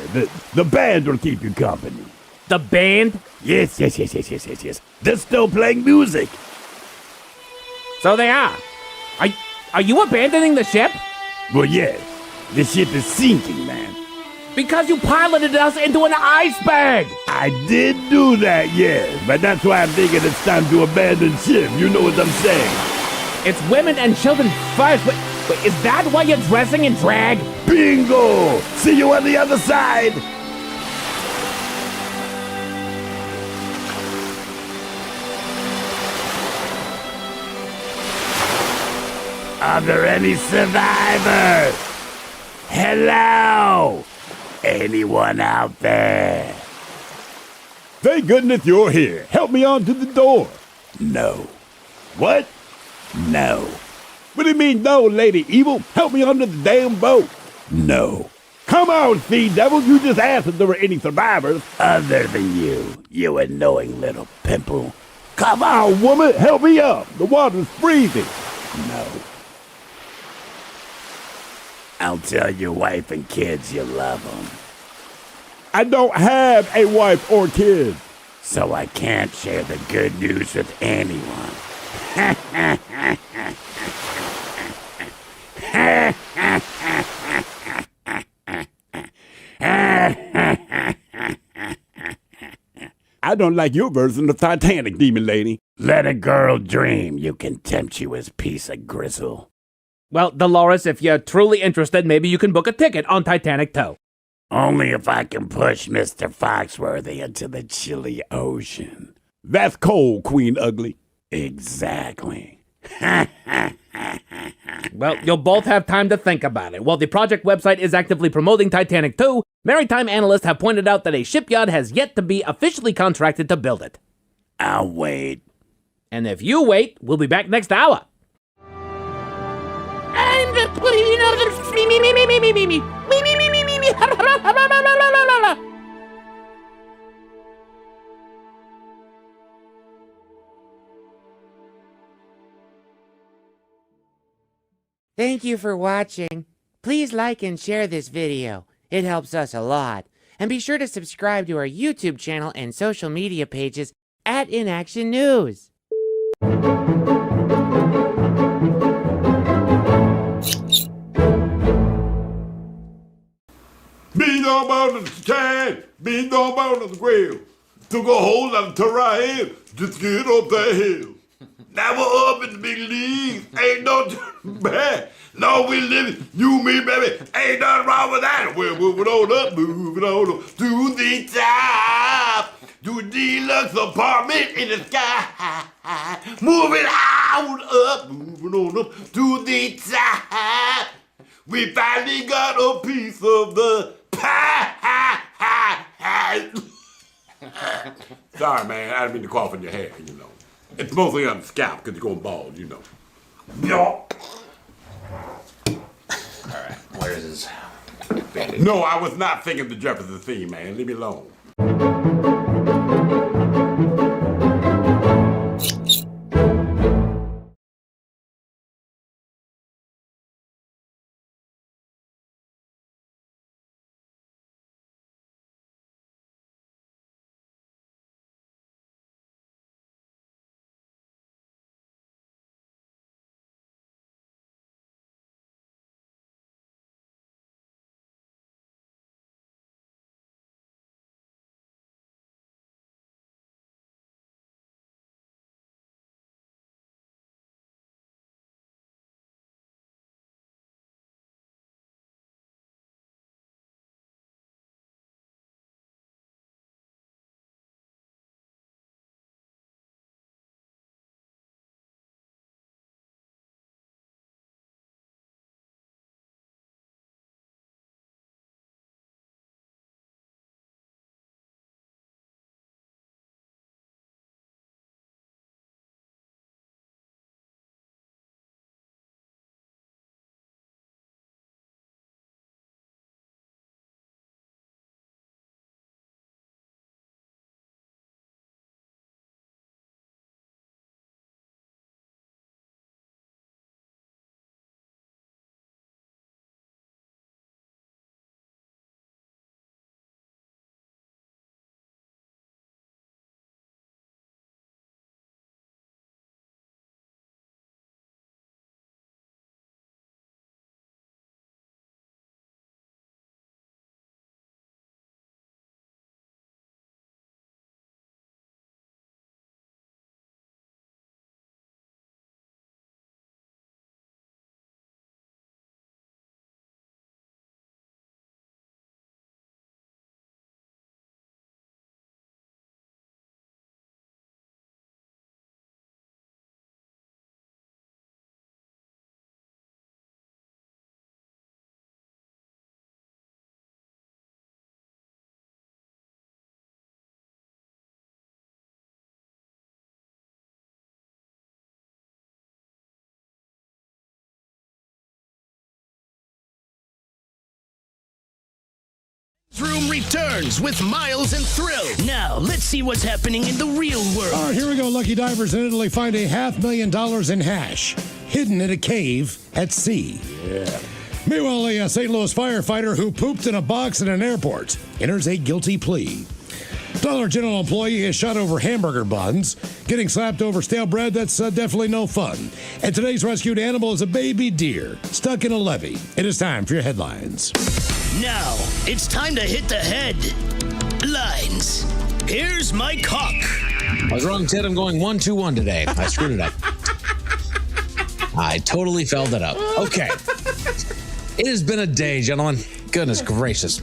The band will keep you company. The band? Yes. They're still playing music. So they are. Are you abandoning the ship? Well, yes. The ship is sinking, man. Because you piloted us into an ice bag! I did do that, yes. But that's why I'm thinking it's time to abandon ship. You know what I'm saying? It's women and children first. Wait, is that why you're dressing in drag? Bingo! See you on the other side! Are there any survivors? Hello? Anyone out there? Thank goodness you're here. Help me onto the door. No. What? No. What do you mean, no, Lady Evil? Help me onto the damn boat. No. Come on, Sea Devil. You just asked if there were any survivors. Other than you annoying little pimple. Come on, woman. Help me up. The water's freezing. No. I'll tell your wife and kids you love them. I don't have a wife or kids. So I can't share the good news with anyone. I don't like your version of Titanic, demon lady. Let a girl dream, you contemptuous piece of gristle. Well, Dolores, if you're truly interested, maybe you can book a ticket on Titanic Tow. Only if I can push Mr. Foxworthy into the chilly ocean. That's cold, Queen Ugly. Exactly. Well, you'll both have time to think about it. While the project website is actively promoting Titanic 2, maritime analysts have pointed out that a shipyard has yet to be officially contracted to build it. I'll wait. And if you wait, we'll be back next hour. I'm the queen of the me. Thank you for watching. Please like and share this video. It helps us a lot. And be sure to subscribe to our YouTube channel and social media pages at InAction News. Beat on board the can, beat on board the grill. Took a hold on the terrain, just get up the hill. Now we're up in the big leagues, ain't no turning back. No, we living, you, me, baby, ain't nothing wrong with that. We're moving on up to the top, to a deluxe apartment in the sky. Moving on up to the top. We finally got a piece of the pie. Sorry, man, I didn't mean to cough in your hair, you know. It's mostly on the scalp because you're going bald, you know. Alright, where's his... No, I was not thinking the Jeffersons theme, man. Leave me alone. returns with Miles and Thrill. Now, let's see what's happening in the real world. All right, here we go. Lucky divers in Italy find $500,000 in hash hidden in a cave at sea. Yeah. Meanwhile, a St. Louis firefighter who pooped in a box in an airport enters a guilty plea. Dollar General employee is shot over hamburger buns. Getting slapped over stale bread, that's definitely no fun. And today's rescued animal is a baby deer stuck in a levee. It is time for your headlines. Now, it's time to hit the headlines. Here's my cock. I was wrong, Ted. I'm going 1-2-1 today. I screwed it up. I totally felled it up. Okay. It has been a day, gentlemen. Goodness gracious.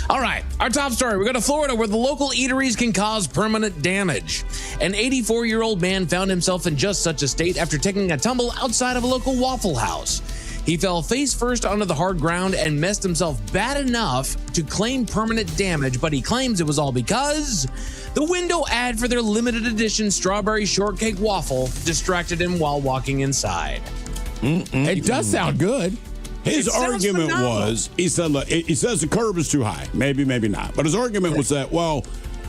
All right, our top story. We go to Florida where the local eateries can cause permanent damage. An 84-year-old man found himself in just such a state after taking a tumble outside of a local Waffle House. He fell face first onto the hard ground and messed himself bad enough to claim permanent damage, but he claims it was all because the window ad for their limited edition strawberry shortcake waffle distracted him while walking inside. It does sound good. His argument was, he said, look, he says the curb is too high. Maybe, maybe not. But his argument was that, well,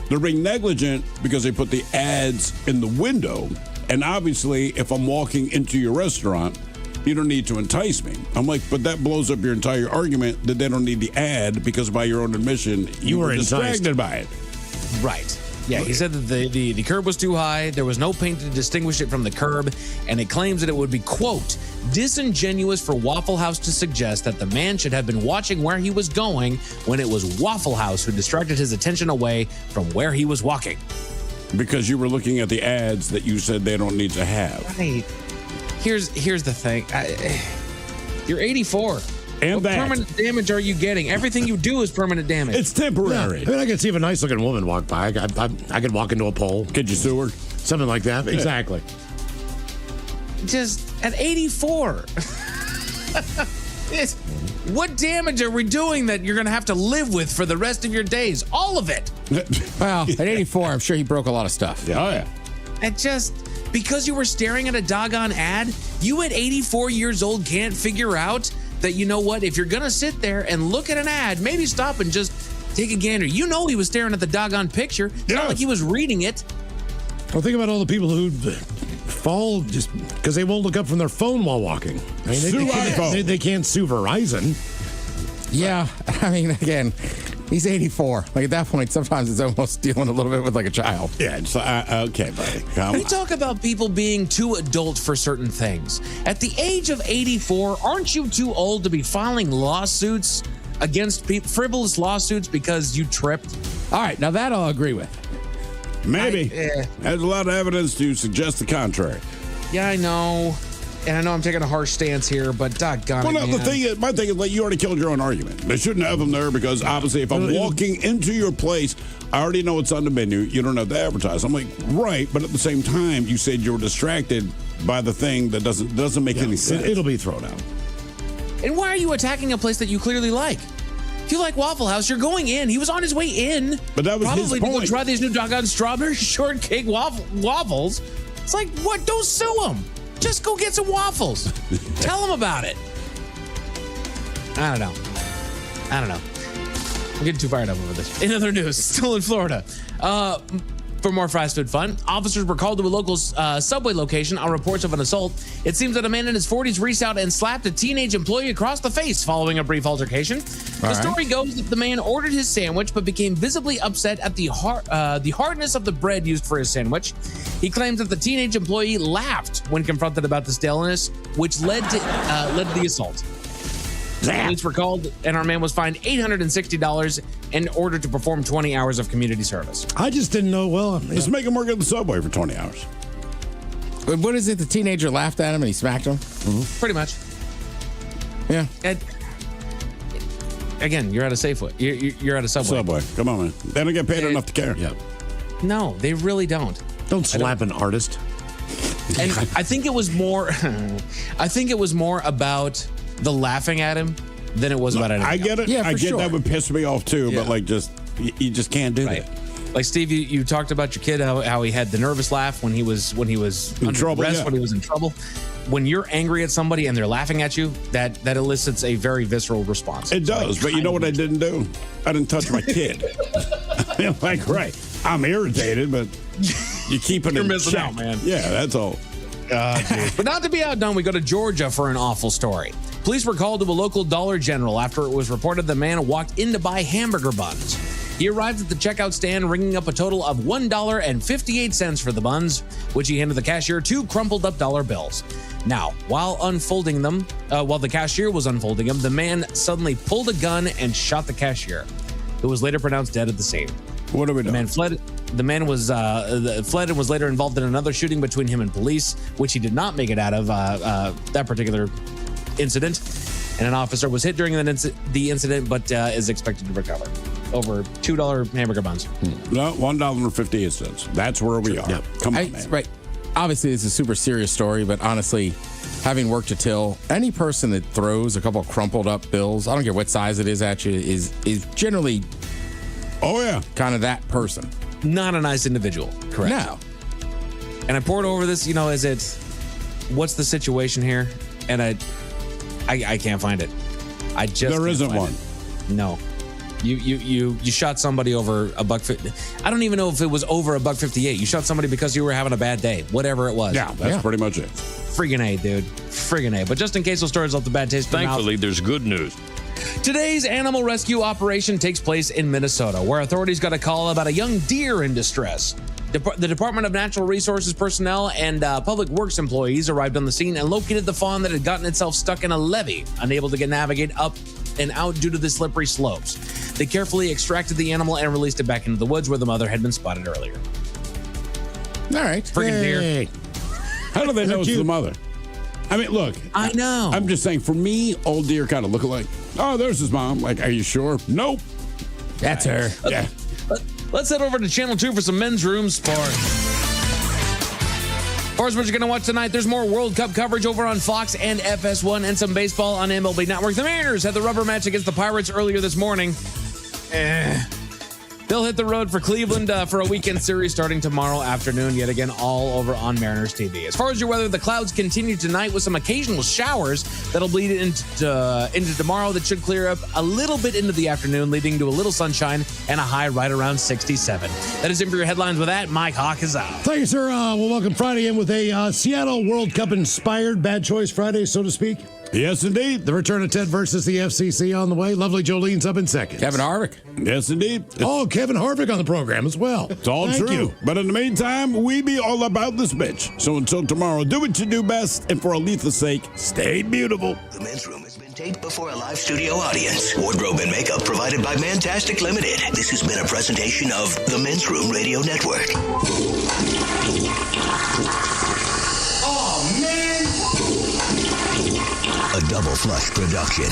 they're being negligent because they put the ads in the window. And obviously, if I'm walking into your restaurant, you don't need to entice me. I'm like, but that blows up your entire argument that they don't need the ad because by your own admission, you were distracted by it. Right. Yeah, he said that the curb was too high, there was no paint to distinguish it from the curb, and it claims that it would be, quote, disingenuous for Waffle House to suggest that the man should have been watching where he was going when it was Waffle House who distracted his attention away from where he was walking. Because you were looking at the ads that you said they don't need to have. Right. Here's the thing. You're 84. And what permanent damage are you getting? Everything you do is permanent damage. It's temporary. Yeah. I mean, I could see if a nice-looking woman walked by. I could walk into a pole. Could you sue her? Something like that. Yeah. Exactly. Just at 84. What damage are we doing that you're going to have to live with for the rest of your days? All of it. Well, at 84, I'm sure he broke a lot of stuff. Yeah. Oh, yeah. And just because you were staring at a doggone ad, you at 84 years old can't figure out that, you know what, if you're going to sit there and look at an ad, maybe stop and just take a gander. You know he was staring at the doggone picture. It's not like he was reading it. Well, think about all the people who fall just because they won't look up from their phone while walking. I mean, they can't sue Verizon. Yeah, I mean, again, he's 84. Like, at that point, sometimes it's almost dealing a little bit with like a child. Yeah, it's okay, buddy. We talk about people being too adult for certain things. At the age of 84, aren't you too old to be filing lawsuits against frivolous lawsuits because you tripped? All right, now that I'll agree with. Maybe. There's a lot of evidence to suggest the contrary. Yeah, I know. And I know I'm taking a harsh stance here, but doggone it, Well, no, my thing is, like, you already killed your own argument. They shouldn't have them there because, obviously, if I'm walking into your place, I already know it's on the menu. You don't have to advertise. I'm like, right, but at the same time, you said you were distracted by the thing that doesn't make any sense. It'll be thrown out. And why are you attacking a place that you clearly like? If you like Waffle House, you're going in. He was on his way in. But that was probably his to point. go try these new doggone strawberry shortcake waffles. It's like, what? Don't sue him. Just go get some waffles. Tell him about it. I don't know. I'm getting too fired up over this. In other news, still in Florida. For more fast food fun, officers were called to a local Subway location on reports of an assault. It seems that a man in his 40s reached out and slapped a teenage employee across the face following a brief altercation. The story goes that the man ordered his sandwich but became visibly upset at the hardness of the bread used for his sandwich. He claims that the teenage employee laughed when confronted about the staleness, which led to the assault. Police were called, and our man was fined $860 in order to perform 20 hours of community service. I just didn't know. Well, just make him work at the Subway for 20 hours. What is it? The teenager laughed at him and he smacked him? Mm-hmm. Pretty much. Yeah. Again, you're at a Safeway. You're at a Subway. Subway. Come on, man. They don't get paid enough to care. Yeah. No, they really don't. Don't slap an artist. And I think it was more. I think it was more about the laughing at him than it was about anything. I get it. Yeah, I get sure. that would piss me off too, but like you just can't do that. Like Steve, you talked about your kid how he had the nervous laugh when he was in under trouble, arrest, when he was in trouble. when you're angry at somebody and they're laughing at you, that elicits a very visceral response. It does, but you know what I didn't do? I didn't touch my kid. Like, right, I'm irritated, but you keep it You're in missing check. out, man. Yeah, that's all. But not to be outdone, we go to Georgia for an awful story. Police were called to a local Dollar General after it was reported the man walked in to buy hamburger buns. He arrived at the checkout stand ringing up a total of $1.58 for the buns, which he handed the cashier 2 crumpled up dollar bills. Now, while the cashier was unfolding them, the man suddenly pulled a gun and shot the cashier, who was later pronounced dead at the scene. What are we doing? The man was fled and was later involved in another shooting between him and police, which he did not make it out of that particular incident. And an officer was hit during the incident, but is expected to recover. Over $2 hamburger buns. No, $1.58. That's where we are. Yep. Come on, man. Right. Obviously, it's a super serious story, but honestly, having worked a till, any person that throws a couple of crumpled up bills, I don't care what size it is at you, is generally, kind of that person. Not a nice individual. Correct. No. And I poured over this, what's the situation here? And I can't find it. There isn't one. No. You shot somebody over $1.50. I don't even know if it was over $1.58. You shot somebody because you were having a bad day, whatever it was. Yeah, that's pretty much it. Friggin' A, dude. Friggin' A. But just in case those stories left a bad taste in your mouth. Thankfully, there's good news. Today's animal rescue operation takes place in Minnesota, where authorities got a call about a young deer in distress. The Department of Natural Resources personnel and Public Works employees arrived on the scene and located the fawn that had gotten itself stuck in a levee, unable to navigate up and out due to the slippery slopes. They carefully extracted the animal and released it back into the woods where the mother had been spotted earlier. All right. Friggin' deer. How do they know it's the mother? I mean, look. I know. I'm just saying, for me, old deer kind of look like, oh, there's his mom. Like, are you sure? Nope. That's her. Yeah. Let's head over to Channel 2 for some men's room sports. Or what you're going to watch tonight, there's more World Cup coverage over on Fox and FS1 and some baseball on MLB Network. The Mariners had the rubber match against the Pirates earlier this morning. They'll hit the road for Cleveland for a weekend series starting tomorrow afternoon, yet again, all over on Mariners TV. As far as your weather, the clouds continue tonight with some occasional showers that'll bleed into tomorrow that should clear up a little bit into the afternoon, leading to a little sunshine and a high right around 67. That is it for your headlines. With that, Mike Hawk is out. Thank you, sir. We'll welcome Friday in with a Seattle World Cup inspired Bad Choice Friday, so to speak. Yes, indeed. The return of Ted versus the FCC on the way. Lovely Jolene's up in second. Kevin Harvick. Yes, indeed. Oh, Kevin Harvick on the program as well. It's all Thank true. you. But in the meantime, we be all about this bitch. So until tomorrow, do what you do best. And for Aletha's sake, stay beautiful. The men's room has been taped before a live studio audience. Wardrobe and makeup provided by Mantastic Limited. This has been a presentation of the Men's Room Radio Network. Oh, man. A Double Flush production.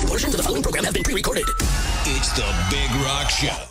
Portions of the following program have been pre-recorded. It's the Big Rock Show.